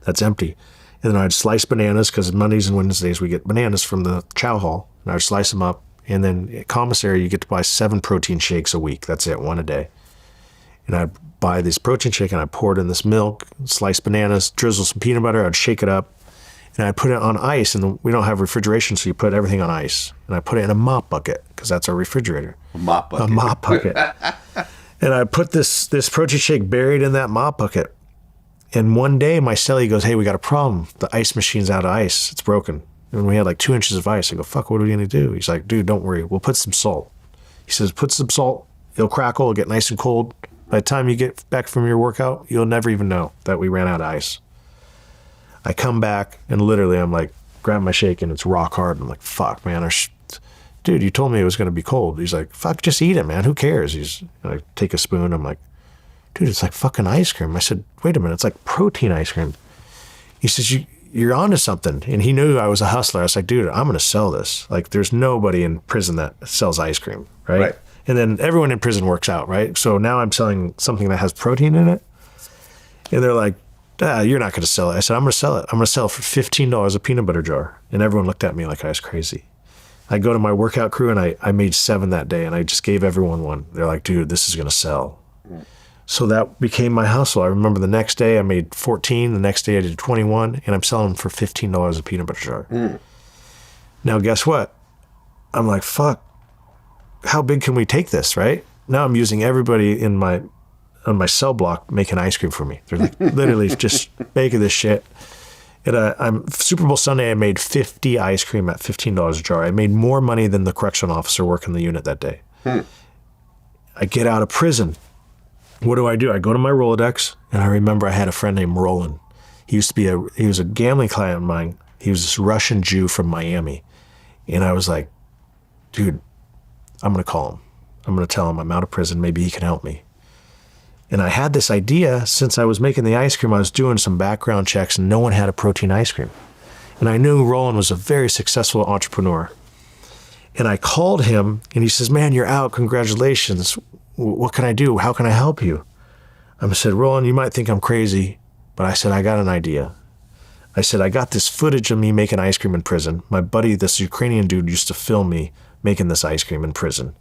that's empty. And then I'd slice bananas, because Mondays and Wednesdays we get bananas from the chow hall, and I'd slice them up. And then at commissary, you get to buy 7 protein shakes a week. That's it, 1 a day. And I'd buy this protein shake, and I'd pour it in this milk, slice bananas, drizzle some peanut butter, I'd shake it up, and I'd put it on ice. And we don't have refrigeration, so you put everything on ice. And I put it in a mop bucket, because that's our refrigerator. A mop bucket. A mop bucket. And I put this protein shake buried in that mop bucket. And one day, my cellie goes, hey, we got a problem. The ice machine's out of ice. It's broken. And we had like 2 inches of ice. I go, fuck, what are we going to do? He's like, dude, don't worry. We'll put some salt. He says, put some salt. It'll crackle. It'll get nice and cold. By the time you get back from your workout, you'll never even know that we ran out of ice. I come back, and literally I'm like, grab my shake, and it's rock hard. I'm like, fuck, man. dude, you told me it was going to be cold. He's like, fuck, just eat it, man. Who cares? He's like, take a spoon. I'm like, dude, it's like fucking ice cream. I said, wait a minute, it's like protein ice cream. He says, you're onto something. And he knew I was a hustler. I was like, dude, I'm going to sell this. Like, there's nobody in prison that sells ice cream, right? And then everyone in prison works out, right? So now I'm selling something that has protein in it. And they're like, you're not going to sell it. I said, I'm going to sell it. I'm going to sell it for $15 a peanut butter jar. And everyone looked at me like I was crazy. I go to my workout crew, and I made 7 that day, and I just gave everyone one. They're like, dude, this is going to sell. So that became my hustle. I remember the next day I made 14. The next day I did 21, and I'm selling them for $15 a peanut butter jar. Now, guess what? I'm like, fuck, how big can we take this, right? Now I'm using everybody on my cell block making ice cream for me. They're like literally just making this shit. And Super Bowl Sunday, I made 50 ice cream at $15 a jar. I made more money than the correctional officer working the unit that day. I get out of prison. What do? I go to my Rolodex, and I remember I had a friend named Roland. He was a gambling client of mine. He was this Russian Jew from Miami. And I was like, dude, I'm going to call him. I'm going to tell him I'm out of prison. Maybe he can help me. And I had this idea, since I was making the ice cream, I was doing some background checks, and no one had a protein ice cream. And I knew Roland was a very successful entrepreneur. And I called him, and he says, man, you're out. Congratulations. What can I do? How can I help you? I said, Roland, you might think I'm crazy, but I said, I got an idea. I said, I got this footage of me making ice cream in prison. My buddy, this Ukrainian dude, used to film me making this ice cream in prison.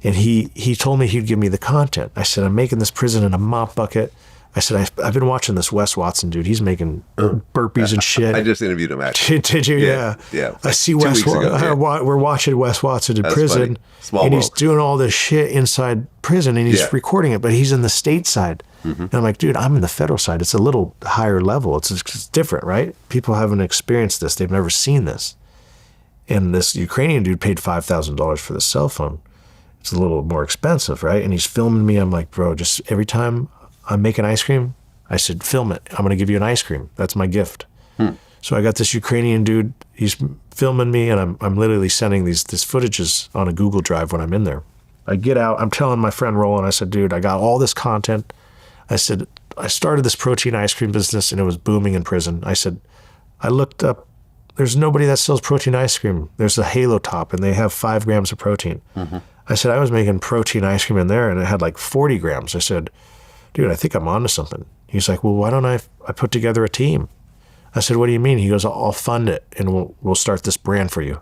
And he told me he'd give me the content. I said, I'm making this prison in a mop bucket. I said, I've been watching this Wes Watson dude. He's making burpees and shit. I just interviewed him, actually. Did you? Yeah. I see Wes Watson. We're watching Wes Watson in prison. Small and world. He's doing all this shit inside prison, and he's recording it, but he's in the state side. And I'm like, dude, I'm in the federal side. It's a little higher level. It's different, right? People haven't experienced this. They've never seen this. And this Ukrainian dude paid $5,000 for the cell phone. It's a little more expensive, right? And he's filming me. I'm like, bro, just every time I'm making ice cream, I said, film it. I'm going to give you an ice cream. That's my gift. So I got this Ukrainian dude. He's filming me, and I'm literally sending these footages on a Google Drive when I'm in there. I get out. I'm telling my friend Roland, I said, dude, I got all this content. I said, I started this protein ice cream business, and it was booming in prison. I said, I looked up. There's nobody that sells protein ice cream. There's a Halo Top, and they have 5 grams of protein. I said, I was making protein ice cream in there, and it had like 40 grams. I said, dude, I think I'm onto something. He's like, well, why don't I put together a team? I said, what do you mean? He goes, I'll fund it, and we'll start this brand for you.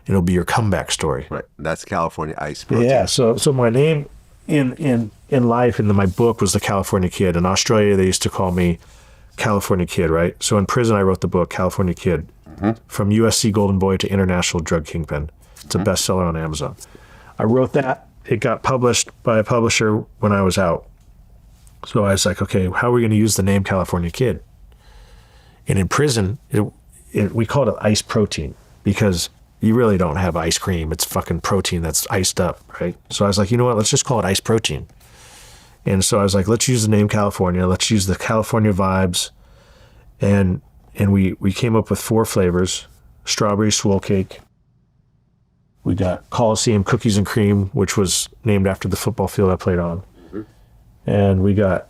It'll be your comeback story. Right. That's California Ice Protein. Yeah. So my name in life, in my book, was the California Kid. In Australia, they used to call me California Kid, right? So in prison, I wrote the book, California Kid, from USC Golden Boy to International Drug Kingpin. It's a bestseller on Amazon. I wrote that. It got published by a publisher when I was out. So I was like, okay, how are we going to use the name California Kid? And in prison, we called it ice protein, because you really don't have ice cream. It's fucking protein that's iced up, right? So I was like, you know what? Let's just call it ice protein. And so I was like, let's use the name California. Let's use the California vibes. And we came up with 4 flavors: strawberry swirl cake. We got Coliseum cookies and cream, which was named after the football field I played on. And we got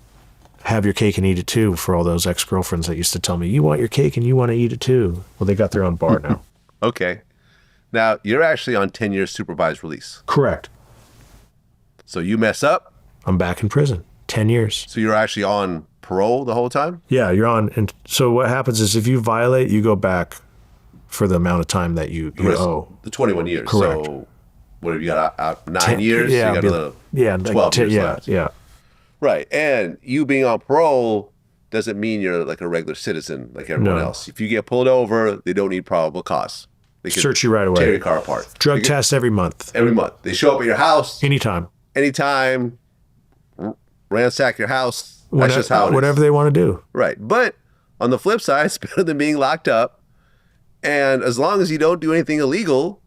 have your cake and eat it too, for all those ex-girlfriends that used to tell me, you want your cake and you want to eat it too. Well, they got their own bar now. Okay. Now, you're actually on 10 years supervised release. Correct. So you mess up. I'm back in prison. 10 years. So you're actually on parole the whole time? Yeah, you're on. And so what happens is, if you violate, you go back for the amount of time that you owe. The 21 years. Correct. So what have you got, out 9 years? Yeah. So you got another 12 years left. Yeah. Right. And you being on parole doesn't mean you're like a regular citizen like everyone else. If you get pulled over, they don't need probable cause. They can search you right away. Tear your car apart. Drug test every month. Every month. They show up at your house. Anytime. Ransack your house. That's just how it is. Whatever they want to do. Right. But on the flip side, it's better than being locked up. And as long as you don't do anything illegal,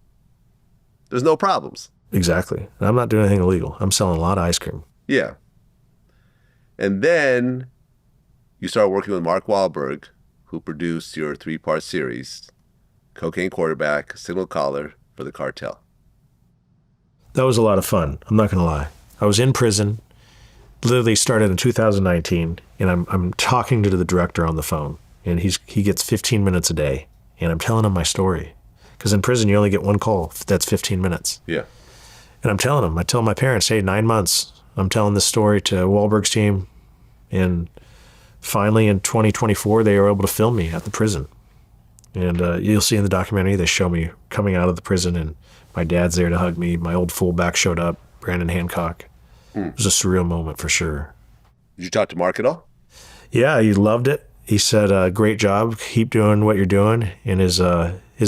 there's no problems. Exactly. And I'm not doing anything illegal. I'm selling a lot of ice cream. Yeah. And then you start working with Mark Wahlberg, who produced your 3-part series, Cocaine Quarterback, Signal Caller, for the Cartel. That was a lot of fun. I'm not going to lie. I was in prison, literally started in 2019, and I'm talking to the director on the phone, and he gets 15 minutes a day, and I'm telling him my story. Because in prison, you only get one call. That's 15 minutes. Yeah. And I'm telling him, I tell my parents, hey, 9 months, I'm telling this story to Wahlberg's team, and finally in 2024, they were able to film me at the prison. And you'll see in the documentary, they show me coming out of the prison, and my dad's there to hug me. My old fullback showed up, Brandon Hancock. It was a surreal moment for sure. Did you talk to Mark at all? Yeah, he loved it. He said, great job. Keep doing what you're doing. And his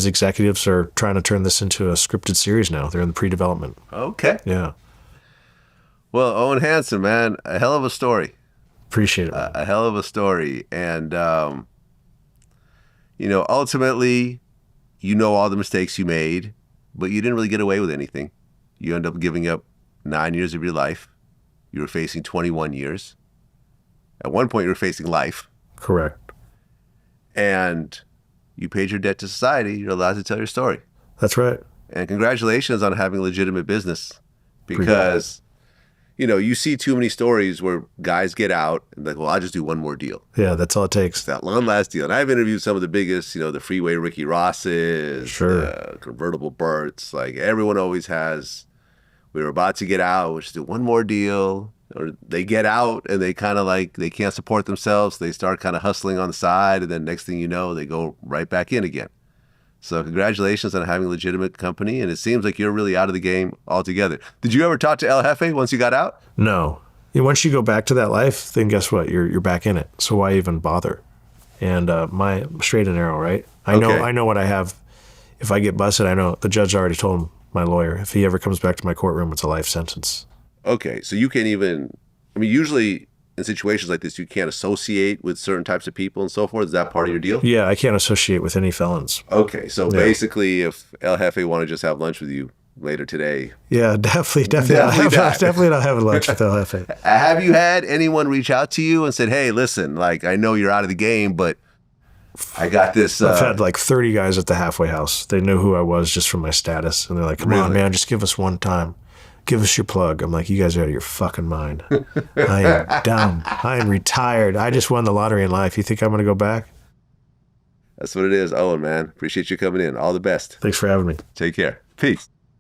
executives are trying to turn this into a scripted series now. They're in the pre-development. Okay. Yeah. Well, Owen Hanson, man, a hell of a story. Appreciate it. A hell of a story. And, ultimately, all the mistakes you made, but you didn't really get away with anything. You end up giving up 9 years of your life. You were facing 21 years. At one point, you were facing life. Correct. And you paid your debt to society. You're allowed to tell your story. That's right. And congratulations on having a legitimate business, because, you see too many stories where guys get out and like, well, I'll just do one more deal. Yeah, that's all it takes. That one last deal. And I've interviewed some of the biggest, the freeway Ricky Rosses, Sure. Convertible Berts. Like everyone always has, we were about to get out, we'll just do one more deal. Or they get out and they kind of like, they can't support themselves. They start kind of hustling on the side. And then next thing you know, they go right back in again. So congratulations on having a legitimate company. And it seems like you're really out of the game altogether. Did you ever talk to El Jefe once you got out? No. Once you go back to that life, then guess what? You're back in it. So why even bother? And my straight and narrow, right? I know what I have. If I get busted, I know the judge already told my lawyer, if he ever comes back to my courtroom, it's a life sentence. Okay, so you can't even, usually in situations like this, you can't associate with certain types of people and so forth. Is that part of your deal? Yeah, I can't associate with any felons. Okay, so basically if El Jefe want to just have lunch with you later today. Yeah, definitely not having lunch with El Jefe. Have you had anyone reach out to you and said, hey, listen, like I know you're out of the game, but I got this. I've had like 30 guys at the halfway house. They knew who I was just from my status. And they're like, come on, man, just give us one time. Give us your plug. I'm like, you guys are out of your fucking mind. I am dumb. I am retired. I just won the lottery in life. You think I'm going to go back? That's what it is, Owen, man. Appreciate you coming in. All the best. Thanks for having me. Take care. Peace.